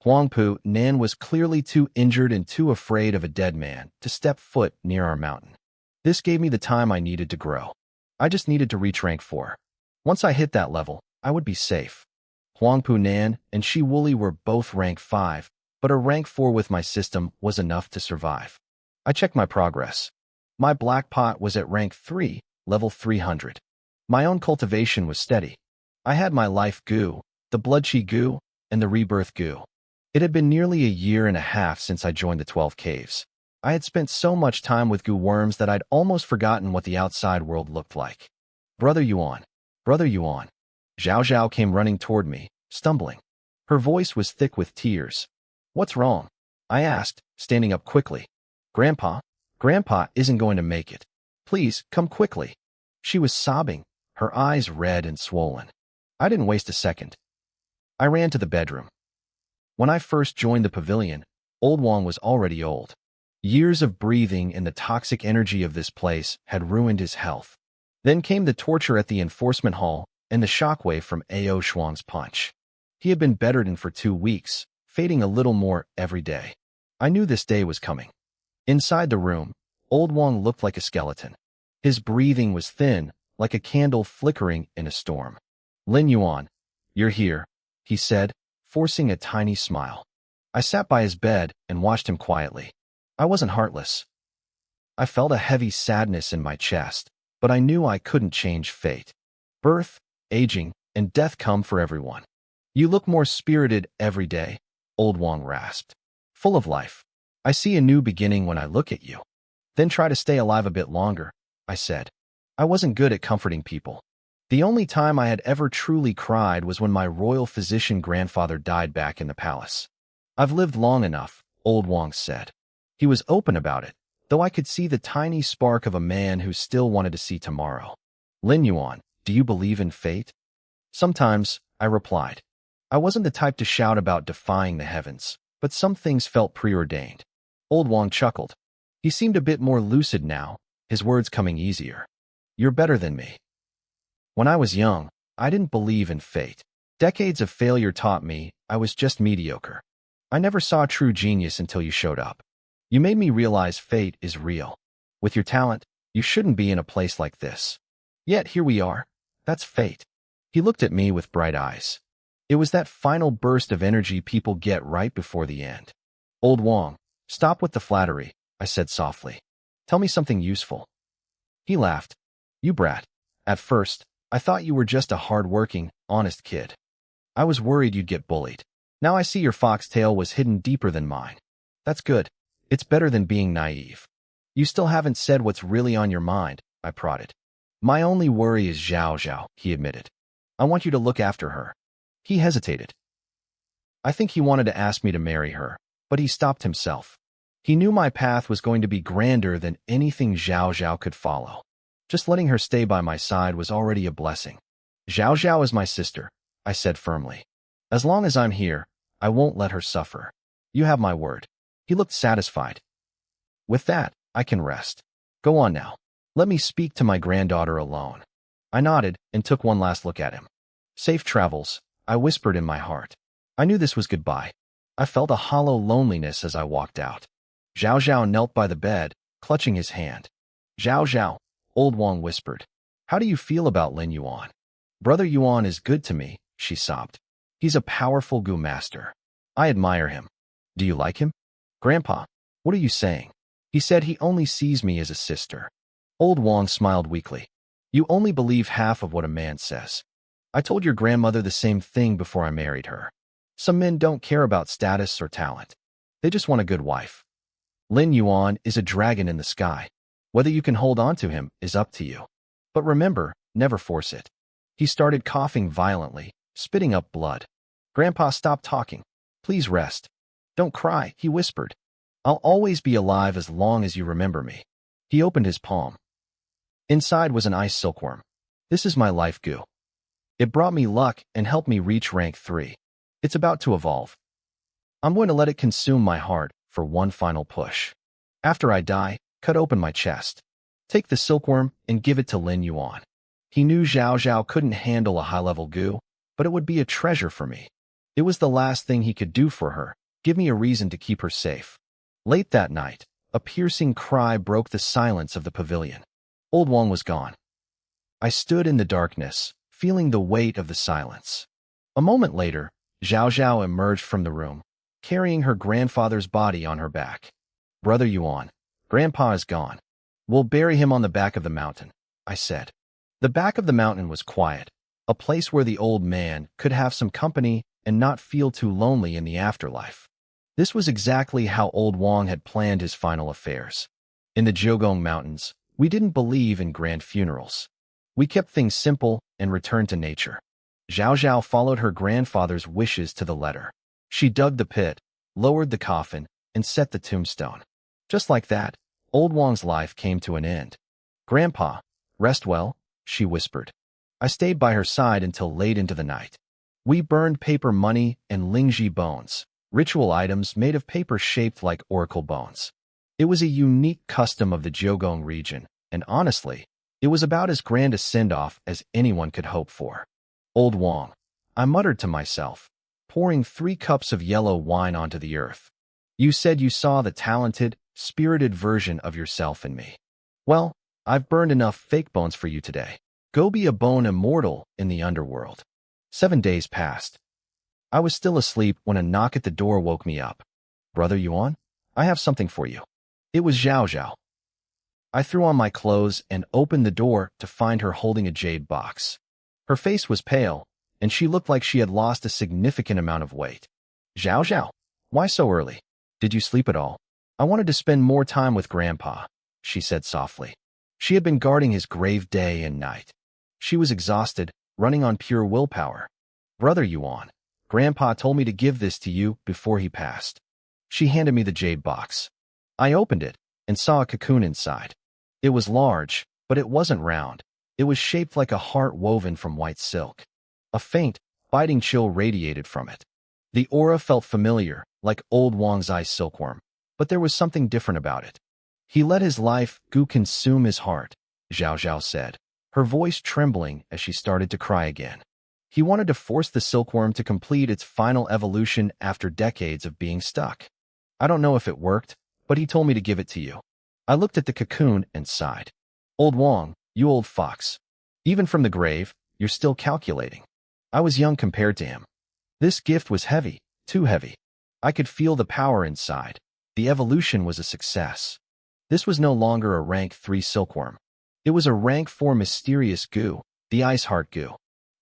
Speaker 1: Huangpu Nan was clearly too injured and too afraid of a dead man to step foot near our mountain. This gave me the time I needed to grow. I just needed to reach rank 4. Once I hit that level, I would be safe. Huangpu Nan and Shi Wooly were both rank 5, but a rank 4 with my system was enough to survive. I checked my progress. My black pot was at rank 3, level 300. My own cultivation was steady. I had my life goo, the blood chi goo, and the rebirth goo. It had been nearly a year and a half since I joined the 12 caves. I had spent so much time with goo worms that I'd almost forgotten what the outside world looked like. Brother Yuan. Zhao Zhao came running toward me, stumbling. Her voice was thick with tears. What's wrong? I asked, standing up quickly. Grandpa isn't going to make it. Please, come quickly. She was sobbing, her eyes red and swollen. I didn't waste a second. I ran to the bedroom. When I first joined the pavilion, Old Wang was already old. Years of breathing and the toxic energy of this place had ruined his health. Then came the torture at the enforcement hall and the shockwave from Ao Shuang's punch. He had been bedridden for 2 weeks, fading a little more every day. I knew this day was coming. Inside the room, Old Wang looked like a skeleton. His breathing was thin, like a candle flickering in a storm. Lin Yuan, you're here, he said, forcing a tiny smile. I sat by his bed and watched him quietly. I wasn't heartless. I felt a heavy sadness in my chest, but I knew I couldn't change fate. Birth, aging, and death come for everyone. You look more spirited every day, Old Wong rasped. Full of life. I see a new beginning when I look at you. Then try to stay alive a bit longer, I said. I wasn't good at comforting people. The only time I had ever truly cried was when my royal physician grandfather died back in the palace. I've lived long enough, Old Wong said. He was open about it, though I could see the tiny spark of a man who still wanted to see tomorrow. Lin Yuan, do you believe in fate? Sometimes, I replied. I wasn't the type to shout about defying the heavens, but some things felt preordained. Old Wong chuckled. He seemed a bit more lucid now, his words coming easier. You're better than me. When I was young, I didn't believe in fate. Decades of failure taught me I was just mediocre. I never saw true genius until you showed up. You made me realize fate is real. With your talent, you shouldn't be in a place like this. Yet here we are. That's fate. He looked at me with bright eyes. It was that final burst of energy people get right before the end. Old Wong, stop with the flattery, I said softly. Tell me something useful. He laughed. You brat. At first, I thought you were just a hard-working, honest kid. I was worried you'd get bullied. Now I see your foxtail was hidden deeper than mine. That's good. It's better than being naive. You still haven't said what's really on your mind, I prodded. My only worry is Zhao Zhao, he admitted. I want you to look after her. He hesitated. I think he wanted to ask me to marry her, but he stopped himself. He knew my path was going to be grander than anything Zhao Zhao could follow. Just letting her stay by my side was already a blessing. Zhao Zhao is my sister, I said firmly. As long as I'm here, I won't let her suffer. You have my word. He looked satisfied. With that, I can rest. Go on now. Let me speak to my granddaughter alone. I nodded and took one last look at him. Safe travels, I whispered in my heart. I knew this was goodbye. I felt a hollow loneliness as I walked out. Zhao Zhao knelt by the bed, clutching his hand. Zhao Zhao, Old Wong whispered. How do you feel about Lin Yuan? Brother Yuan is good to me, she sobbed. He's a powerful Gu master. I admire him. Do you like him? Grandpa, what are you saying? He said he only sees me as a sister. Old Wong smiled weakly. You only believe half of what a man says. I told your grandmother the same thing before I married her. Some men don't care about status or talent. They just want a good wife. Lin Yuan is a dragon in the sky. Whether you can hold on to him is up to you. But remember, never force it. He started coughing violently, spitting up blood. Grandpa, stop talking. Please rest. Don't cry, he whispered. I'll always be alive as long as you remember me. He opened his palm. Inside was an ice silkworm. This is my life goo. It brought me luck and helped me reach rank 3. It's about to evolve. I'm going to let it consume my heart for one final push. After I die, cut open my chest. Take the silkworm and give it to Lin Yuan. He knew Zhao Zhao couldn't handle a high-level goo, but it would be a treasure for me. It was the last thing he could do for her, give me a reason to keep her safe. Late that night, a piercing cry broke the silence of the pavilion. Old Wong was gone. I stood in the darkness, feeling the weight of the silence. A moment later, Zhao Zhao emerged from the room, carrying her grandfather's body on her back. Brother Yuan, Grandpa is gone. We'll bury him on the back of the mountain, I said. The back of the mountain was quiet, a place where the old man could have some company and not feel too lonely in the afterlife. This was exactly how Old Wong had planned his final affairs. In the Jiugong Mountains, we didn't believe in grand funerals. We kept things simple and returned to nature. Zhao Zhao followed her grandfather's wishes to the letter. She dug the pit, lowered the coffin, and set the tombstone. Just like that, Old Wong's life came to an end. Grandpa, rest well, she whispered. I stayed by her side until late into the night. We burned paper money and Lingji bones, ritual items made of paper shaped like oracle bones. It was a unique custom of the Jiugong region, and honestly, it was about as grand a send-off as anyone could hope for. Old Wong, I muttered to myself, pouring 3 cups of yellow wine onto the earth. You said you saw the talented, spirited version of yourself in me. Well, I've burned enough fake bones for you today. Go be a bone immortal in the underworld. 7 days passed. I was still asleep when a knock at the door woke me up. Brother Yuan, I have something for you. It was Zhao Zhao. I threw on my clothes and opened the door to find her holding a jade box. Her face was pale, and she looked like she had lost a significant amount of weight. Zhao Zhao, why so early? Did you sleep at all? I wanted to spend more time with Grandpa, she said softly. She had been guarding his grave day and night. She was exhausted, running on pure willpower. Brother Yuan, Grandpa told me to give this to you before he passed. She handed me the jade box. I opened it and saw a cocoon inside. It was large, but it wasn't round. It was shaped like a heart woven from white silk. A faint, biting chill radiated from it. The aura felt familiar, like old Wang's ice silkworm, but there was something different about it. He let his life goo consume his heart, Zhao Zhao said, her voice trembling as she started to cry again. He wanted to force the silkworm to complete its final evolution after decades of being stuck. I don't know if it worked, but he told me to give it to you. I looked at the cocoon and sighed. Old Wang, you old fox. Even from the grave, you're still calculating. I was young compared to him. This gift was heavy, too heavy. I could feel the power inside. The evolution was a success. This was no longer a rank 3 silkworm. It was a rank 4 mysterious goo, the ice heart goo.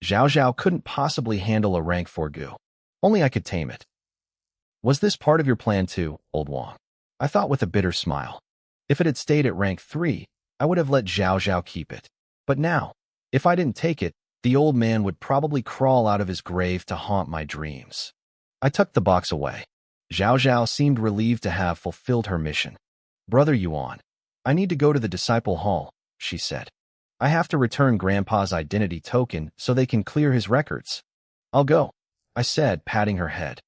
Speaker 1: Zhao Zhao couldn't possibly handle a rank 4 goo. Only I could tame it. Was this part of your plan too, Old Wang? I thought with a bitter smile. If it had stayed at rank 3, I would have let Zhao Zhao keep it. But now, if I didn't take it, the old man would probably crawl out of his grave to haunt my dreams. I tucked the box away. Zhao Zhao seemed relieved to have fulfilled her mission. Brother Yuan, I need to go to the disciple hall, she said. I have to return Grandpa's identity token so they can clear his records. I'll go, I said, patting her head.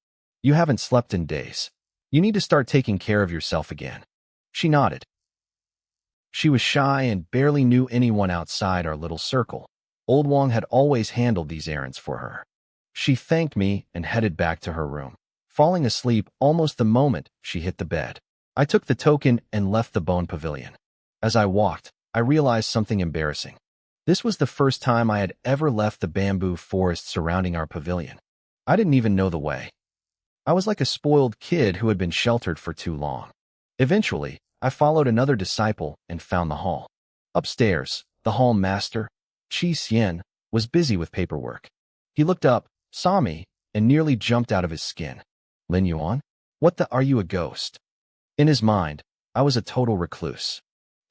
Speaker 1: You haven't slept in days. You need to start taking care of yourself again. She nodded. She was shy and barely knew anyone outside our little circle. Old Wang had always handled these errands for her. She thanked me and headed back to her room, falling asleep almost the moment she hit the bed. I took the token and left the bone pavilion. As I walked, I realized something embarrassing. This was the first time I had ever left the bamboo forest surrounding our pavilion. I didn't even know the way. I was like a spoiled kid who had been sheltered for too long. Eventually, I followed another disciple and found the hall. Upstairs, the hall master, Qi Xian, was busy with paperwork. He looked up, saw me, and nearly jumped out of his skin. Lin Yuan? Are you a ghost? In his mind, I was a total recluse.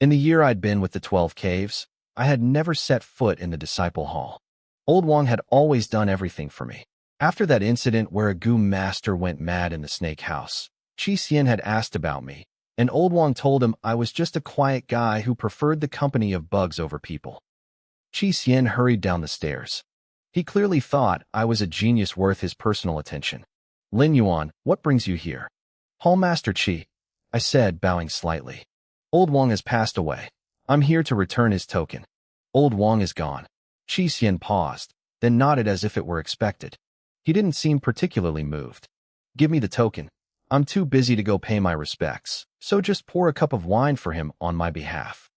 Speaker 1: In the year I'd been with the 12 caves, I had never set foot in the disciple hall. Old Wang had always done everything for me. After that incident where a goo master went mad in the snake house, Qi Xian had asked about me, and Old Wang told him I was just a quiet guy who preferred the company of bugs over people. Qi Xian hurried down the stairs. He clearly thought I was a genius worth his personal attention. Lin Yuan, what brings you here? Hall Master Qi, I said, bowing slightly. Old Wang has passed away. I'm here to return his token. Old Wang is gone. Qi Xian paused, then nodded as if it were expected. He didn't seem particularly moved. Give me the token. I'm too busy to go pay my respects, so just pour a cup of wine for him on my behalf.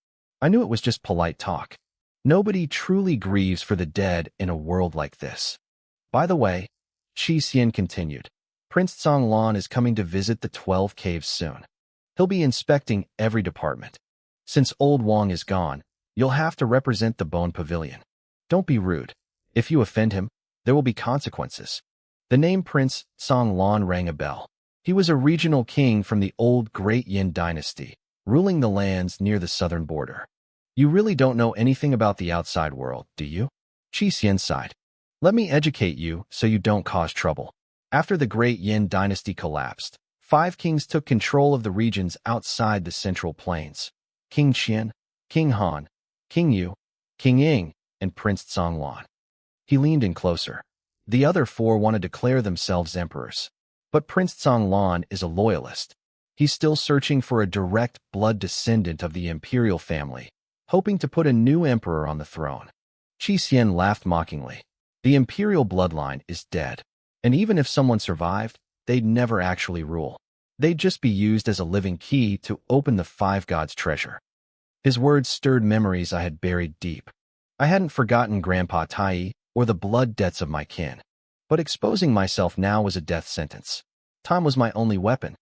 Speaker 1: I knew it was just polite talk. Nobody truly grieves for the dead in a world like this. By the way, Qi Xian continued, Prince Zhonglan is coming to visit the 12 caves soon. He'll be inspecting every department. Since Old Wang is gone, you'll have to represent the Bone Pavilion. Don't be rude. If you offend him, there will be consequences. The name Prince Zhonglan rang a bell. He was a regional king from the old Great Yin dynasty, ruling the lands near the southern border. You really don't know anything about the outside world, do you? Qi Xian sighed. Let me educate you so you don't cause trouble. After the Great Yin dynasty collapsed, 5 kings took control of the regions outside the Central Plains. King Qian, King Han, King Yu, King Ying, and Prince Zhonglan. He leaned in closer. The other 4 wanted to declare themselves emperors. But Prince Zhonglan is a loyalist. He's still searching for a direct blood descendant of the imperial family, hoping to put a new emperor on the throne. Qi Xian laughed mockingly. The imperial bloodline is dead, and even if someone survived, they'd never actually rule. They'd just be used as a living key to open the 5 gods' treasure. His words stirred memories I had buried deep. I hadn't forgotten Grandpa Tai or the blood debts of my kin, but exposing myself now was a death sentence. Time was my only weapon.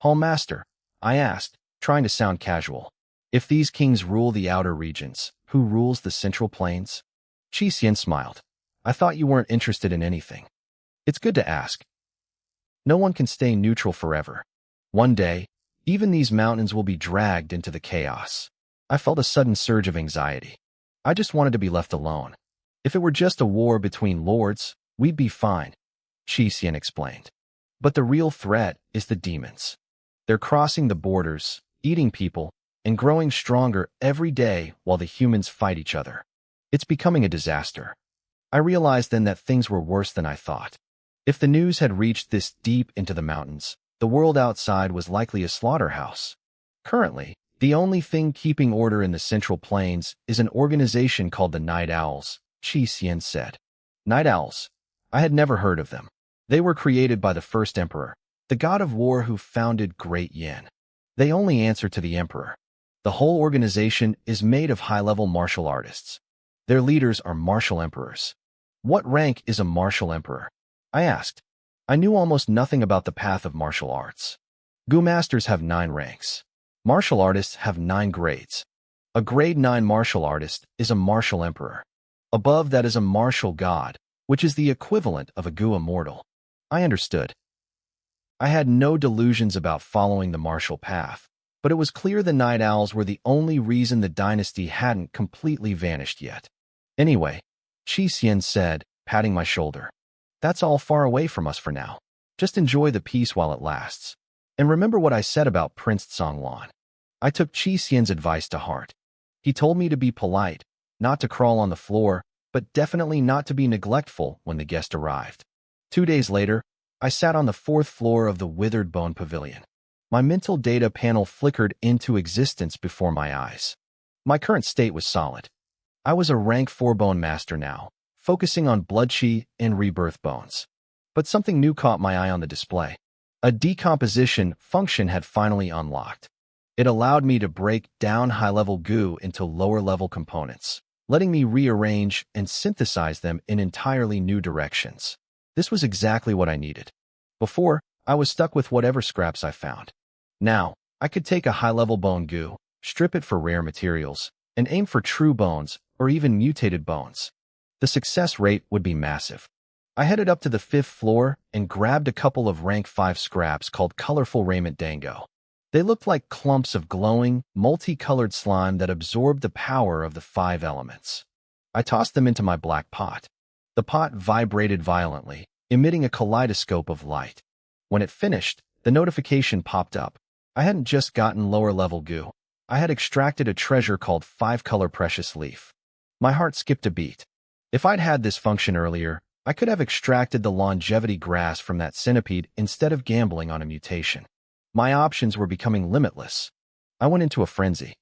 Speaker 1: Hall Master, I asked, trying to sound casual. If these kings rule the outer regions, who rules the central plains? Qi Xian smiled. I thought you weren't interested in anything. It's good to ask. No one can stay neutral forever. One day, even these mountains will be dragged into the chaos. I felt a sudden surge of anxiety. I just wanted to be left alone. If it were just a war between lords, we'd be fine, Qi Xian explained. But the real threat is the demons. They're crossing the borders, eating people, and growing stronger every day while the humans fight each other. It's becoming a disaster. I realized then that things were worse than I thought. If the news had reached this deep into the mountains, the world outside was likely a slaughterhouse. Currently, the only thing keeping order in the Central Plains is an organization called the Night Owls, Qi Xian said. Night Owls? I had never heard of them. They were created by the first emperor, the god of war who founded Great Yin. They only answer to the emperor. The whole organization is made of high-level martial artists. Their leaders are martial emperors. What rank is a martial emperor? I asked. I knew almost nothing about the path of martial arts. Gu masters have 9 ranks. Martial artists have 9 grades. A grade 9 martial artist is a martial emperor. Above that is a martial god, which is the equivalent of a Gu immortal. I understood. I had no delusions about following the martial path, but it was clear the Night Owls were the only reason the dynasty hadn't completely vanished yet. Anyway, Qi Xian said, patting my shoulder. That's all far away from us for now. Just enjoy the peace while it lasts. And remember what I said about Prince Zhonglan. I took Qi Xian's advice to heart. He told me to be polite, not to crawl on the floor, but definitely not to be neglectful when the guest arrived. 2 days later, I sat on the 4th floor of the Withered Bone Pavilion. My mental data panel flickered into existence before my eyes. My current state was solid. I was a rank 4 bone master now, focusing on blood qi and rebirth bones. But something new caught my eye on the display. A decomposition function had finally unlocked. It allowed me to break down high-level goo into lower-level components, letting me rearrange and synthesize them in entirely new directions. This was exactly what I needed. Before, I was stuck with whatever scraps I found. Now, I could take a high-level bone goo, strip it for rare materials, and aim for true bones or even mutated bones. The success rate would be massive. I headed up to the 5th floor and grabbed a couple of rank 5 scraps called Colorful Raiment Dango. They looked like clumps of glowing, multicolored slime that absorbed the power of the 5 elements. I tossed them into my black pot. The pot vibrated violently, emitting a kaleidoscope of light. When it finished, the notification popped up. I hadn't just gotten lower-level goo. I had extracted a treasure called 5-color precious leaf. My heart skipped a beat. If I'd had this function earlier, I could have extracted the longevity grass from that centipede instead of gambling on a mutation. My options were becoming limitless. I went into a frenzy.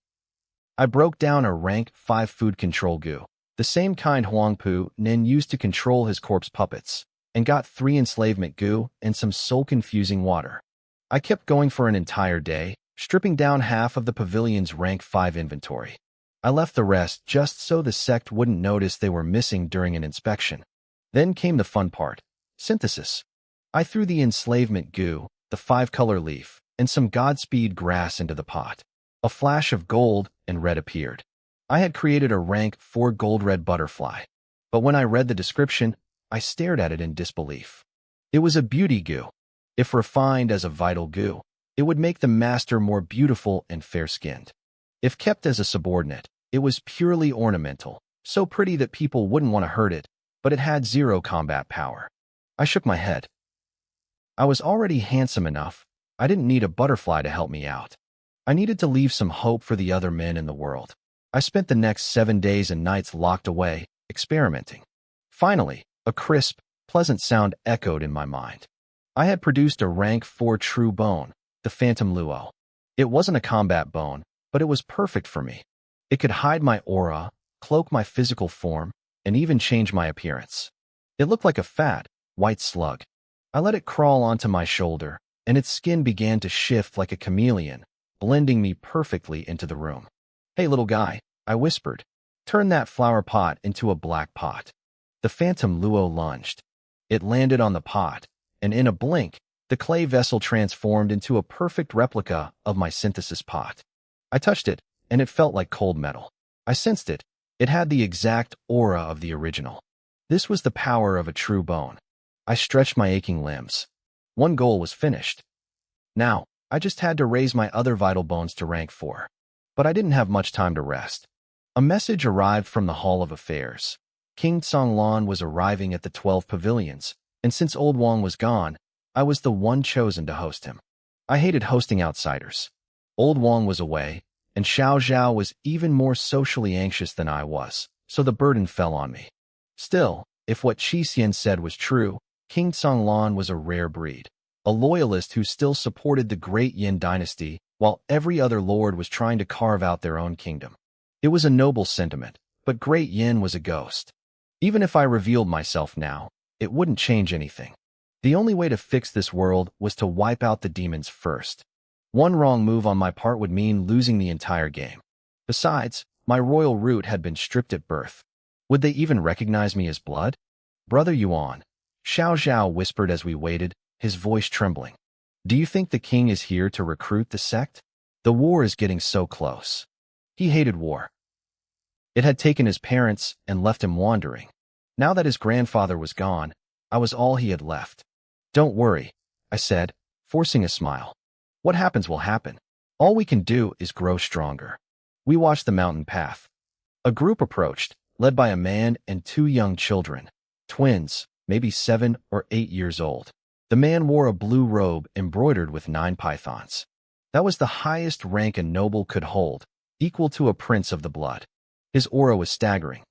Speaker 1: I broke down a rank 5 food control goo, the same kind Huangpu Nin used to control his corpse puppets, and got 3 enslavement goo and some soul-confusing water. I kept going for an entire day, stripping down half of the pavilion's rank 5 inventory. I left the rest just so the sect wouldn't notice they were missing during an inspection. Then came the fun part, synthesis. I threw the enslavement goo, the 5-color leaf, and some Godspeed grass into the pot. A flash of gold and red appeared. I had created a rank 4 gold-red butterfly. But when I read the description, I stared at it in disbelief. It was a beauty goo. If refined as a vital goo, it would make the master more beautiful and fair-skinned. If kept as a subordinate, it was purely ornamental, so pretty that people wouldn't want to hurt it, but it had 0 combat power. I shook my head. I was already handsome enough. I didn't need a butterfly to help me out. I needed to leave some hope for the other men in the world. I spent the next 7 days and nights locked away, experimenting. Finally, a crisp, pleasant sound echoed in my mind. I had produced a rank 4 true bone, the Phantom Luo. It wasn't a combat bone, but it was perfect for me. It could hide my aura, cloak my physical form, and even change my appearance. It looked like a fat, white slug. I let it crawl onto my shoulder, and its skin began to shift like a chameleon, blending me perfectly into the room. "Hey, little guy," I whispered. "Turn that flower pot into a black pot." The Phantom Luo lunged. It landed on the pot, and in a blink, the clay vessel transformed into a perfect replica of my synthesis pot. I touched it, and it felt like cold metal. I sensed it. It had the exact aura of the original. This was the power of a true bone. I stretched my aching limbs. One goal was finished. Now, I just had to raise my other vital bones to rank 4. But I didn't have much time to rest. A message arrived from the Hall of Affairs. King Tsonglan was arriving at the 12 pavilions, and since Old Wang was gone, I was the one chosen to host him. I hated hosting outsiders. Old Wang was away, and Xiao Zhao was even more socially anxious than I was, so the burden fell on me. Still, if what Qi Xian said was true, King Tsonglan was a rare breed, a loyalist who still supported the great Yin dynasty while every other lord was trying to carve out their own kingdom. It was a noble sentiment, but great Yin was a ghost. Even if I revealed myself now, it wouldn't change anything. The only way to fix this world was to wipe out the demons first. One wrong move on my part would mean losing the entire game. Besides, my royal root had been stripped at birth. Would they even recognize me as blood? Brother Yuan, Xiao Zhao whispered as we waited, his voice trembling. Do you think the king is here to recruit the sect? The war is getting so close. He hated war. It had taken his parents and left him wandering. Now that his grandfather was gone, I was all he had left. Don't worry, I said, forcing a smile. What happens will happen. All we can do is grow stronger. We watched the mountain path. A group approached, led by a man and 2 young children, twins, maybe 7 or 8 years old. The man wore a blue robe embroidered with 9 pythons. That was the highest rank a noble could hold, equal to a prince of the blood. His aura was staggering.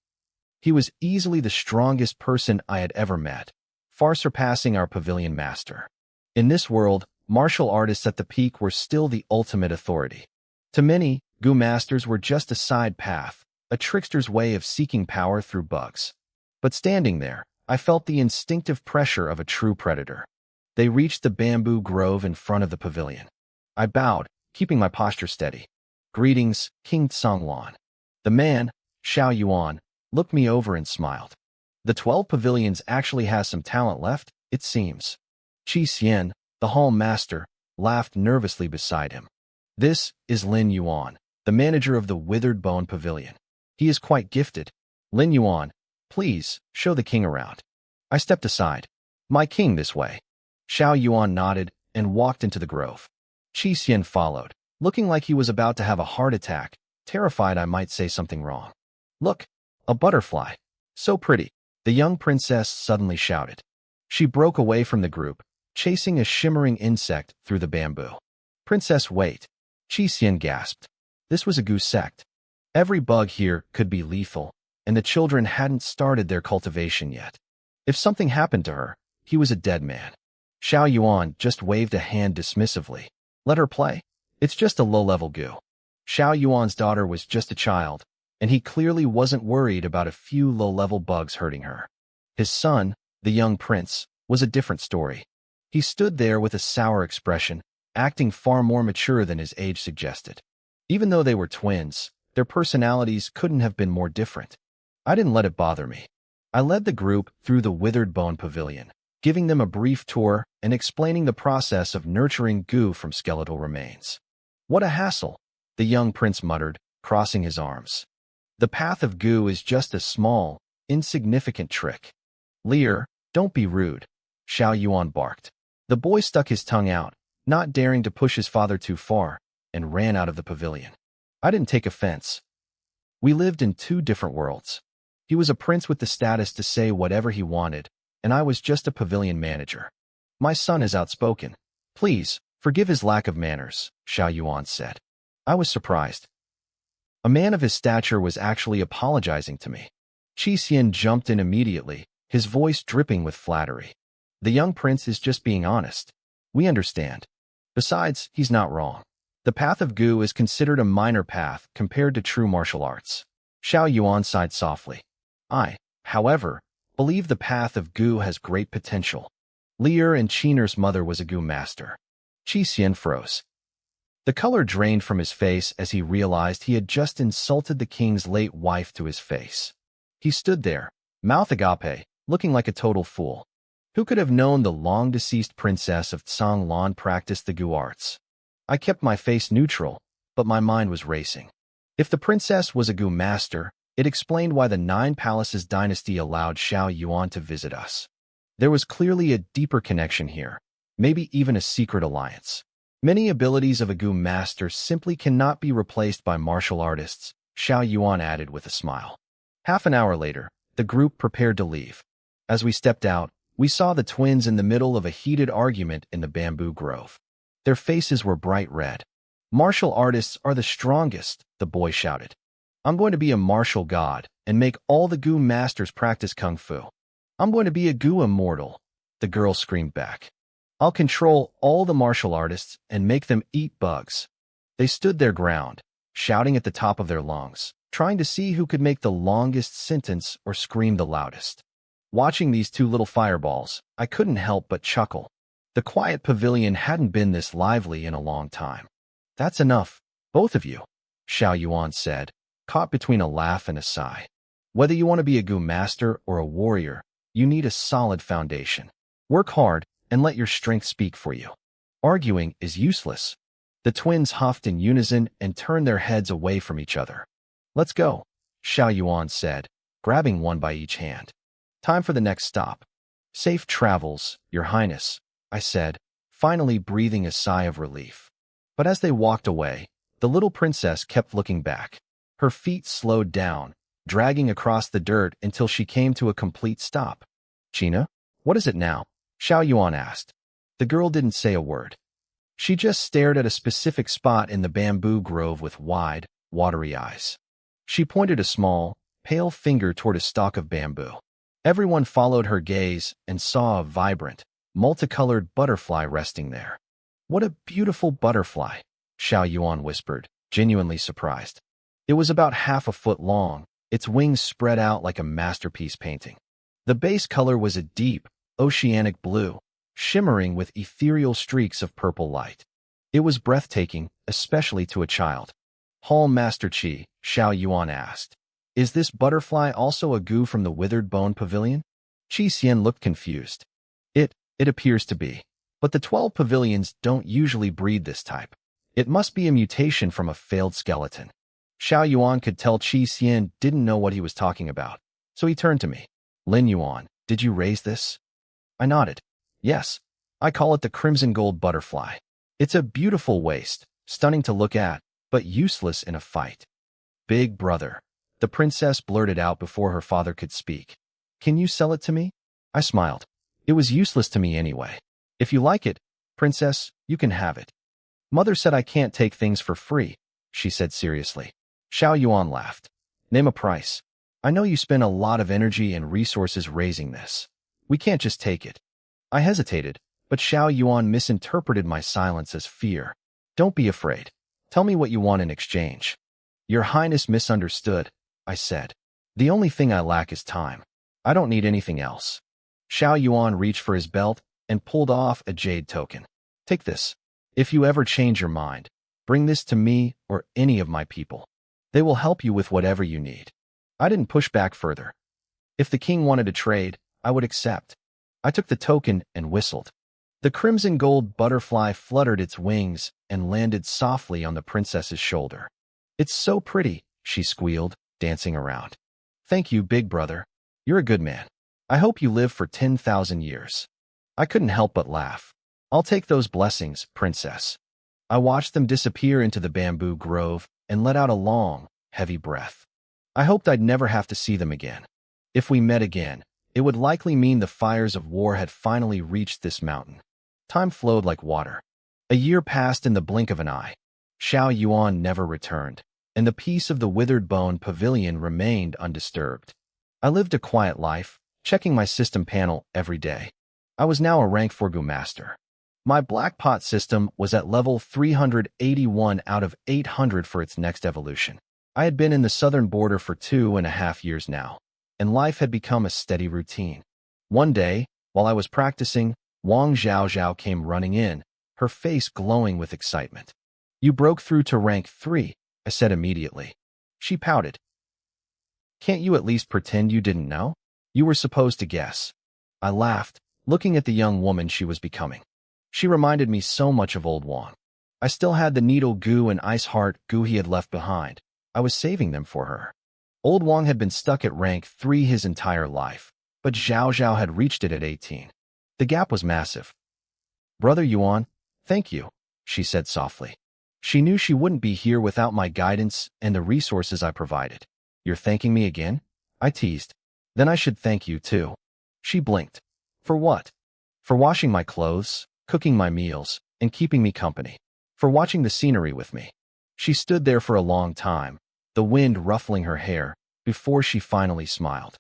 Speaker 1: He was easily the strongest person I had ever met, far surpassing our pavilion master. In this world, martial artists at the peak were still the ultimate authority. To many, Gu masters were just a side path, a trickster's way of seeking power through bugs. But standing there, I felt the instinctive pressure of a true predator. They reached the bamboo grove in front of the pavilion. I bowed, keeping my posture steady. Greetings, King Tsonglan. The man, Xiao Yuan, looked me over and smiled. The 12 pavilions actually has some talent left, it seems. Qi Xian, the hall master, laughed nervously beside him. This is Lin Yuan, the manager of the Withered Bone Pavilion. He is quite gifted. Lin Yuan, please, show the king around. I stepped aside. My king, this way. Xiao Yuan nodded and walked into the grove. Qi Xian followed, looking like he was about to have a heart attack, terrified I might say something wrong. Look, a butterfly. So pretty, the young princess suddenly shouted. She broke away from the group, chasing a shimmering insect through the bamboo. Princess, wait. Qi Xian gasped. This was a Gu sect. Every bug here could be lethal, and the children hadn't started their cultivation yet. If something happened to her, he was a dead man. Xiao Yuan just waved a hand dismissively. Let her play. It's just a low-level Gu. Xiao Yuan's daughter was just a child, and he clearly wasn't worried about a few low-level bugs hurting her. His son, the young prince, was a different story. He stood there with a sour expression, acting far more mature than his age suggested. Even though they were twins, their personalities couldn't have been more different. I didn't let it bother me. I led the group through the Withered Bone Pavilion, giving them a brief tour and explaining the process of nurturing Gu from skeletal remains. What a hassle, the young prince muttered, crossing his arms. The path of Gu is just a small, insignificant trick. Lear, don't be rude, Xiao Yuan barked. The boy stuck his tongue out, not daring to push his father too far, and ran out of the pavilion. I didn't take offense. We lived in 2 different worlds. He was a prince with the status to say whatever he wanted, and I was just a pavilion manager. My son is outspoken. Please, forgive his lack of manners, Xiao Yuan said. I was surprised. A man of his stature was actually apologizing to me. Qi Xian jumped in immediately, his voice dripping with flattery. The young prince is just being honest. We understand. Besides, he's not wrong. The path of Gu is considered a minor path compared to true martial arts. Xiao Yuan sighed softly. I, however, believe the path of Gu has great potential. Lear and Qin'er's mother was a Gu master. Qi Xian froze. The color drained from his face as he realized he had just insulted the king's late wife to his face. He stood there, mouth agape, looking like a total fool. Who could have known the long-deceased princess of Tsonglan practiced the Gu arts? I kept my face neutral, but my mind was racing. If the princess was a Gu master, it explained why the Nine Palaces dynasty allowed Xiao Yuan to visit us. There was clearly a deeper connection here, maybe even a secret alliance. Many abilities of a Gu master simply cannot be replaced by martial artists, Xiao Yuan added with a smile. Half an hour later, the group prepared to leave. As we stepped out, we saw the twins in the middle of a heated argument in the bamboo grove. Their faces were bright red. Martial artists are the strongest, the boy shouted. I'm going to be a martial god and make all the Gu masters practice kung fu. I'm going to be a Gu immortal, the girl screamed back. I'll control all the martial artists and make them eat bugs. They stood their ground, shouting at the top of their lungs, trying to see who could make the longest sentence or scream the loudest. Watching these two little fireballs, I couldn't help but chuckle. The quiet pavilion hadn't been this lively in a long time. That's enough, both of you, Xiao Yuan said, caught between a laugh and a sigh. Whether you want to be a Gu master or a warrior, you need a solid foundation. Work hard and let your strength speak for you. Arguing is useless. The twins huffed in unison and turned their heads away from each other. Let's go, Xiao Yuan said, grabbing one by each hand. Time for the next stop. Safe travels, Your Highness, I said, finally breathing a sigh of relief. But as they walked away, the little princess kept looking back. Her feet slowed down, dragging across the dirt until she came to a complete stop. China, what is it now? Xiao Yuan asked. The girl didn't say a word. She just stared at a specific spot in the bamboo grove with wide, watery eyes. She pointed a small, pale finger toward a stalk of bamboo. Everyone followed her gaze and saw a vibrant, multicolored butterfly resting there. What a beautiful butterfly, Xiao Yuan whispered, genuinely surprised. It was about half a foot long, its wings spread out like a masterpiece painting. The base color was a deep, oceanic blue, shimmering with ethereal streaks of purple light. It was breathtaking, especially to a child. Hall Master Qi, Xiao Yuan asked. Is this butterfly also a Gu from the Withered Bone Pavilion? Qi Xian looked confused. It appears to be. But the 12 pavilions don't usually breed this type. It must be a mutation from a failed skeleton. Xiao Yuan could tell Qi Xian didn't know what he was talking about, so he turned to me. Lin Yuan, did you raise this? I nodded. Yes. I call it the crimson gold butterfly. It's a beautiful waist, stunning to look at, but useless in a fight. Big brother, the princess blurted out before her father could speak. Can you sell it to me? I smiled. It was useless to me anyway. If you like it, princess, you can have it. Mother said I can't take things for free, she said seriously. Xiao Yuan laughed. Name a price. I know you spend a lot of energy and resources raising this. We can't just take it. I hesitated, but Xiao Yuan misinterpreted my silence as fear. Don't be afraid. Tell me what you want in exchange. Your Highness misunderstood, I said. The only thing I lack is time. I don't need anything else. Xiao Yuan reached for his belt and pulled off a jade token. Take this. If you ever change your mind, bring this to me or any of my people. They will help you with whatever you need. I didn't push back further. If the king wanted to trade, I would accept. I took the token and whistled. The crimson gold butterfly fluttered its wings and landed softly on the princess's shoulder. It's so pretty, she squealed, dancing around. Thank you, big brother. You're a good man. I hope you live for 10,000 years. I couldn't help but laugh. I'll take those blessings, princess. I watched them disappear into the bamboo grove and let out a long, heavy breath. I hoped I'd never have to see them again. If we met again, it would likely mean the fires of war had finally reached this mountain. Time flowed like water. A year passed in the blink of an eye. Xiao Yuan never returned, and the peace of the Withered Bone Pavilion remained undisturbed. I lived a quiet life, checking my system panel every day. I was now a rank 4 Gu master. My black pot system was at level 381 out of 800 for its next evolution. I had been in the southern border for 2.5 years now, and life had become a steady routine. One day, while I was practicing, Wang Zhaozhao came running in, her face glowing with excitement. You broke through to rank 3, I said immediately. She pouted. Can't you at least pretend you didn't know? You were supposed to guess. I laughed, looking at the young woman she was becoming. She reminded me so much of old Wang. I still had the needle Gu and ice heart Gu he had left behind. I was saving them for her. Old Wang had been stuck at rank 3 his entire life, but Zhao Zhao had reached it at 18. The gap was massive. Brother Yuan, thank you, she said softly. She knew she wouldn't be here without my guidance and the resources I provided. You're thanking me again? I teased. Then I should thank you too. She blinked. For what? For washing my clothes, cooking my meals, and keeping me company. For watching the scenery with me. She stood there for a long time, the wind ruffling her hair, before she finally smiled.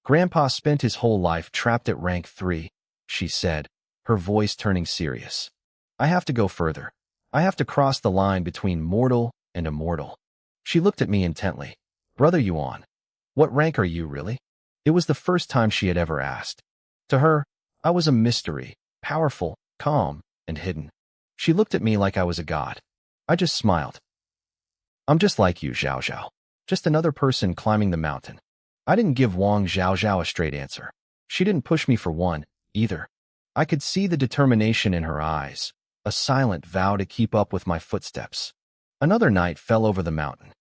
Speaker 1: Grandpa spent his whole life trapped at rank 3, she said, her voice turning serious. I have to go further. I have to cross the line between mortal and immortal. She looked at me intently. Brother Yuan, what rank are you really? It was the first time she had ever asked. To her, I was a mystery, powerful, calm, and hidden. She looked at me like I was a god. I just smiled. I'm just like you, Zhao Zhao. Just another person climbing the mountain. I didn't give Wang Zhao Zhao a straight answer. She didn't push me for one, either. I could see the determination in her eyes, a silent vow to keep up with my footsteps. Another night fell over the mountain.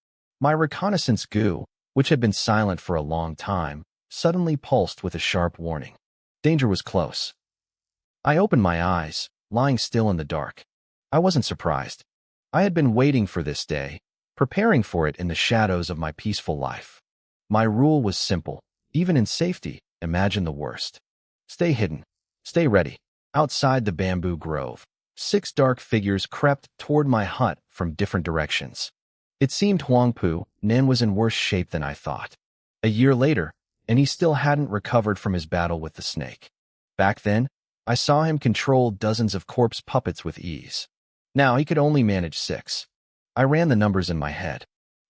Speaker 1: My reconnaissance goo, which had been silent for a long time, suddenly pulsed with a sharp warning. Danger was close. I opened my eyes, lying still in the dark. I wasn't surprised. I had been waiting for this day, preparing for it in the shadows of my peaceful life. My rule was simple. Even in safety, imagine the worst. Stay hidden. Stay ready. Outside the bamboo grove, 6 dark figures crept toward my hut from different directions. It seemed Huangpu Nen was in worse shape than I thought. A year later, and he still hadn't recovered from his battle with the snake. Back then, I saw him control dozens of corpse puppets with ease. Now he could only manage 6. I ran the numbers in my head.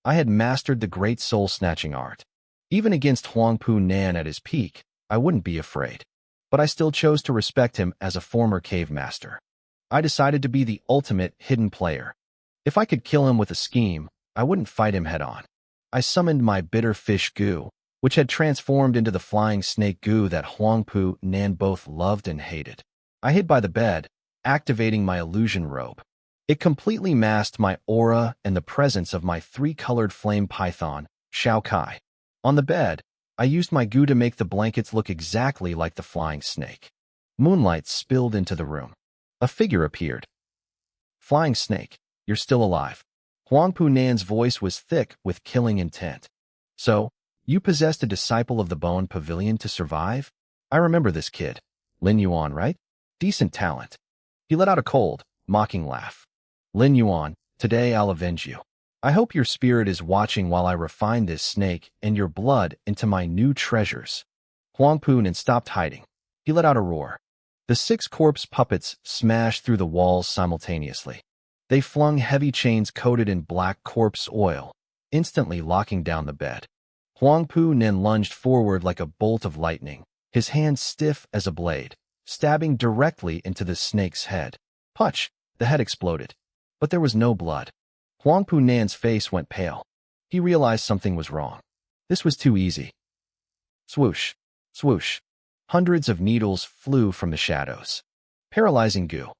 Speaker 1: I had mastered the great soul-snatching art. Even against Huangpu Nan at his peak, I wouldn't be afraid. But I still chose to respect him as a former cave master. I decided to be the ultimate hidden player. If I could kill him with a scheme, I wouldn't fight him head-on. I summoned my bitter fish goo, which had transformed into the flying snake goo that Huangpu Nan both loved and hated. I hid by the bed, activating my illusion robe. It completely masked my aura and the presence of my 3-colored flame python, Shao Kai. On the bed, I used my goo to make the blankets look exactly like the flying snake. Moonlight spilled into the room. A figure appeared. Flying snake, you're still alive. Huangpu Nan's voice was thick with killing intent. So, you possessed a disciple of the Bone Pavilion to survive? I remember this kid. Lin Yuan, right? Decent talent. He let out a cold, mocking laugh. Lin Yuan, today I'll avenge you. I hope your spirit is watching while I refine this snake and your blood into my new treasures. Huangpu Nan stopped hiding. He let out a roar. The 6 corpse puppets smashed through the walls simultaneously. They flung heavy chains coated in black corpse oil, instantly locking down the bed. Huangpu Nan lunged forward like a bolt of lightning, his hand stiff as a blade, stabbing directly into the snake's head. Punch! The head exploded. But there was no blood. Huangpu Nan's face went pale. He realized something was wrong. This was too easy. Swoosh! Swoosh! Hundreds of needles flew from the shadows. Paralyzing goo.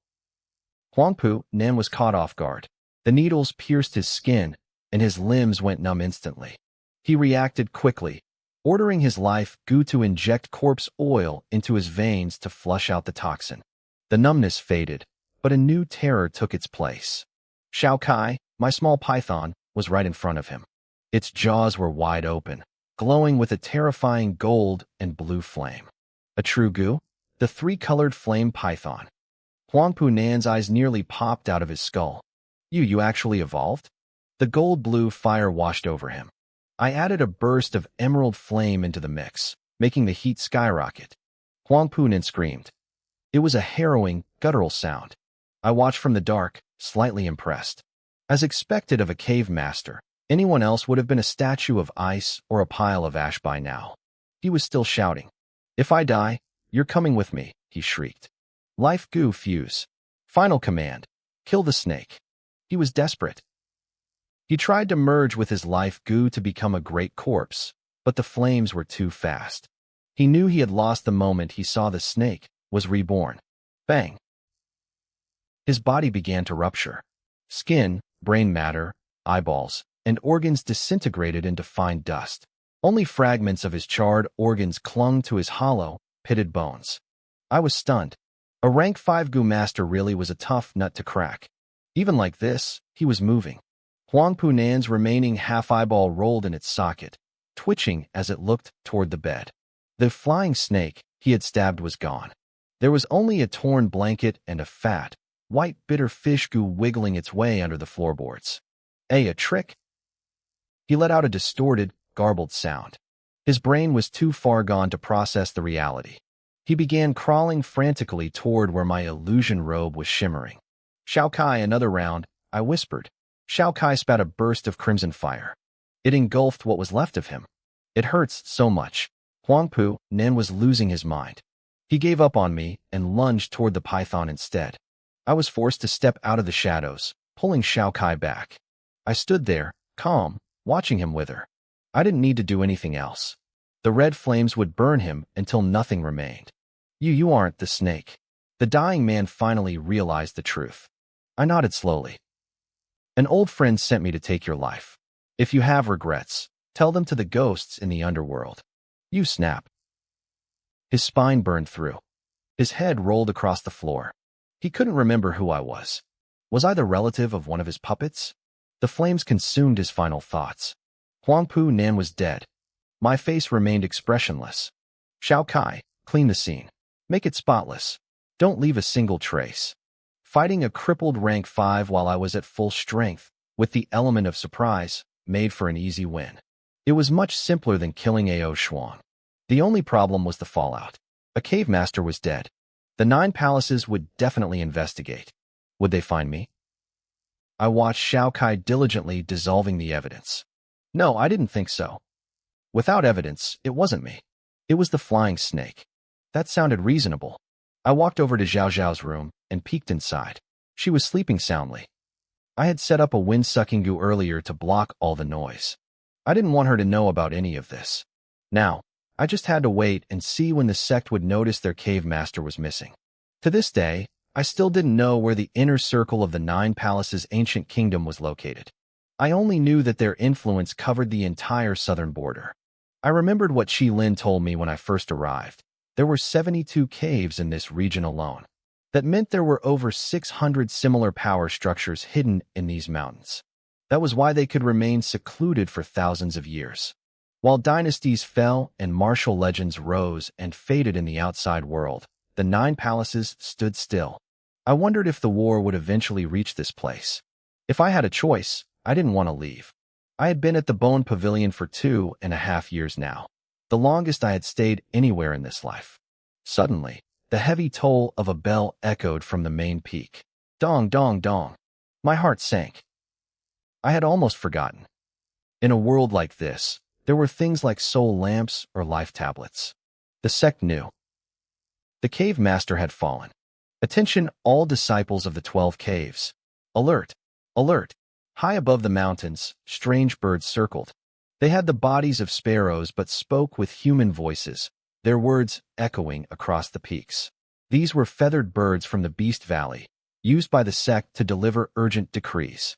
Speaker 1: Huangpu Nan was caught off guard. The needles pierced his skin, and his limbs went numb instantly. He reacted quickly, ordering his life goo to inject corpse oil into his veins to flush out the toxin. The numbness faded, but a new terror took its place. Shao Kai, my small python, was right in front of him. Its jaws were wide open, glowing with a terrifying gold and blue flame. A true goo? The 3-colored flame python. Huangpu Nan's eyes nearly popped out of his skull. You actually evolved? The gold-blue fire washed over him. I added a burst of emerald flame into the mix, making the heat skyrocket. Huangpu Nan screamed. It was a harrowing, guttural sound. I watched from the dark, slightly impressed. As expected of a cave master, anyone else would have been a statue of ice or a pile of ash by now. He was still shouting. If I die, you're coming with me, he shrieked. Life goo fuse. Final command. Kill the snake. He was desperate. He tried to merge with his life goo to become a great corpse, but the flames were too fast. He knew he had lost the moment he saw the snake was reborn. Bang! His body began to rupture. Skin, brain matter, eyeballs, and organs disintegrated into fine dust. Only fragments of his charred organs clung to his hollow, pitted bones. I was stunned. A rank 5 Gu master really was a tough nut to crack. Even like this, he was moving. Huang Punan's remaining half-eyeball rolled in its socket, twitching as it looked toward the bed. The flying snake he had stabbed was gone. There was only a torn blanket and a fat, white bitter fish goo wiggling its way under the floorboards. A trick? He let out a distorted, garbled sound. His brain was too far gone to process the reality. He began crawling frantically toward where my illusion robe was shimmering. "Shao Kai, another round," I whispered. Shao Kai spat a burst of crimson fire. It engulfed what was left of him. "It hurts so much." Huang Pu Nen was losing his mind. He gave up on me and lunged toward the python instead. I was forced to step out of the shadows, pulling Shao Kai back. I stood there, calm, watching him wither. I didn't need to do anything else. The red flames would burn him until nothing remained. You aren't the snake." The dying man finally realized the truth. I nodded slowly. "An old friend sent me to take your life. If you have regrets, tell them to the ghosts in the underworld." "You snap." His spine burned through. His head rolled across the floor. He couldn't remember who I was. Was I the relative of one of his puppets? The flames consumed his final thoughts. Huang Pu Nan was dead. My face remained expressionless. "Shao Kai, clean the scene. Make it spotless. Don't leave a single trace." Fighting a crippled rank 5 while I was at full strength, with the element of surprise, made for an easy win. It was much simpler than killing Ao Shuang. The only problem was the fallout. A cave master was dead. The 9 palaces would definitely investigate. Would they find me? I watched Shao Kai diligently dissolving the evidence. No, I didn't think so. Without evidence, it wasn't me. It was the flying snake. That sounded reasonable. I walked over to Zhao Zhao's room and peeked inside. She was sleeping soundly. I had set up a wind-sucking goo earlier to block all the noise. I didn't want her to know about any of this. Now, I just had to wait and see when the sect would notice their cave master was missing. To this day, I still didn't know where the inner circle of the 9 palaces' ancient kingdom was located. I only knew that their influence covered the entire southern border. I remembered what Shi Lin told me when I first arrived. There were 72 caves in this region alone. That meant there were over 600 similar power structures hidden in these mountains. That was why they could remain secluded for thousands of years. While dynasties fell and martial legends rose and faded in the outside world, the 9 palaces stood still. I wondered if the war would eventually reach this place. If I had a choice, I didn't want to leave. I had been at the Bone Pavilion for 2.5 years now, the longest I had stayed anywhere in this life. Suddenly, the heavy toll of a bell echoed from the main peak. Dong, dong, dong. My heart sank. I had almost forgotten. In a world like this, there were things like soul lamps or life tablets. The sect knew. The cave master had fallen. Attention, all disciples of the 12 caves. Alert! Alert! High above the mountains, strange birds circled. They had the bodies of sparrows but spoke with human voices, their words echoing across the peaks. These were feathered birds from the Beast Valley, used by the sect to deliver urgent decrees.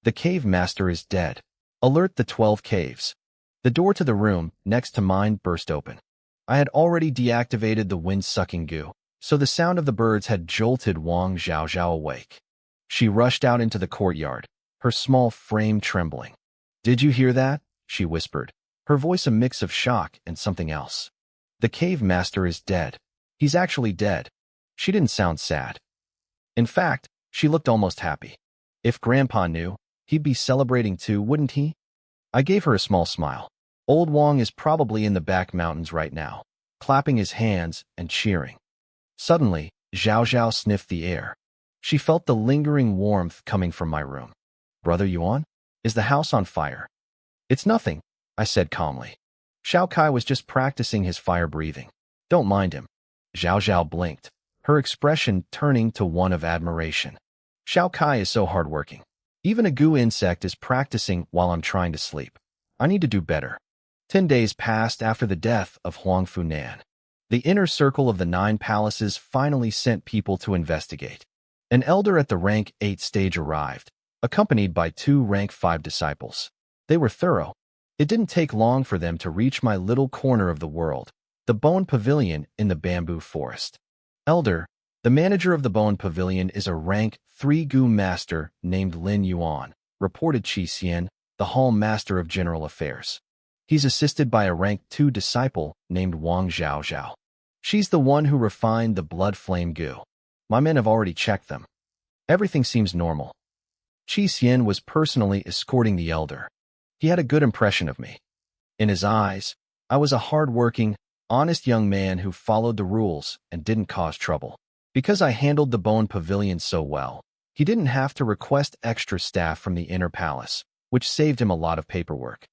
Speaker 1: The cave master is dead. Alert the 12 caves. The door to the room next to mine burst open. I had already deactivated the wind-sucking goo, so the sound of the birds had jolted Wang Zhao awake. She rushed out into the courtyard, her small frame trembling. "Did you hear that?" she whispered, her voice a mix of shock and something else. "The cave master is dead. He's actually dead." She didn't sound sad. In fact, she looked almost happy. If Grandpa knew, he'd be celebrating too, wouldn't he? I gave her a small smile. Old Wang is probably in the back mountains right now, clapping his hands and cheering. Suddenly, Zhao sniffed the air. She felt the lingering warmth coming from my room. "Brother Yuan? Is the house on fire?" "It's nothing," I said calmly. Shao Kai was just practicing his fire breathing. "Don't mind him." Zhao blinked, her expression turning to one of admiration. Shao Kai is so hardworking. Even a goo insect is practicing while I'm trying to sleep. I need to do better. 10 days passed after the death of Huang Funan. The inner circle of the 9 palaces finally sent people to investigate. An elder at the rank 8 stage arrived, accompanied by 2 rank 5 disciples. They were thorough. It didn't take long for them to reach my little corner of the world, the Bone Pavilion in the bamboo forest. Elder, the manager of the Bone Pavilion is a rank 3 Gu master named Lin Yuan, reported Qi Xian, the hall master of general affairs. He's assisted by a rank 2 disciple named Wang Zhaozhao. She's the one who refined the blood flame Gu. My men have already checked them. Everything seems normal. Qi Xian was personally escorting the elder. He had a good impression of me. In his eyes, I was a hard-working, honest young man who followed the rules and didn't cause trouble. Because I handled the Bone Pavilion so well, he didn't have to request extra staff from the inner palace, which saved him a lot of paperwork.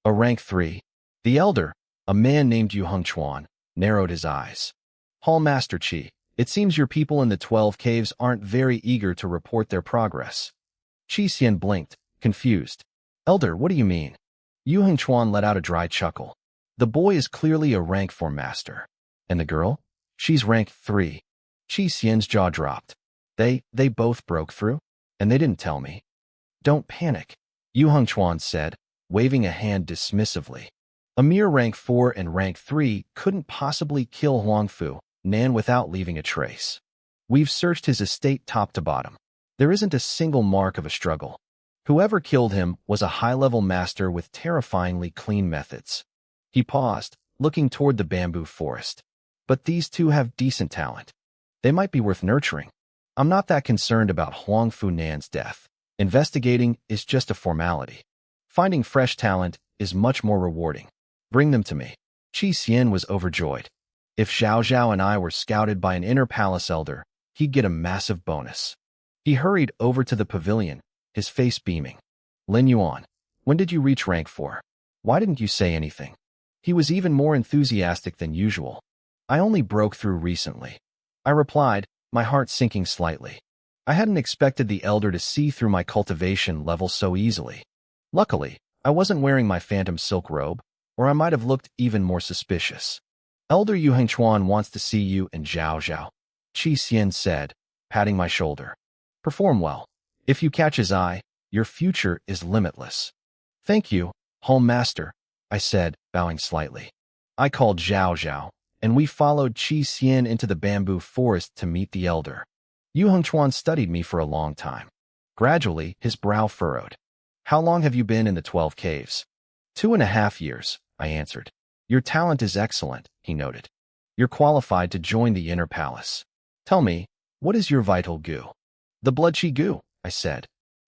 Speaker 1: A rank 3, the elder, a man named Yu Hengchuan, narrowed his eyes. Hall Master Qi, it seems your people in the 12 caves aren't very eager to report their progress. Qi Xian blinked, confused. Elder, what do you mean? Yu Hengchuan let out a dry chuckle. The boy is clearly a rank 4 master. And the girl? She's rank 3. Qi Xian's jaw dropped. They both broke through? And they didn't tell me. Don't panic, Yu Hengchuan said, waving a hand dismissively. A mere rank 4 and rank 3 couldn't possibly kill Huangfu, Nan, without leaving a trace. We've searched his estate top to bottom. There isn't a single mark of a struggle. Whoever killed him was a high-level master with terrifyingly clean methods. He paused, looking toward the bamboo forest. But these two have decent talent. They might be worth nurturing. I'm not that concerned about Huangfu Nan's death. Investigating is just a formality. Finding fresh talent is much more rewarding. Bring them to me. Qi Xian was overjoyed. If Zhao Zhao and I were scouted by an inner palace elder, he'd get a massive bonus. He hurried over to the pavilion, his face beaming. Lin Yuan, when did you reach rank 4? Why didn't you say anything? He was even more enthusiastic than usual. I only broke through recently. I replied, my heart sinking slightly. I hadn't expected the elder to see through my cultivation level so easily. Luckily, I wasn't wearing my phantom silk robe, or I might have looked even more suspicious. Elder Yu Hengchuan wants to see you and Zhao Zhao, Qi Xian said, patting my shoulder. Perform well. If you catch his eye, your future is limitless. Thank you, Home Master, I said, bowing slightly. I called Zhao Zhao, and we followed Qi Xian into the bamboo forest to meet the elder. Yu Hengchuan studied me for a long time. Gradually, his brow furrowed. How long have you been in the 12 caves? 2.5 years, I answered. Your talent is excellent, he noted. You're qualified to join the inner palace. Tell me, what is your vital Gu? The blood chi Gu, I said.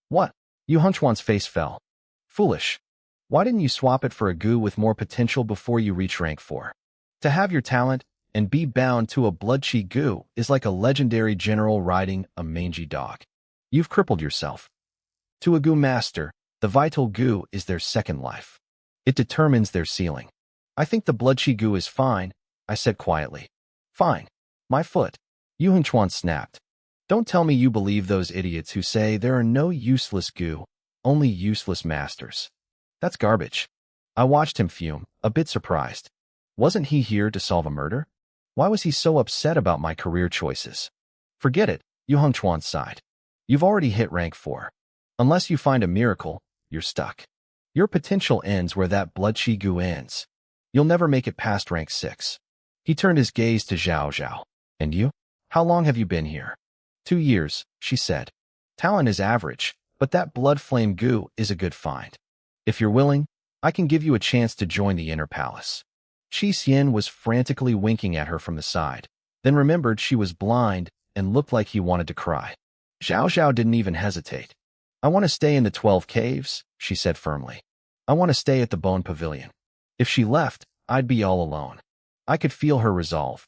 Speaker 1: What? Yu Hengchuan's face fell. Foolish. Why didn't you swap it for a Gu with more potential before you reach rank 4? To have your talent and be bound to a blood chi Gu is like a legendary general riding a mangy dog. You've crippled yourself. To a Gu master, the vital Gu is their second life. It determines their ceiling. I think the blood chi Gu is fine, I said quietly. Fine. My foot. Yu Hengchuan snapped. Don't tell me you believe those idiots who say there are no useless Gu, only useless masters. That's garbage. I watched him fume, a bit surprised. Wasn't he here to solve a murder? Why was he so upset about my career choices? Forget it, Yu Hengchuan sighed. You've already hit rank 4. Unless you find a miracle, you're stuck. Your potential ends where that blood chi Gu ends. You'll never make it past rank 6. He turned his gaze to Zhao Zhao. And you? How long have you been here? 2 years, she said. Talent is average, but that blood flame Gu is a good find. If you're willing, I can give you a chance to join the inner palace. Qi Xian was frantically winking at her from the side, then remembered she was blind and looked like he wanted to cry. Zhao Zhao didn't even hesitate. I want to stay in the 12 caves, she said firmly. I want to stay at the Bone Pavilion. If she left, I'd be all alone. I could feel her resolve.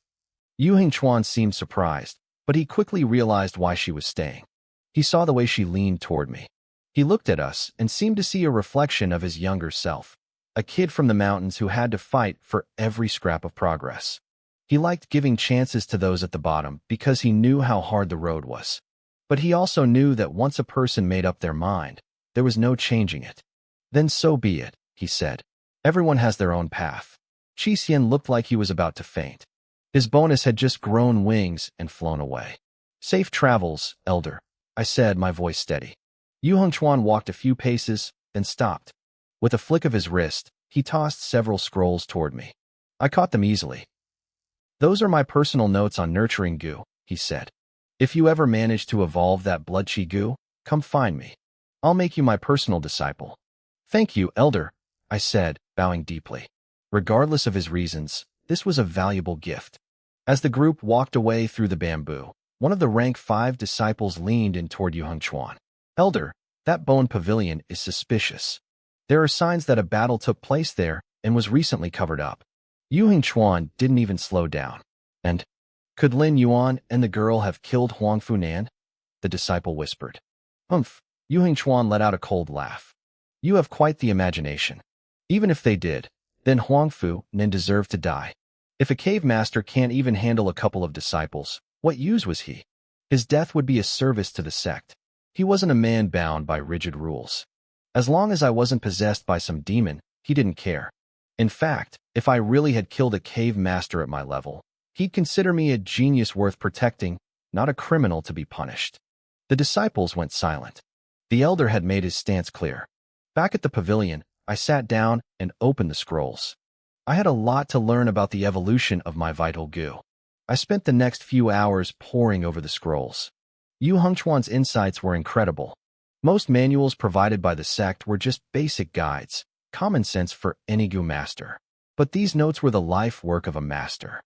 Speaker 1: Yu Hengchuan seemed surprised, but he quickly realized why she was staying. He saw the way she leaned toward me. He looked at us and seemed to see a reflection of his younger self, a kid from the mountains who had to fight for every scrap of progress. He liked giving chances to those at the bottom because he knew how hard the road was. But he also knew that once a person made up their mind, there was no changing it. Then so be it, he said. Everyone has their own path. Qi Xian looked like he was about to faint. His bonus had just grown wings and flown away. Safe travels, elder, I said, my voice steady. Yu Hengchuan walked a few paces, then stopped. With a flick of his wrist, he tossed several scrolls toward me. I caught them easily. "Those are my personal notes on nurturing goo," he said. "If you ever manage to evolve that blood-chi goo, come find me. I'll make you my personal disciple." "Thank you, Elder," I said, bowing deeply. Regardless of his reasons, this was a valuable gift. As the group walked away through the bamboo, one of the rank 5 disciples leaned in toward Yu Hengchuan. "Elder, that bone pavilion is suspicious. There are signs that a battle took place there and was recently covered up." Yu Hengchuan didn't even slow down. "And could Lin Yuan and the girl have killed Huang Funan?" the disciple whispered. "Humph." Yu Hengchuan let out a cold laugh. "You have quite the imagination. Even if they did, then Huang Funan deserved to die. If a cave master can't even handle a couple of disciples, what use was he? His death would be a service to the sect. He wasn't a man bound by rigid rules. As long as I wasn't possessed by some demon, he didn't care. In fact, if I really had killed a cave master at my level, he'd consider me a genius worth protecting, not a criminal to be punished." The disciples went silent. The elder had made his stance clear. Back at the pavilion, I sat down and opened the scrolls. I had a lot to learn about the evolution of my vital goo. I spent the next few hours poring over the scrolls. Yu Hengchuan's insights were incredible. Most manuals provided by the sect were just basic guides, common sense for any goo master. But these notes were the life work of a master.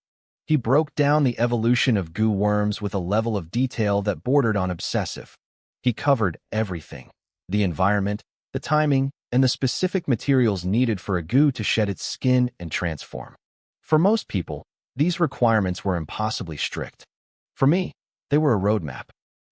Speaker 1: He broke down the evolution of goo worms with a level of detail that bordered on obsessive. He covered everything: the environment, the timing, and the specific materials needed for a goo to shed its skin and transform. For most people, these requirements were impossibly strict. For me, they were a roadmap.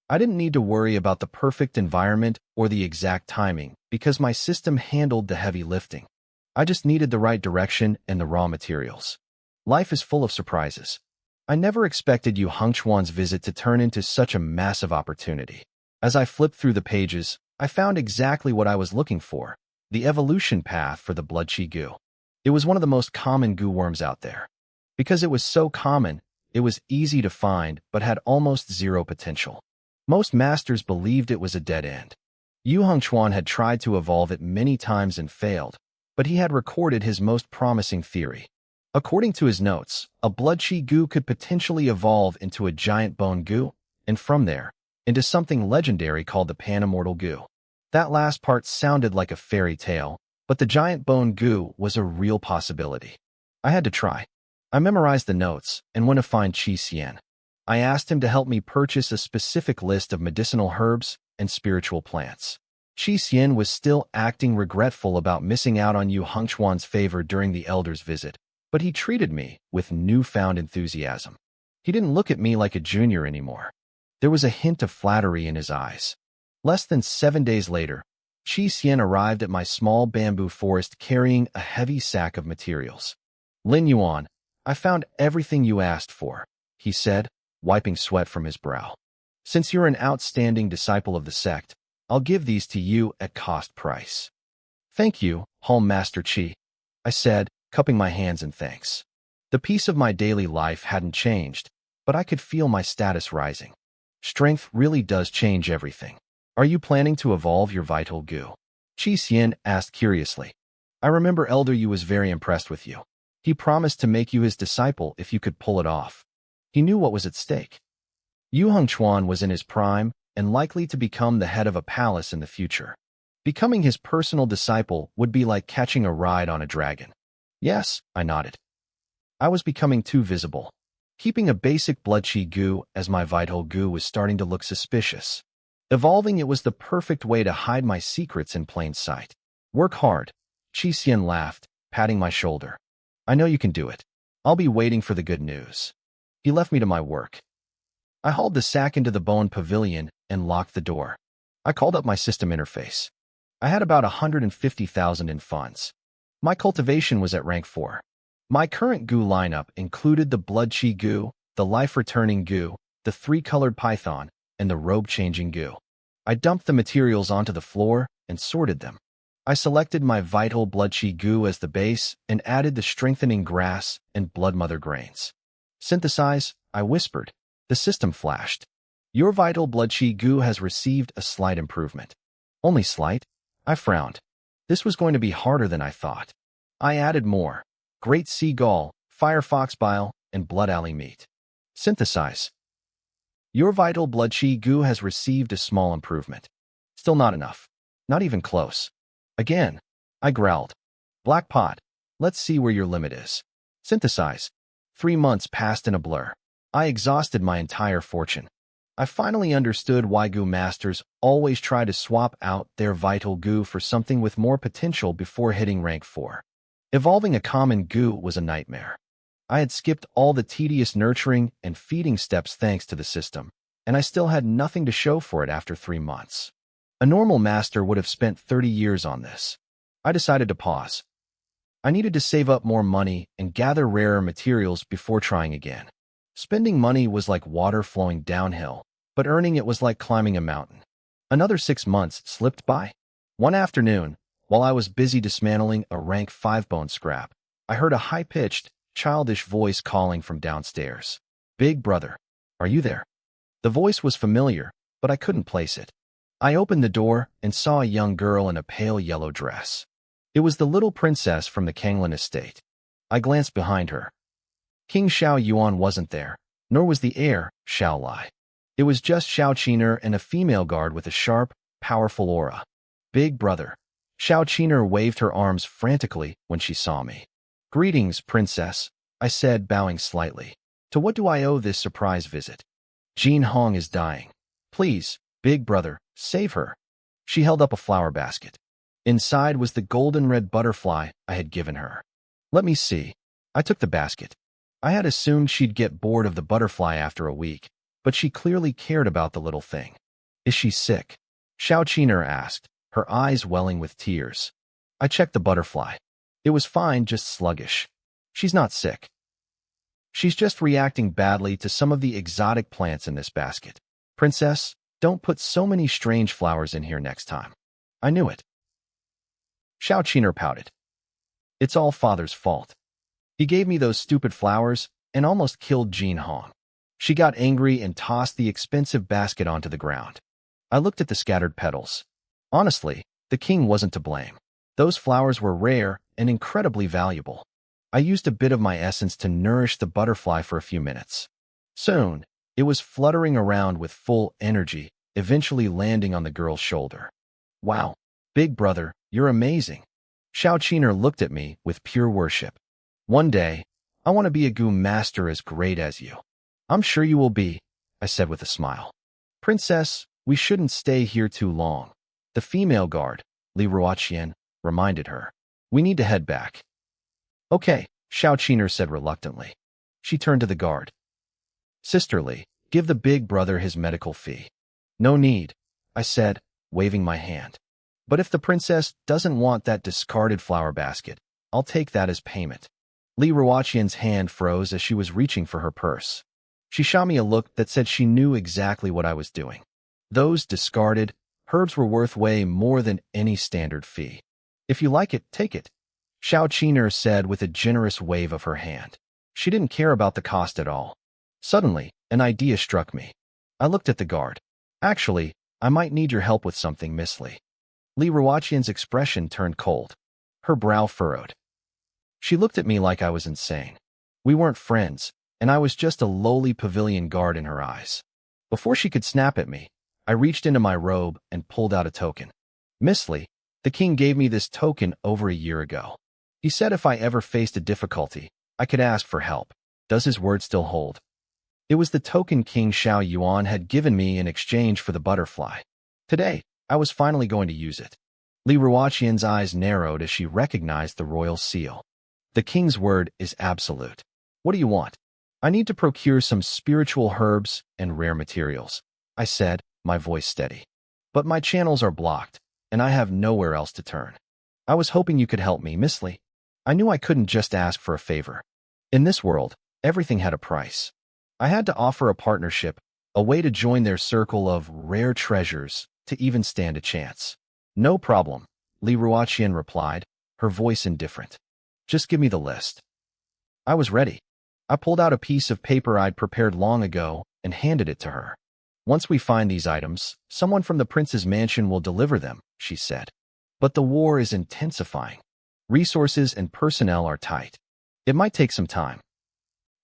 Speaker 1: I didn't need to worry about the perfect environment or the exact timing because my system handled the heavy lifting. I just needed the right direction and the raw materials. Life is full of surprises. I never expected Yu Hengchuan's visit to turn into such a massive opportunity. As I flipped through the pages, I found exactly what I was looking for: the evolution path for the blood-chi goo. It was one of the most common goo worms out there. Because it was so common, it was easy to find but had almost zero potential. Most masters believed it was a dead end. Yu Hengchuan had tried to evolve it many times and failed, but he had recorded his most promising theory. According to his notes, a blood-chi goo could potentially evolve into a giant bone goo, and from there, into something legendary called the pan-immortal goo. That last part sounded like a fairy tale, but the giant bone goo was a real possibility. I had to try. I memorized the notes and went to find Qi Xian. I asked him to help me purchase a specific list of medicinal herbs and spiritual plants. Qi Xian was still acting regretful about missing out on Yu Hengchuan's favor during the elder's visit, but he treated me with newfound enthusiasm. He didn't look at me like a junior anymore. There was a hint of flattery in his eyes. Less than 7 days later, Qi Xian arrived at my small bamboo forest carrying a heavy sack of materials. "Lin Yuan, I found everything you asked for," he said, wiping sweat from his brow. "Since you're an outstanding disciple of the sect, I'll give these to you at cost price." "Thank you, Home Master Qi," I said, cupping my hands in thanks. The peace of my daily life hadn't changed, but I could feel my status rising. Strength really does change everything. "Are you planning to evolve your vital goo?" Qi Xian asked curiously. "I remember Elder Yu was very impressed with you. He promised to make you his disciple if you could pull it off. He knew what was at stake." Yu Hengchuan was in his prime and likely to become the head of a palace in the future. Becoming his personal disciple would be like catching a ride on a dragon. "Yes," I nodded. I was becoming too visible. Keeping a basic blood-chi goo as my vital goo was starting to look suspicious. Evolving it was the perfect way to hide my secrets in plain sight. "Work hard," Qi Xian laughed, patting my shoulder. "I know you can do it. I'll be waiting for the good news." He left me to my work. I hauled the sack into the bone pavilion and locked the door. I called up my system interface. I had about 150,000 in funds. My cultivation was at rank 4. My current goo lineup included the blood-chi goo, the life-returning goo, the 3-colored python, and the robe-changing goo. I dumped the materials onto the floor and sorted them. I selected my vital blood-chi goo as the base and added the strengthening grass and blood mother grains. "Synthesize," I whispered. The system flashed. "Your vital blood-chi goo has received a slight improvement." "Only slight?" I frowned. This was going to be harder than I thought. I added more. Great Sea Gull, Fire Fox Bile, and Blood Alley Meat. Synthesize. Your vital blood chi goo has received a small improvement. Still not enough. Not even close. Again. I growled. Black Pot, let's see where your limit is. Synthesize. 3 months passed in a blur. I exhausted my entire fortune. I finally understood why goo masters always try to swap out their vital goo for something with more potential before hitting rank 4. Evolving a common goo was a nightmare. I had skipped all the tedious nurturing and feeding steps thanks to the system, and I still had nothing to show for it after 3 months. A normal master would have spent 30 years on this. I decided to pause. I needed to save up more money and gather rarer materials before trying again. Spending money was like water flowing downhill, but earning it was like climbing a mountain. Another 6 months slipped by. One afternoon, while I was busy dismantling a rank 5 bone scrap, I heard a high-pitched, childish voice calling from downstairs. Big brother, are you there? The voice was familiar, but I couldn't place it. I opened the door and saw a young girl in a pale yellow dress. It was the little princess from the Kanglin estate. I glanced behind her. King Xiao Yuan wasn't there, nor was the heir, Xiao Lai. It was just Xiao Qiner and a female guard with a sharp, powerful aura. Big brother. Xiao Qiner waved her arms frantically when she saw me. Greetings, princess, I said, bowing slightly. To what do I owe this surprise visit? Jin Hong is dying. Please, big brother, save her. She held up a flower basket. Inside was the golden red butterfly I had given her. Let me see. I took the basket. I had assumed she'd get bored of the butterfly after a week, but she clearly cared about the little thing. Is she sick? Xiao Qiner asked, her eyes welling with tears. I checked the butterfly. It was fine, just sluggish. She's not sick. She's just reacting badly to some of the exotic plants in this basket. Princess, don't put so many strange flowers in here next time. I knew it. Xiao Qiner pouted. It's all father's fault. He gave me those stupid flowers and almost killed Jin Hong. She got angry and tossed the expensive basket onto the ground. I looked at the scattered petals. Honestly, the king wasn't to blame. Those flowers were rare and incredibly valuable. I used a bit of my essence to nourish the butterfly for a few minutes. Soon, it was fluttering around with full energy, eventually landing on the girl's shoulder. Wow, big brother, you're amazing. Xiao Qiner looked at me with pure worship. One day, I want to be a goo master as great as you. I'm sure you will be, I said with a smile. Princess, we shouldn't stay here too long. The female guard, Li Ruoqian, reminded her. We need to head back. Okay, Xiao Qiner said reluctantly. She turned to the guard. Sisterly, give the big brother his medical fee. No need, I said, waving my hand. But if the princess doesn't want that discarded flower basket, I'll take that as payment. Li Ruoqian's hand froze as she was reaching for her purse. She shot me a look that said she knew exactly what I was doing. Those discarded herbs were worth way more than any standard fee. If you like it, take it, Xiao Qiner said with a generous wave of her hand. She didn't care about the cost at all. Suddenly, an idea struck me. I looked at the guard. Actually, I might need your help with something, Miss Li. Li Ruoqian's expression turned cold. Her brow furrowed. She looked at me like I was insane. We weren't friends, and I was just a lowly pavilion guard in her eyes. Before she could snap at me, I reached into my robe and pulled out a token. Miss Li, the king gave me this token over a year ago. He said if I ever faced a difficulty, I could ask for help. Does his word still hold? It was the token King Xiao Yuan had given me in exchange for the butterfly. Today, I was finally going to use it. Li Ruoqian's eyes narrowed as she recognized the royal seal. The king's word is absolute. What do you want? I need to procure some spiritual herbs and rare materials, I said, my voice steady. But my channels are blocked, and I have nowhere else to turn. I was hoping you could help me, Miss Li. I knew I couldn't just ask for a favor. In this world, everything had a price. I had to offer a partnership, a way to join their circle of rare treasures to even stand a chance. No problem, Li Ruoqian replied, her voice indifferent. Just give me the list. I was ready. I pulled out a piece of paper I'd prepared long ago and handed it to her. Once we find these items, someone from the prince's mansion will deliver them, she said. But the war is intensifying. Resources and personnel are tight. It might take some time.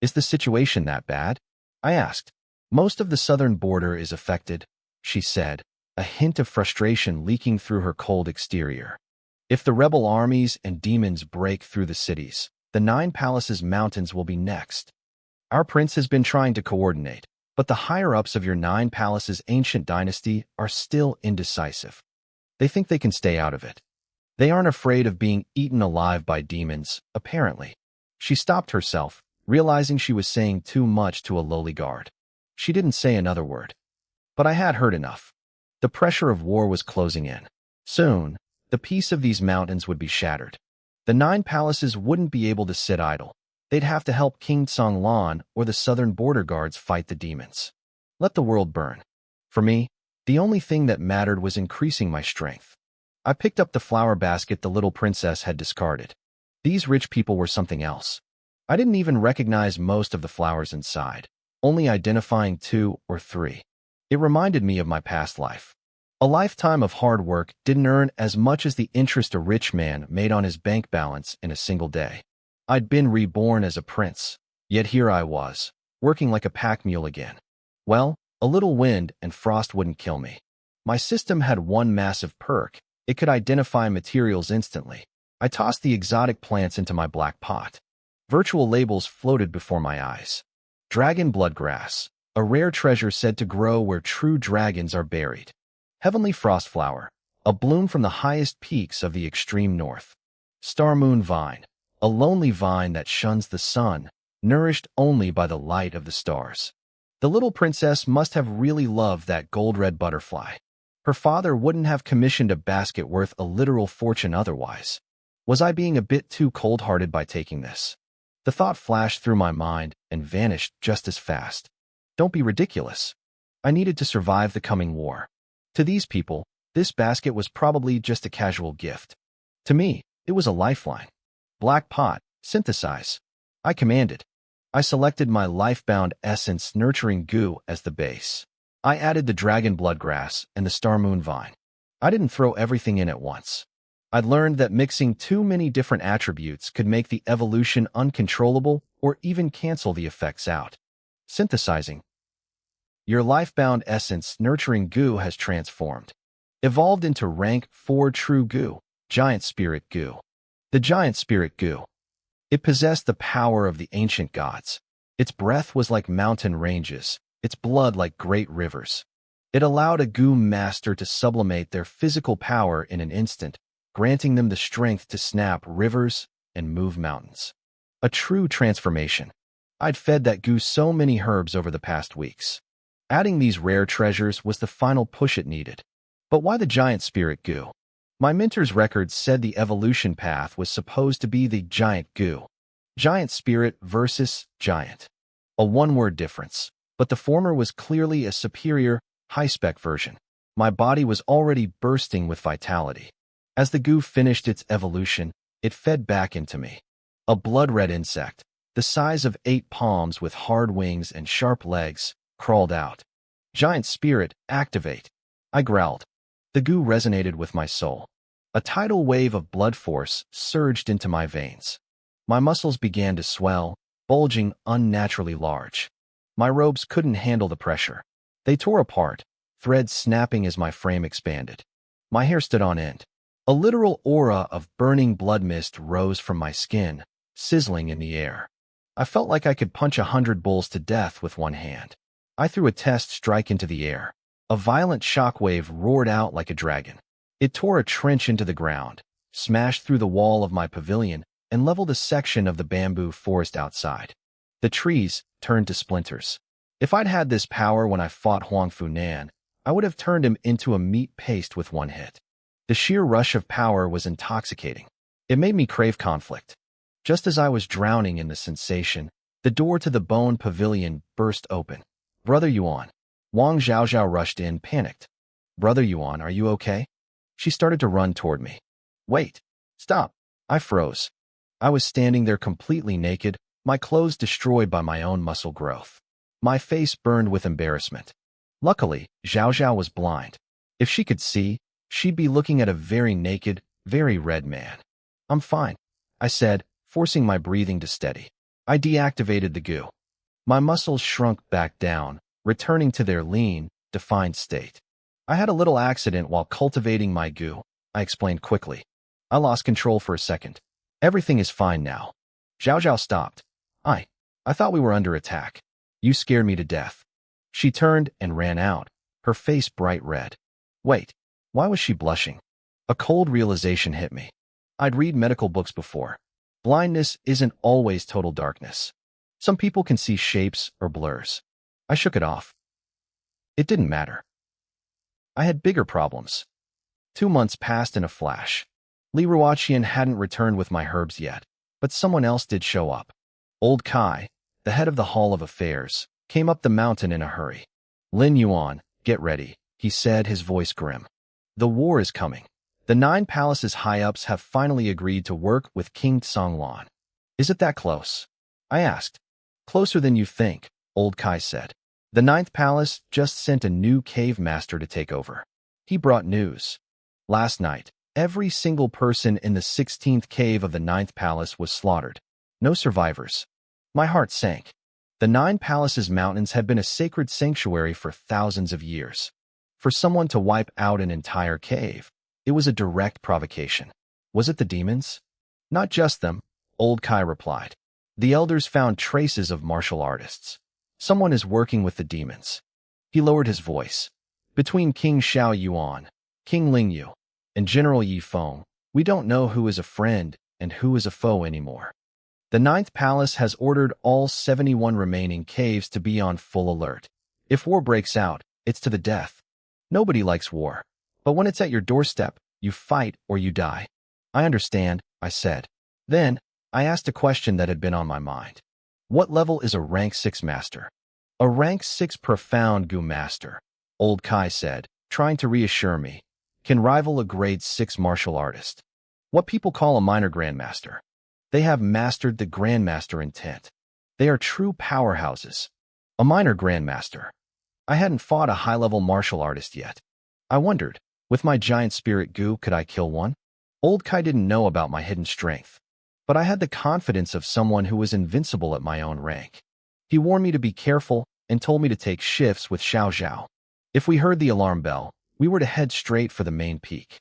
Speaker 1: Is the situation that bad? I asked. Most of the southern border is affected, she said, a hint of frustration leaking through her cold exterior. If the rebel armies and demons break through the cities, the Nine Palaces Mountains will be next. Our prince has been trying to coordinate, but the higher-ups of your Nine Palaces ancient dynasty are still indecisive. They think they can stay out of it. They aren't afraid of being eaten alive by demons, apparently. She stopped herself, realizing she was saying too much to a lowly guard. She didn't say another word. But I had heard enough. The pressure of war was closing in. Soon, the peace of these mountains would be shattered. The Nine Palaces wouldn't be able to sit idle. They'd have to help King Songlan or the southern border guards fight the demons. Let the world burn. For me, the only thing that mattered was increasing my strength. I picked up the flower basket the little princess had discarded. These rich people were something else. I didn't even recognize most of the flowers inside, only identifying 2 or 3. It reminded me of my past life. A lifetime of hard work didn't earn as much as the interest a rich man made on his bank balance in a single day. I'd been reborn as a prince, yet here I was, working like a pack mule again. Well, a little wind and frost wouldn't kill me. My system had one massive perk. It could identify materials instantly. I tossed the exotic plants into my black pot. Virtual labels floated before my eyes. Dragon bloodgrass, a rare treasure said to grow where true dragons are buried. Heavenly frost flower, a bloom from the highest peaks of the extreme north. Star moon vine, a lonely vine that shuns the sun, nourished only by the light of the stars. The little princess must have really loved that gold-red butterfly. Her father wouldn't have commissioned a basket worth a literal fortune otherwise. Was I being a bit too cold-hearted by taking this? The thought flashed through my mind and vanished just as fast. Don't be ridiculous. I needed to survive the coming war. To these people, this basket was probably just a casual gift. To me, it was a lifeline. Black pot, synthesize. I commanded. I selected my life-bound essence nurturing goo as the base. I added the dragon bloodgrass and the star moon vine. I didn't throw everything in at once. I'd learned that mixing too many different attributes could make the evolution uncontrollable or even cancel the effects out. Synthesizing. Your life-bound essence nurturing goo has transformed. Evolved into rank 4 true goo, giant spirit goo. The giant spirit goo. It possessed the power of the ancient gods. Its breath was like mountain ranges, its blood like great rivers. It allowed a goo master to sublimate their physical power in an instant, granting them the strength to snap rivers and move mountains. A true transformation. I'd fed that goo so many herbs over the past weeks. Adding these rare treasures was the final push it needed. But why the giant spirit goo? My mentor's records said the evolution path was supposed to be the giant goo. Giant spirit versus giant. A one-word difference. But the former was clearly a superior, high-spec version. My body was already bursting with vitality. As the goo finished its evolution, it fed back into me. A blood-red insect, the size of 8 palms with hard wings and sharp legs, crawled out. Giant spirit, activate. I growled. The goo resonated with my soul. A tidal wave of blood force surged into my veins. My muscles began to swell, bulging unnaturally large. My robes couldn't handle the pressure. They tore apart, threads snapping as my frame expanded. My hair stood on end. A literal aura of burning blood mist rose from my skin, sizzling in the air. I felt like I could punch 100 bulls to death with one hand. I threw a test strike into the air. A violent shockwave roared out like a dragon. It tore a trench into the ground, smashed through the wall of my pavilion, and leveled a section of the bamboo forest outside. The trees turned to splinters. If I'd had this power when I fought Huang Funan, I would have turned him into a meat paste with one hit. The sheer rush of power was intoxicating. It made me crave conflict. Just as I was drowning in the sensation, the door to the bone pavilion burst open. Brother Yuan. Wang Zhaozhao rushed in, panicked. Brother Yuan, are you okay? She started to run toward me. Wait. Stop. I froze. I was standing there completely naked, my clothes destroyed by my own muscle growth. My face burned with embarrassment. Luckily, Zhaozhao was blind. If she could see, she'd be looking at a very naked, very red man. I'm fine, I said, forcing my breathing to steady. I deactivated the goo. My muscles shrunk back down, returning to their lean, defined state. I had a little accident while cultivating my goo, I explained quickly. I lost control for a second. Everything is fine now. Zhao Zhao stopped. I thought we were under attack. You scared me to death. She turned and ran out, her face bright red. Wait, why was she blushing? A cold realization hit me. I'd read medical books before. Blindness isn't always total darkness. Some people can see shapes or blurs. I shook it off. It didn't matter. I had bigger problems. 2 months passed in a flash. Li Ruoqian hadn't returned with my herbs yet, but someone else did show up. Old Kai, the head of the Hall of Affairs, came up the mountain in a hurry. Lin Yuan, get ready, he said, his voice grim. The war is coming. The 9 palaces high-ups have finally agreed to work with King Songlan. Is it that close? I asked. Closer than you think, Old Kai said. The 9th palace just sent a new cave master to take over. He brought news. Last night, every single person in the 16th cave of the 9th palace was slaughtered. No survivors. My heart sank. The 9 palaces mountains had been a sacred sanctuary for thousands of years. For someone to wipe out an entire cave, it was a direct provocation. Was it the demons? Not just them, Old Kai replied. The elders found traces of martial artists. Someone is working with the demons. He lowered his voice. Between King Xiao Yuan, King Lingyu, and General Yi Feng, we don't know who is a friend and who is a foe anymore. The 9th palace has ordered all 71 remaining caves to be on full alert. If war breaks out, it's to the death. Nobody likes war. But when it's at your doorstep, you fight or you die. I understand, I said. Then, I asked a question that had been on my mind. What level is a rank 6 master? A rank 6 profound goo master, Old Kai said, trying to reassure me, can rival a grade 6 martial artist. What people call a minor grandmaster. They have mastered the grandmaster intent. They are true powerhouses. A minor grandmaster. I hadn't fought a high-level martial artist yet. I wondered, with my giant spirit goo, could I kill one? Old Kai didn't know about my hidden strength, but I had the confidence of someone who was invincible at my own rank. He warned me to be careful and told me to take shifts with Xiao Zhao. If we heard the alarm bell, we were to head straight for the main peak.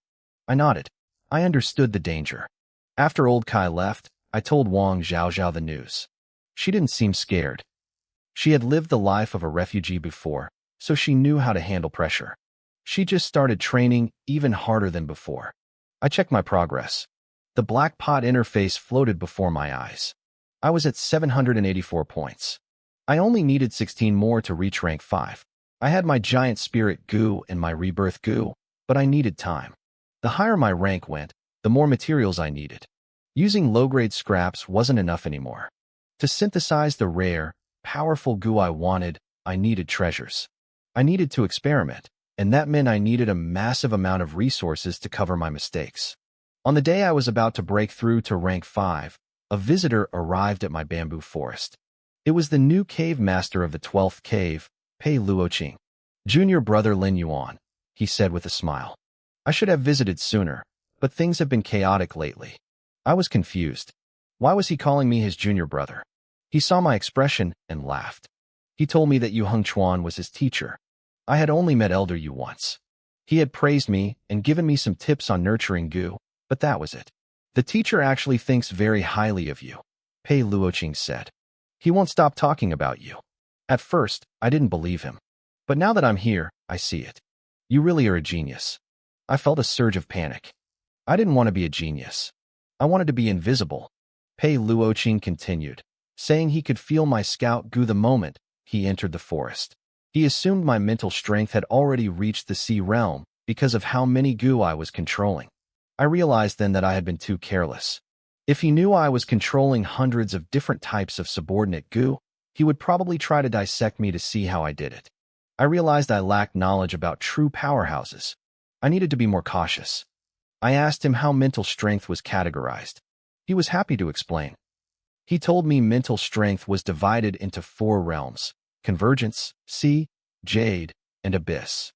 Speaker 1: I nodded. I understood the danger. After Old Kai left, I told Wang Zhao the news. She didn't seem scared. She had lived the life of a refugee before, so she knew how to handle pressure. She just started training even harder than before. I checked my progress. The black pot interface floated before my eyes. I was at 784 points. I only needed 16 more to reach rank 5. I had my giant spirit goo and my rebirth goo, but I needed time. The higher my rank went, the more materials I needed. Using low-grade scraps wasn't enough anymore. To synthesize the rare, powerful goo I wanted, I needed treasures. I needed to experiment, and that meant I needed a massive amount of resources to cover my mistakes. On the day I was about to break through to rank 5, a visitor arrived at my bamboo forest. It was the new cave master of the 12th cave, Pei Luoqing. Junior brother Lin Yuan, he said with a smile. I should have visited sooner, but things have been chaotic lately. I was confused. Why was he calling me his junior brother? He saw my expression and laughed. He told me that Yu Hengchuan was his teacher. I had only met Elder Yu once. He had praised me and given me some tips on nurturing goo, but that was it. The teacher actually thinks very highly of you, Pei Luoqing said. He won't stop talking about you. At first, I didn't believe him. But now that I'm here, I see it. You really are a genius. I felt a surge of panic. I didn't want to be a genius. I wanted to be invisible. Pei Luoqing continued, saying he could feel my scout goo the moment he entered the forest. He assumed my mental strength had already reached the sea realm because of how many goo I was controlling. I realized then that I had been too careless. If he knew I was controlling hundreds of different types of subordinate goo, he would probably try to dissect me to see how I did it. I realized I lacked knowledge about true powerhouses. I needed to be more cautious. I asked him how mental strength was categorized. He was happy to explain. He told me mental strength was divided into 4 realms: Convergence, Sea, Jade, and Abyss.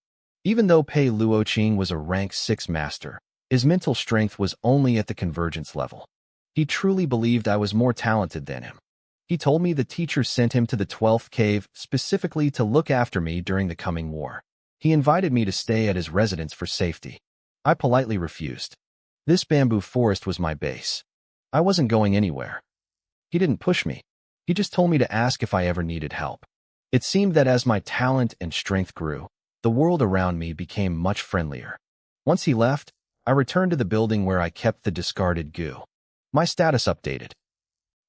Speaker 1: Even though Pei Luoqing was a rank 6 master, his mental strength was only at the convergence level. He truly believed I was more talented than him. He told me the teacher sent him to the 12th cave specifically to look after me during the coming war. He invited me to stay at his residence for safety. I politely refused. This bamboo forest was my base. I wasn't going anywhere. He didn't push me. He just told me to ask if I ever needed help. It seemed that as my talent and strength grew, the world around me became much friendlier. Once he left, I returned to the building where I kept the discarded goo. My status updated.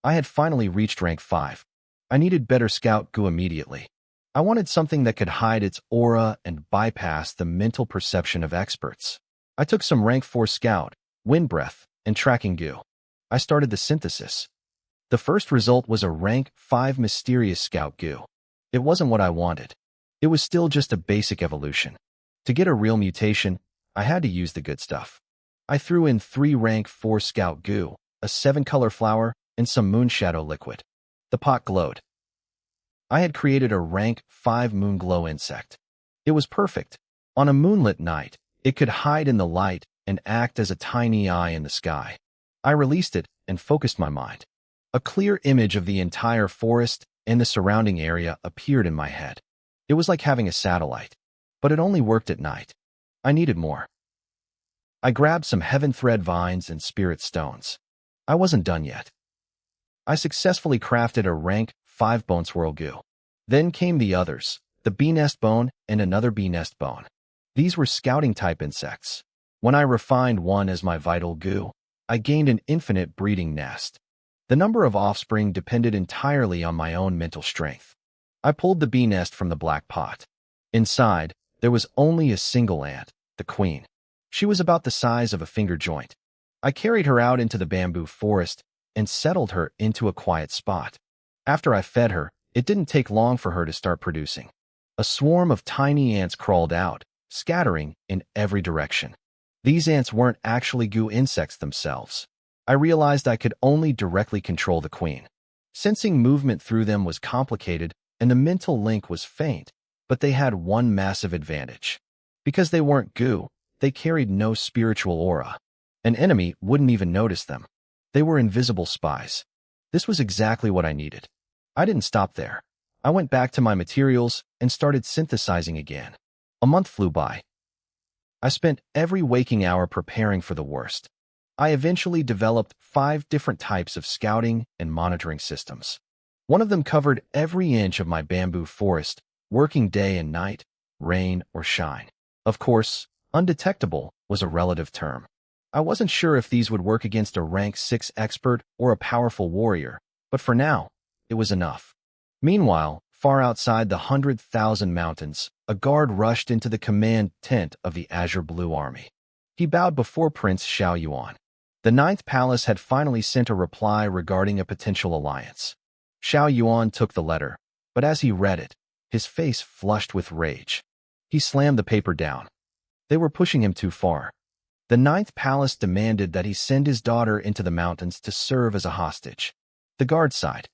Speaker 1: I had finally reached rank 5. I needed better scout goo immediately. I wanted something that could hide its aura and bypass the mental perception of experts. I took some rank 4 scout, wind breath, and tracking goo. I started the synthesis. The first result was a rank 5 mysterious scout goo. It wasn't what I wanted. It was still just a basic evolution. To get a real mutation, I had to use the good stuff. I threw in 3 rank 4 scout goo, a 7-color flower, and some moonshadow liquid. The pot glowed. I had created a rank 5 moonglow insect. It was perfect. On a moonlit night, it could hide in the light and act as a tiny eye in the sky. I released it and focused my mind. A clear image of the entire forest and the surrounding area appeared in my head. It was like having a satellite, but it only worked at night. I needed more. I grabbed some heaven thread vines and spirit stones. I wasn't done yet. I successfully crafted a rank 5 bone swirl goo. Then came the others, the bee nest bone and another bee nest bone. These were scouting type insects. When I refined one as my vital goo, I gained an infinite breeding nest. The number of offspring depended entirely on my own mental strength. I pulled the bee nest from the black pot. Inside, there was only a single ant, the queen. She was about the size of a finger joint. I carried her out into the bamboo forest and settled her into a quiet spot. After I fed her, it didn't take long for her to start producing. A swarm of tiny ants crawled out, scattering in every direction. These ants weren't actually goo insects themselves. I realized I could only directly control the queen. Sensing movement through them was complicated, and the mental link was faint, but they had one massive advantage. Because they weren't goo, they carried no spiritual aura. An enemy wouldn't even notice them. They were invisible spies. This was exactly what I needed. I didn't stop there. I went back to my materials and started synthesizing again. A month flew by. I spent every waking hour preparing for the worst. I eventually developed 5 different types of scouting and monitoring systems. One of them covered every inch of my bamboo forest, working day and night, rain or shine. Of course, undetectable was a relative term. I wasn't sure if these would work against a rank 6 expert or a powerful warrior, but for now, it was enough. Meanwhile, far outside the 100,000 mountains, a guard rushed into the command tent of the Azure Blue Army. He bowed before Prince Xiao Yuan. The 9th Palace had finally sent a reply regarding a potential alliance. Xiao Yuan took the letter, but as he read it, his face flushed with rage. He slammed the paper down. They were pushing him too far. The 9th Palace demanded that he send his daughter into the mountains to serve as a hostage. The guard sighed.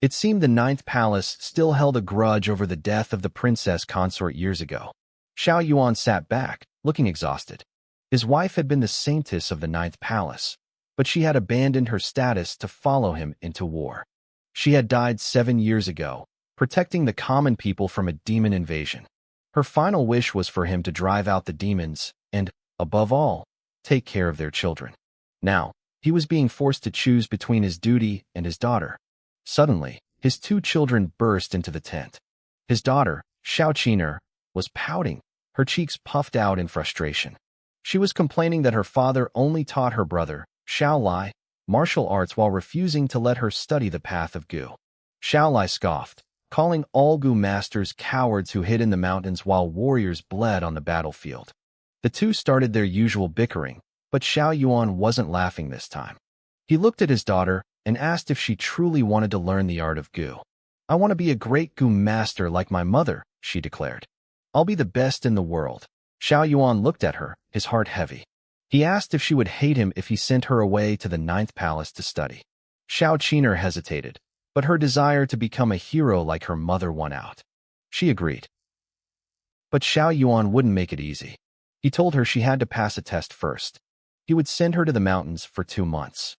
Speaker 1: It seemed the 9th Palace still held a grudge over the death of the princess consort years ago. Xiao Yuan sat back, looking exhausted. His wife had been the saintess of the 9th Palace, but she had abandoned her status to follow him into war. She had died 7 years ago, protecting the common people from a demon invasion. Her final wish was for him to drive out the demons and, above all, take care of their children. Now, he was being forced to choose between his duty and his daughter. Suddenly, his 2 children burst into the tent. His daughter, Xiao Qiner, was pouting, her cheeks puffed out in frustration. She was complaining that her father only taught her brother, Xiao Lai, martial arts while refusing to let her study the path of Gu. Xiao Lai scoffed, calling all Gu masters cowards who hid in the mountains while warriors bled on the battlefield. The two started their usual bickering, but Xiao Yuan wasn't laughing this time. He looked at his daughter and asked if she truly wanted to learn the art of Gu. "I want to be a great Gu master like my mother," she declared. "I'll be the best in the world." Xiao Yuan looked at her, his heart heavy. He asked if she would hate him if he sent her away to the 9th Palace to study. Xiao Qiner hesitated, but her desire to become a hero like her mother won out. She agreed. But Xiao Yuan wouldn't make it easy. He told her she had to pass a test first. He would send her to the mountains for 2 months.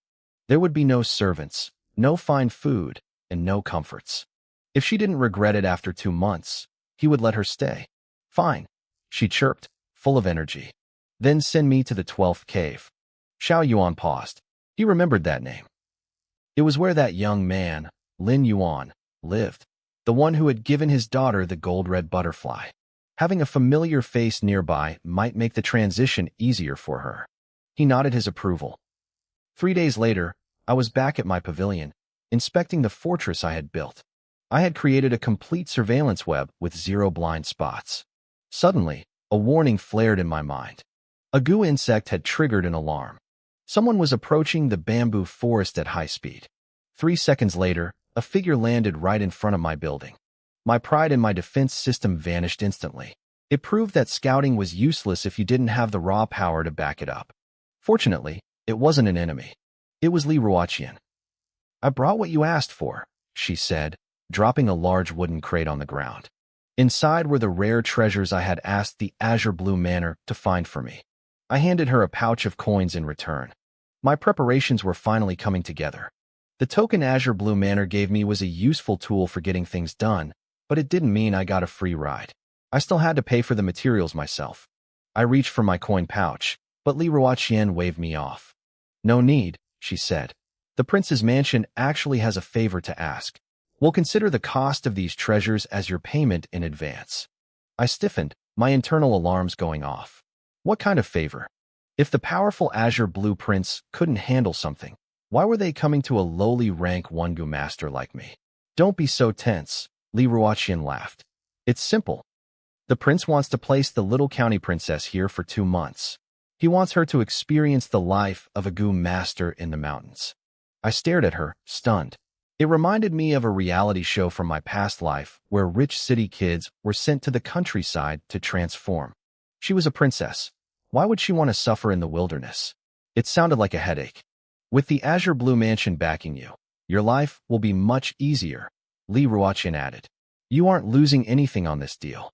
Speaker 1: There would be no servants, no fine food, and no comforts. If she didn't regret it after 2 months, he would let her stay. Fine, she chirped, full of energy. Then send me to the 12th cave. Xiao Yuan paused. He remembered that name. It was where that young man, Lin Yuan, lived. The one who had given his daughter the gold-red butterfly. Having a familiar face nearby might make the transition easier for her. He nodded his approval. 3 days later, I was back at my pavilion, inspecting the fortress I had built. I had created a complete surveillance web with 0 blind spots. Suddenly, a warning flared in my mind. A goo insect had triggered an alarm. Someone was approaching the bamboo forest at high speed. 3 seconds later, a figure landed right in front of my building. My pride in my defense system vanished instantly. It proved that scouting was useless if you didn't have the raw power to back it up. Fortunately, it wasn't an enemy. It was Li Ruoqian. I brought what you asked for, she said, dropping a large wooden crate on the ground. Inside were the rare treasures I had asked the Azure Blue Manor to find for me. I handed her a pouch of coins in return. My preparations were finally coming together. The token Azure Blue Manor gave me was a useful tool for getting things done, but it didn't mean I got a free ride. I still had to pay for the materials myself. I reached for my coin pouch, but Li Ruoqian waved me off. No need, she said. The prince's mansion actually has a favor to ask. We'll consider the cost of these treasures as your payment in advance. I stiffened, my internal alarms going off. What kind of favor? If the powerful Azure Blue Prince couldn't handle something, why were they coming to a lowly rank 1 Gu master like me? Don't be so tense, Li Ruoqian laughed. It's simple. The prince wants to place the little county princess here for 2 months. He wants her to experience the life of a Gu master in the mountains. I stared at her, stunned. It reminded me of a reality show from my past life where rich city kids were sent to the countryside to transform. She was a princess. Why would she want to suffer in the wilderness? It sounded like a headache. With the Azure Blue Mansion backing you, your life will be much easier, Li Ruoqian added. You aren't losing anything on this deal.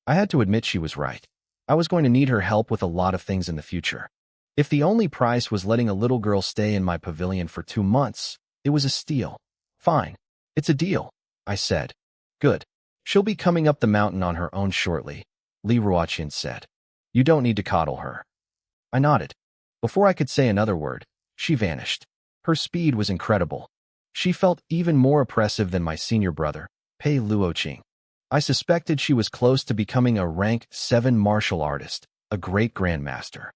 Speaker 1: I had to admit she was right. I was going to need her help with a lot of things in the future. If the only price was letting a little girl stay in my pavilion for 2 months, it was a steal. Fine. It's a deal, I said. Good. She'll be coming up the mountain on her own shortly, Li Ruoqian said. You don't need to coddle her. I nodded. Before I could say another word, she vanished. Her speed was incredible. She felt even more oppressive than my senior brother, Pei Luoqing. I suspected she was close to becoming a rank 7 martial artist, a great grandmaster.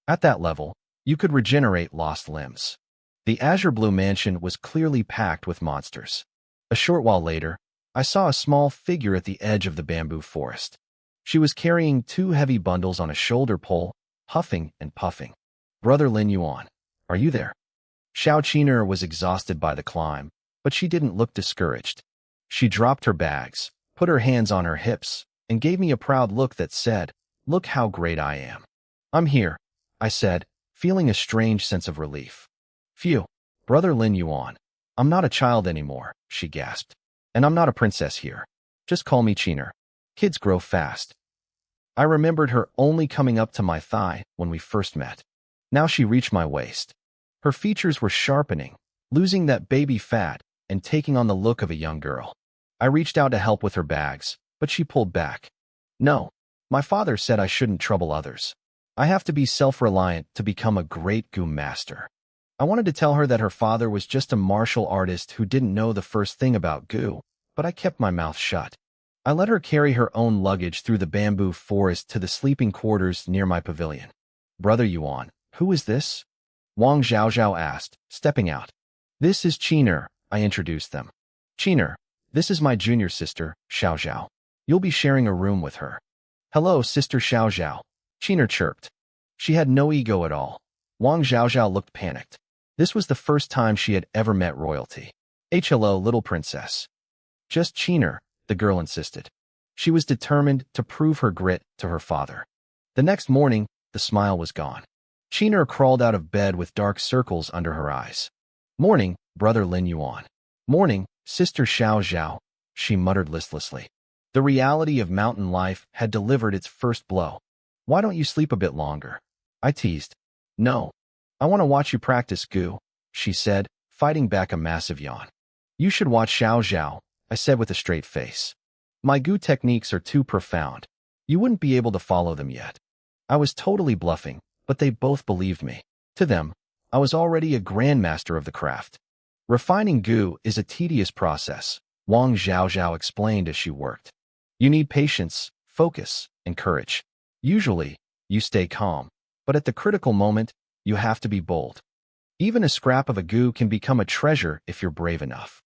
Speaker 1: At that level, you could regenerate lost limbs. The Azure Blue Mansion was clearly packed with monsters. A short while later, I saw a small figure at the edge of the bamboo forest. She was carrying 2 heavy bundles on a shoulder pole, huffing and puffing. Brother Lin Yuan, are you there? Xiao Qiner was exhausted by the climb, but she didn't look discouraged. She dropped her bags, put her hands on her hips, and gave me a proud look that said, "Look how great I am." I'm here, I said, feeling a strange sense of relief. Phew, Brother Lin Yuan. I'm not a child anymore, she gasped. And I'm not a princess here. Just call me Qiner. Kids grow fast. I remembered her only coming up to my thigh when we first met. Now she reached my waist. Her features were sharpening, losing that baby fat and taking on the look of a young girl. I reached out to help with her bags, but she pulled back. No, my father said I shouldn't trouble others. I have to be self-reliant to become a great Gu master. I wanted to tell her that her father was just a martial artist who didn't know the first thing about Gu, but I kept my mouth shut. I let her carry her own luggage through the bamboo forest to the sleeping quarters near my pavilion. Brother Yuan, who is this? Wang Zhaozhao asked, stepping out. This is Qiner, I introduced them. Qiner, this is my junior sister, Xiaozhao. You'll be sharing a room with her. Hello, Sister Xiaozhao, Qiner chirped. She had no ego at all. Wang Zhaozhao looked panicked. This was the first time she had ever met royalty. Hello, little princess. Just Qiner, the girl insisted. She was determined to prove her grit to her father. The next morning, the smile was gone. Qiner crawled out of bed with dark circles under her eyes. Morning, Brother Lin Yuan. Morning, Sister Xiao Zhao, she muttered listlessly. The reality of mountain life had delivered its first blow. Why don't you sleep a bit longer? I teased. No. I want to watch you practice, Gu, she said, fighting back a massive yawn. You should watch Xiao Xiao, I said with a straight face. My Gu techniques are too profound. You wouldn't be able to follow them yet. I was totally bluffing, but they both believed me. To them, I was already a grandmaster of the craft. Refining Gu is a tedious process, Wang Xiaoxiao explained as she worked. You need patience, focus, and courage. Usually, you stay calm, but at the critical moment, you have to be bold. Even a scrap of a Gu can become a treasure if you're brave enough.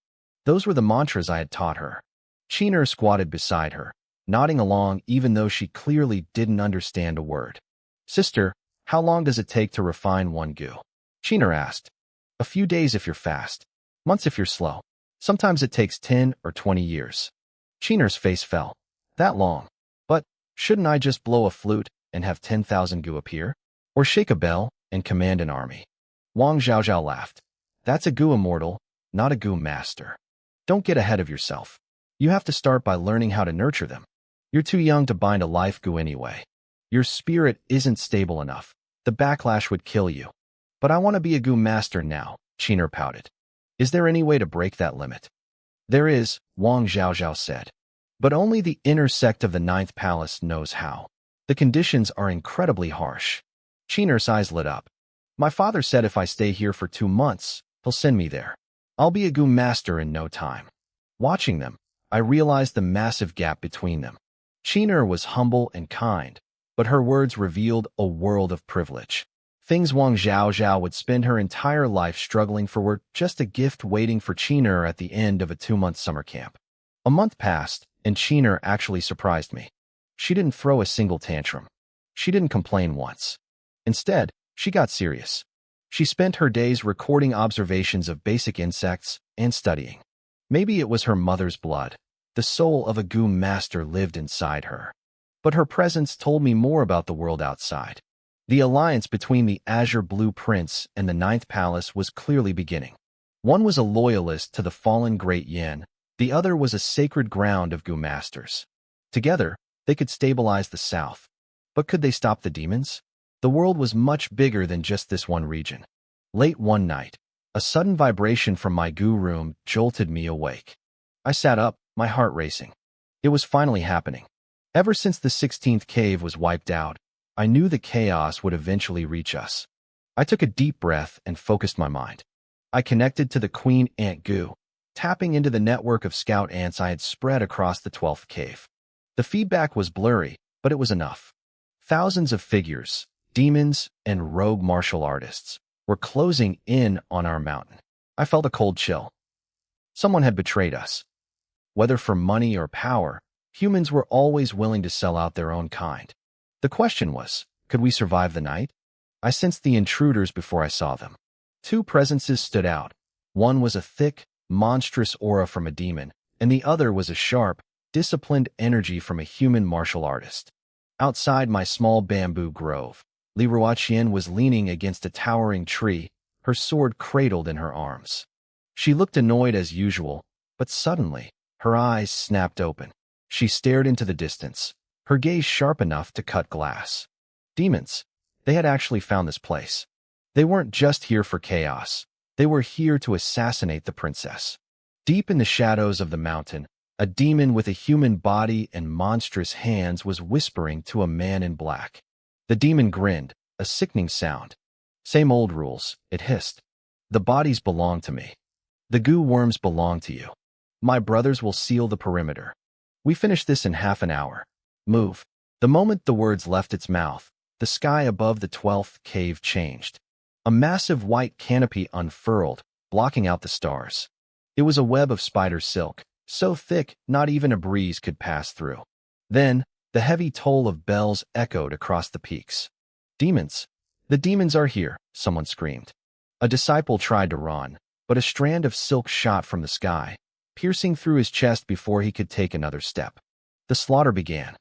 Speaker 1: Those were the mantras I had taught her. Chiner squatted beside her, nodding along even though she clearly didn't understand a word. Sister, how long does it take to refine one Gu? Chiner asked. A few days if you're fast, months if you're slow. Sometimes it takes 10 or 20 years. Chiner's face fell. That long. But shouldn't I just blow a flute and have 10,000 Gu appear? Or shake a bell and command an army? Wang Xiaoxiao laughed. That's a Gu immortal, not a Gu master. Don't get ahead of yourself. You have to start by learning how to nurture them. You're too young to bind a life Gu anyway. Your spirit isn't stable enough. The backlash would kill you. But I want to be a Gu master now, Chiner pouted. Is there any way to break that limit? There is, Wang Xiaoxiao said. But only the inner sect of the Ninth Palace knows how. The conditions are incredibly harsh. Chiner's eyes lit up. My father said if I stay here for 2 months, he'll send me there. I'll be a Gu master in no time. Watching them, I realized the massive gap between them. Chiner was humble and kind, but her words revealed a world of privilege. Things Wang Xiaoxiao would spend her entire life struggling for were just a gift waiting for Chiner at the end of a 2-month summer camp. A month passed, and Chiner actually surprised me. She didn't throw a single tantrum. She didn't complain once. Instead, she got serious. She spent her days recording observations of basic insects and studying. Maybe it was her mother's blood. The soul of a Gu master lived inside her. But her presence told me more about the world outside. The alliance between the Azure Blue Prince and the Ninth Palace was clearly beginning. One was a loyalist to the fallen Great Yin, the other was a sacred ground of Gu masters. Together, they could stabilize the south. But could they stop the demons? The world was much bigger than just this one region. Late one night, a sudden vibration from my Gu room jolted me awake. I sat up, my heart racing. It was finally happening. Ever since the 16th cave was wiped out, I knew the chaos would eventually reach us. I took a deep breath and focused my mind. I connected to the Queen Ant Gu, tapping into the network of scout ants I had spread across the 12th cave. The feedback was blurry, but it was enough. Thousands of figures, demons, and rogue martial artists were closing in on our mountain. I felt a cold chill. Someone had betrayed us. Whether for money or power, humans were always willing to sell out their own kind. The question was, could we survive the night? I sensed the intruders before I saw them. 2 presences stood out. One was a thick, monstrous aura from a demon, and the other was a sharp, disciplined energy from a human martial artist. Outside my small bamboo grove, Li Ruoqian was leaning against a towering tree, her sword cradled in her arms. She looked annoyed as usual, but suddenly, her eyes snapped open. She stared into the distance, her gaze sharp enough to cut glass. Demons. They had actually found this place. They weren't just here for chaos. They were here to assassinate the princess. Deep in the shadows of the mountain, a demon with a human body and monstrous hands was whispering to a man in black. The demon grinned, a sickening sound. Same old rules, it hissed. The bodies belong to me. The Gu worms belong to you. My brothers will seal the perimeter. We finish this in half an hour. Move. The moment the words left its mouth, the sky above the 12th cave changed. A massive white canopy unfurled, blocking out the stars. It was a web of spider silk, so thick not even a breeze could pass through. Then, the heavy toll of bells echoed across the peaks. Demons. The demons are here, someone screamed. A disciple tried to run, but a strand of silk shot from the sky, piercing through his chest before he could take another step. The slaughter began.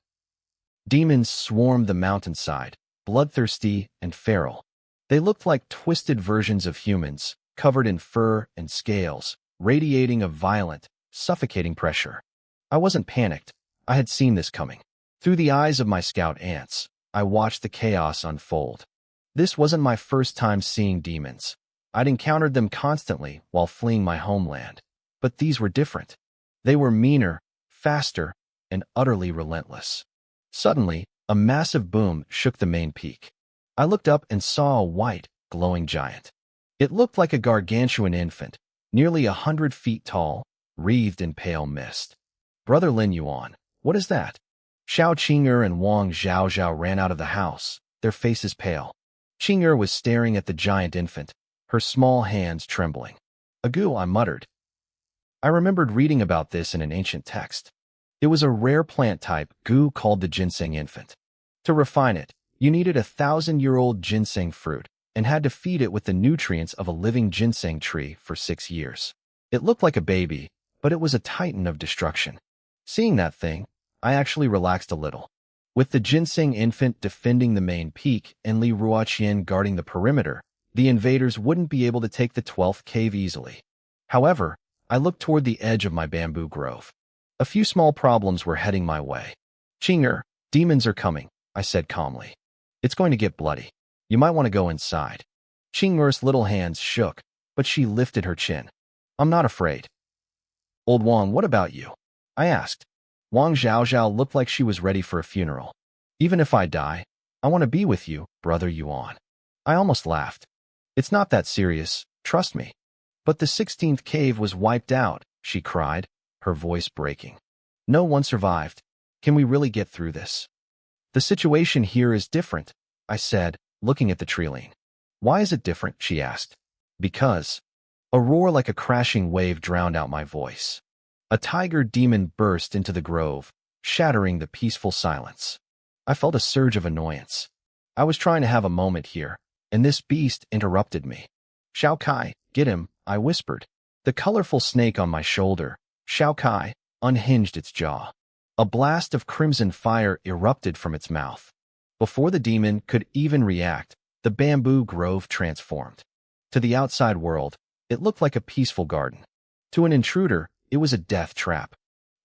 Speaker 1: Demons swarmed the mountainside, bloodthirsty and feral. They looked like twisted versions of humans, covered in fur and scales, radiating a violent, suffocating pressure. I wasn't panicked. I had seen this coming. Through the eyes of my scout ants, I watched the chaos unfold. This wasn't my first time seeing demons. I'd encountered them constantly while fleeing my homeland. But these were different. They were meaner, faster, and utterly relentless. Suddenly, a massive boom shook the main peak. I looked up and saw a white, glowing giant. It looked like a gargantuan infant, nearly 100 feet tall, wreathed in pale mist. Brother Lin Yuan, what is that? Xiao Qing'er and Wang Zhaozhao ran out of the house, their faces pale. Qing'er was staring at the giant infant, her small hands trembling. Agu, I muttered. I remembered reading about this in an ancient text. It was a rare plant type Gu called the ginseng infant. To refine it, you needed 1,000-year-old ginseng fruit and had to feed it with the nutrients of a living ginseng tree for 6 years. It looked like a baby, but it was a titan of destruction. Seeing that thing, I actually relaxed a little. With the ginseng infant defending the main peak and Li Ruoqian guarding the perimeter, the invaders wouldn't be able to take the 12th cave easily. However, I looked toward the edge of my bamboo grove. A few small problems were heading my way. Qing'er, demons are coming, I said calmly. It's going to get bloody. You might want to go inside. Qing'er's little hands shook, but she lifted her chin. I'm not afraid. Old Wang, what about you? I asked. Wang Zhaozhao looked like she was ready for a funeral. Even if I die, I want to be with you, Brother Yuan. I almost laughed. It's not that serious, trust me. But the 16th cave was wiped out, she cried, her voice breaking. No one survived. Can we really get through this? The situation here is different, I said, looking at the treeline. Why is it different? She asked. Because. A roar like a crashing wave drowned out my voice. A tiger demon burst into the grove, shattering the peaceful silence. I felt a surge of annoyance. I was trying to have a moment here, and this beast interrupted me. Xiao Kai, get him, I whispered. The colorful snake on my shoulder, Xiao Kai, unhinged its jaw. A blast of crimson fire erupted from its mouth. Before the demon could even react, the bamboo grove transformed. To the outside world, it looked like a peaceful garden. To an intruder, it was a death trap.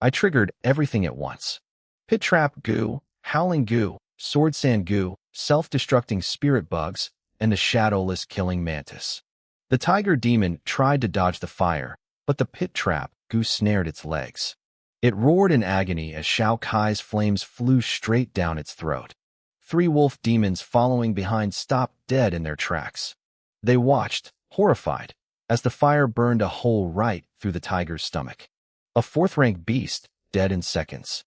Speaker 1: I triggered everything at once. Pit trap goo, howling goo, sword sand goo, self-destructing spirit bugs, and the shadowless killing mantis. The tiger demon tried to dodge the fire, but the pit trap goo snared its legs. It roared in agony as Xiao Kai's flames flew straight down its throat. 3 wolf demons following behind stopped dead in their tracks. They watched, horrified, as the fire burned a hole right through the tiger's stomach. A 4th-rank beast, dead in seconds.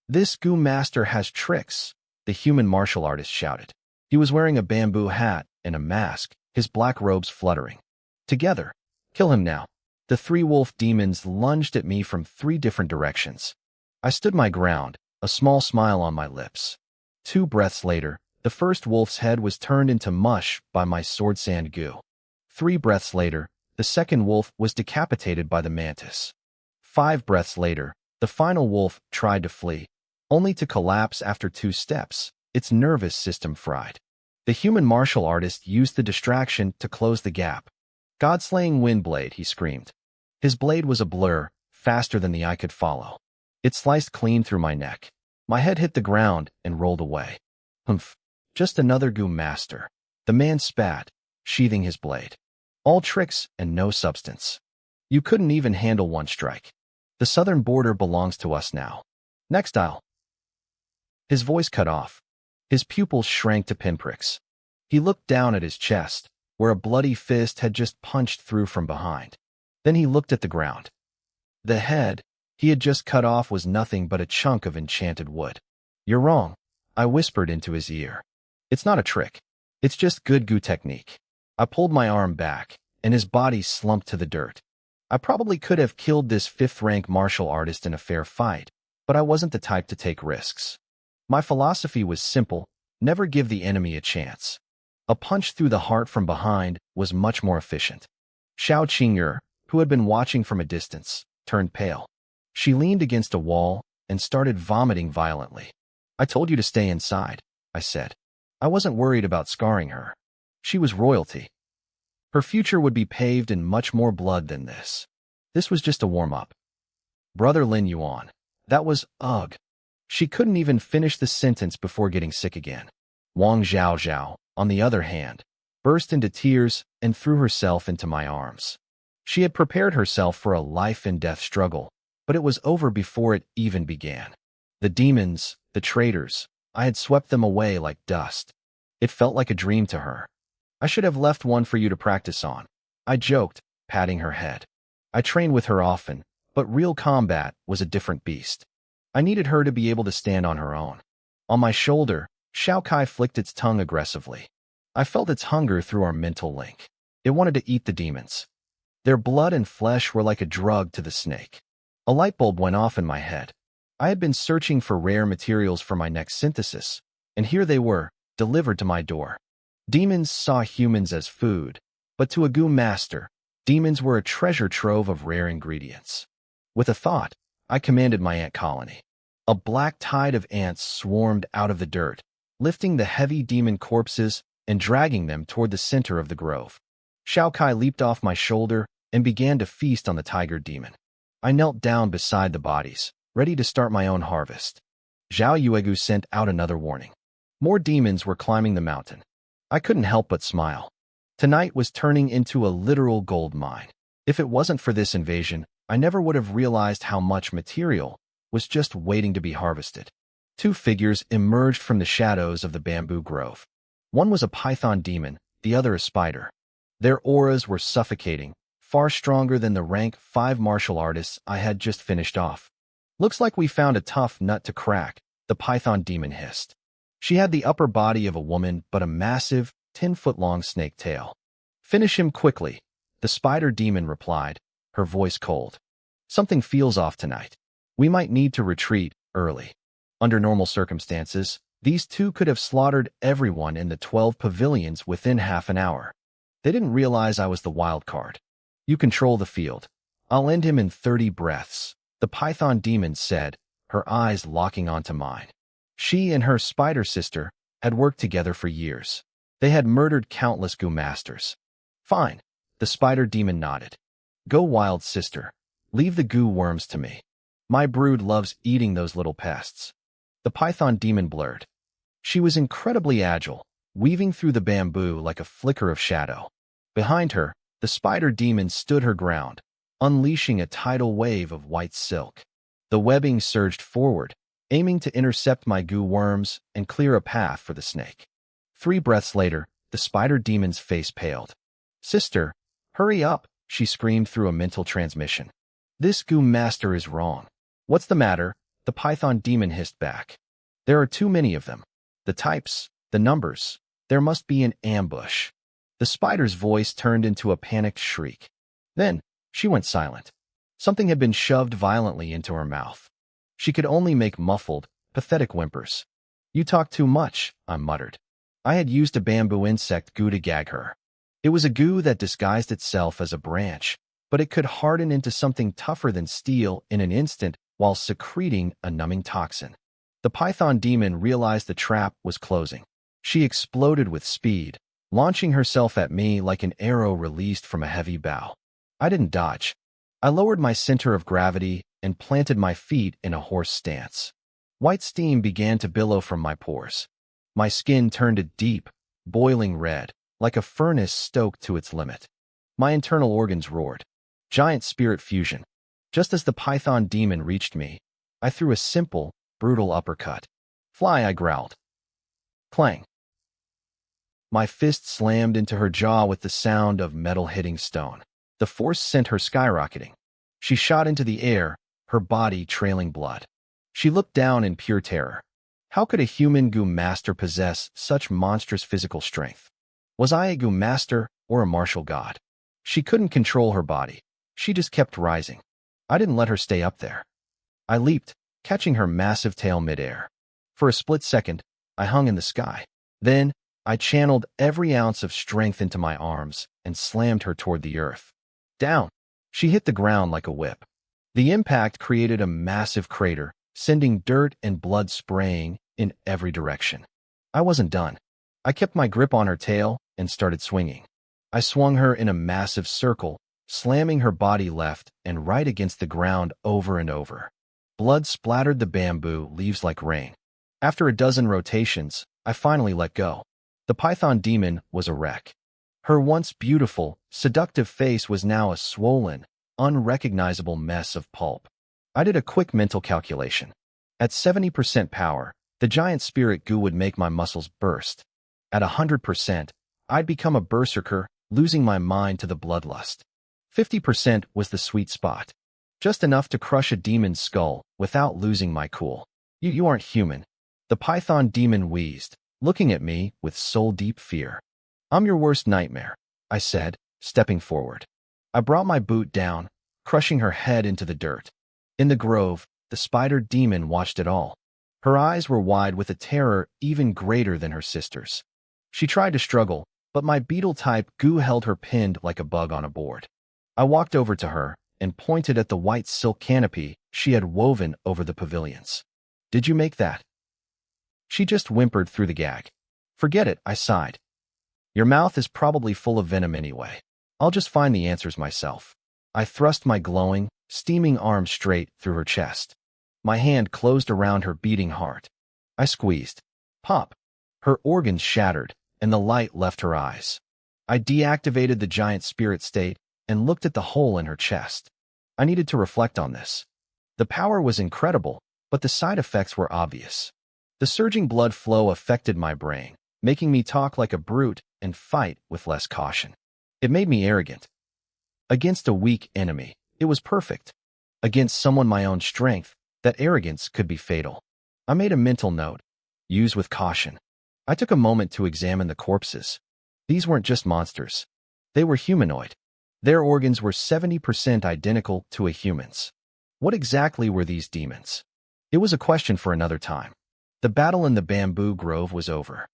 Speaker 1: This goo master has tricks, the human martial artist shouted. He was wearing a bamboo hat and a mask, his black robes fluttering. Together, kill him now. The 3 wolf demons lunged at me from 3 different directions. I stood my ground, a small smile on my lips. 2 breaths later, the first wolf's head was turned into mush by my sword sand goo. 3 breaths later, the second wolf was decapitated by the mantis. 5 breaths later, the final wolf tried to flee, only to collapse after 2 steps, its nervous system fried. The human martial artist used the distraction to close the gap. God-slaying windblade, he screamed. His blade was a blur, faster than the eye could follow. It sliced clean through my neck. My head hit the ground and rolled away. Humph, just another goo master. The man spat, sheathing his blade. All tricks and no substance. You couldn't even handle 1 strike. The southern border belongs to us now. Next I'll. His voice cut off. His pupils shrank to pinpricks. He looked down at his chest, where a bloody fist had just punched through from behind. Then he looked at the ground. The head he had just cut off was nothing but a chunk of enchanted wood. You're wrong, I whispered into his ear. It's not a trick. It's just good goo technique. I pulled my arm back, and his body slumped to the dirt. I probably could have killed this 5th-rank martial artist in a fair fight, but I wasn't the type to take risks. My philosophy was simple, never give the enemy a chance. A punch through the heart from behind was much more efficient. Xiao Qing'er, who had been watching from a distance, turned pale. She leaned against a wall and started vomiting violently. I told you to stay inside, I said. I wasn't worried about scarring her. She was royalty. Her future would be paved in much more blood than this. This was just a warm-up. Brother Lin Yuan, that was ugh. She couldn't even finish the sentence before getting sick again. Wang Zhao Zhao, on the other hand, burst into tears and threw herself into my arms. She had prepared herself for a life-and-death struggle, but it was over before it even began. The demons, the traitors, I had swept them away like dust. It felt like a dream to her. I should have left one for you to practice on, I joked, patting her head. I trained with her often, but real combat was a different beast. I needed her to be able to stand on her own. On my shoulder, Shao Kai flicked its tongue aggressively. I felt its hunger through our mental link. It wanted to eat the demons. Their blood and flesh were like a drug to the snake. A light bulb went off in my head. I had been searching for rare materials for my next synthesis, and here they were, delivered to my door. Demons saw humans as food, but to a goo master, demons were a treasure trove of rare ingredients. With a thought, I commanded my ant colony. A black tide of ants swarmed out of the dirt, lifting the heavy demon corpses and dragging them toward the center of the grove. Shao Kai leaped off my shoulder and began to feast on the tiger demon. I knelt down beside the bodies, ready to start my own harvest. Zhao Yuegu sent out another warning. More demons were climbing the mountain. I couldn't help but smile. Tonight was turning into a literal gold mine. If it wasn't for this invasion, I never would have realized how much material was just waiting to be harvested. Two figures emerged from the shadows of the bamboo grove. One was a python demon, the other a spider. Their auras were suffocating, far stronger than the rank 5 martial artists I had just finished off. Looks like we found a tough nut to crack, the python demon hissed. She had the upper body of a woman but a massive, 10-foot-long snake tail. Finish him quickly, the spider demon replied, her voice cold. Something feels off tonight. We might need to retreat early. Under normal circumstances, these two could have slaughtered everyone in the 12 pavilions within half an hour. They didn't realize I was the wild card. You control the field. I'll end him in 30 breaths, the python demon said, her eyes locking onto mine. She and her spider sister had worked together for years. They had murdered countless goo masters. Fine, the spider demon nodded. Go wild, sister. Leave the goo worms to me. My brood loves eating those little pests. The python demon blurred. She was incredibly agile, weaving through the bamboo like a flicker of shadow. Behind her, the spider demon stood her ground, unleashing a tidal wave of white silk. The webbing surged forward, aiming to intercept my goo worms and clear a path for the snake. 3 breaths later, the spider demon's face paled. Sister, hurry up, she screamed through a mental transmission. This goo master is wrong. What's the matter? The python demon hissed back. There are too many of them. The types, the numbers. There must be an ambush. The spider's voice turned into a panicked shriek. Then, she went silent. Something had been shoved violently into her mouth. She could only make muffled, pathetic whimpers. You talk too much, I muttered. I had used a bamboo insect goo to gag her. It was a goo that disguised itself as a branch, but it could harden into something tougher than steel in an instant while secreting a numbing toxin. The python demon realized the trap was closing. She exploded with speed, launching herself at me like an arrow released from a heavy bow. I didn't dodge. I lowered my center of gravity and planted my feet in a horse stance. White steam began to billow from my pores. My skin turned a deep, boiling red, like a furnace stoked to its limit. My internal organs roared. Giant spirit fusion. Just as the python demon reached me, I threw a simple, brutal uppercut. Fly, I growled. Clang. My fist slammed into her jaw with the sound of metal hitting stone. The force sent her skyrocketing. She shot into the air, her body trailing blood. She looked down in pure terror. How could a human goo master possess such monstrous physical strength? Was I a goo master or a martial god? She couldn't control her body. She just kept rising. I didn't let her stay up there. I leaped, catching her massive tail midair. For a split second, I hung in the sky. Then, I channeled every ounce of strength into my arms and slammed her toward the earth. Down. She hit the ground like a whip. The impact created a massive crater, sending dirt and blood spraying in every direction. I wasn't done. I kept my grip on her tail and started swinging. I swung her in a massive circle, slamming her body left and right against the ground over and over. Blood splattered the bamboo leaves like rain. After a dozen rotations, I finally let go. The python demon was a wreck. Her once beautiful, seductive face was now a swollen, unrecognizable mess of pulp. I did a quick mental calculation. At 70% power, the giant spirit goo would make my muscles burst. At 100%, I'd become a berserker, losing my mind to the bloodlust. 50% was the sweet spot. Just enough to crush a demon's skull without losing my cool. You aren't human. The python demon wheezed, looking at me with soul-deep fear. I'm your worst nightmare, I said, stepping forward. I brought my boot down, crushing her head into the dirt. In the grove, the spider demon watched it all. Her eyes were wide with a terror even greater than her sister's. She tried to struggle, but my beetle-type goo held her pinned like a bug on a board. I walked over to her and pointed at the white silk canopy she had woven over the pavilions. Did you make that? She just whimpered through the gag. Forget it, I sighed. Your mouth is probably full of venom anyway. I'll just find the answers myself. I thrust my glowing, steaming arm straight through her chest. My hand closed around her beating heart. I squeezed. Pop. Her organs shattered, and the light left her eyes. I deactivated the giant spirit state and looked at the hole in her chest. I needed to reflect on this. The power was incredible, but the side effects were obvious. The surging blood flow affected my brain, making me talk like a brute and fight with less caution. It made me arrogant. Against a weak enemy, it was perfect. Against someone my own strength, that arrogance could be fatal. I made a mental note. Use with caution. I took a moment to examine the corpses. These weren't just monsters. They were humanoid. Their organs were 70% identical to a human's. What exactly were these demons? It was a question for another time. The battle in the bamboo grove was over.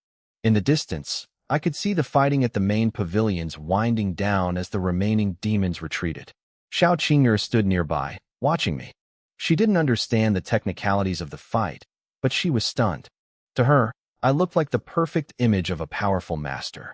Speaker 1: In the distance, I could see the fighting at the main pavilions winding down as the remaining demons retreated. Xiao Qing'er stood nearby, watching me. She didn't understand the technicalities of the fight, but she was stunned. To her, I looked like the perfect image of a powerful master.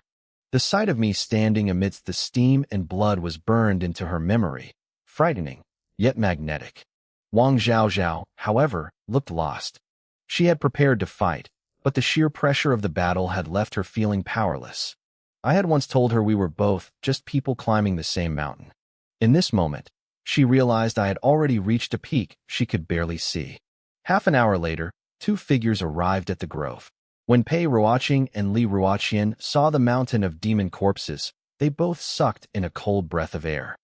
Speaker 1: The sight of me standing amidst the steam and blood was burned into her memory, frightening, yet magnetic. Wang Zhaozhao, however, looked lost. She had prepared to fight, but the sheer pressure of the battle had left her feeling powerless. I had once told her we were both just people climbing the same mountain. In this moment, she realized I had already reached a peak she could barely see. Half an hour later, two figures arrived at the grove. When Pei Ruoqing and Li Ruoqian saw the mountain of demon corpses, they both sucked in a cold breath of air.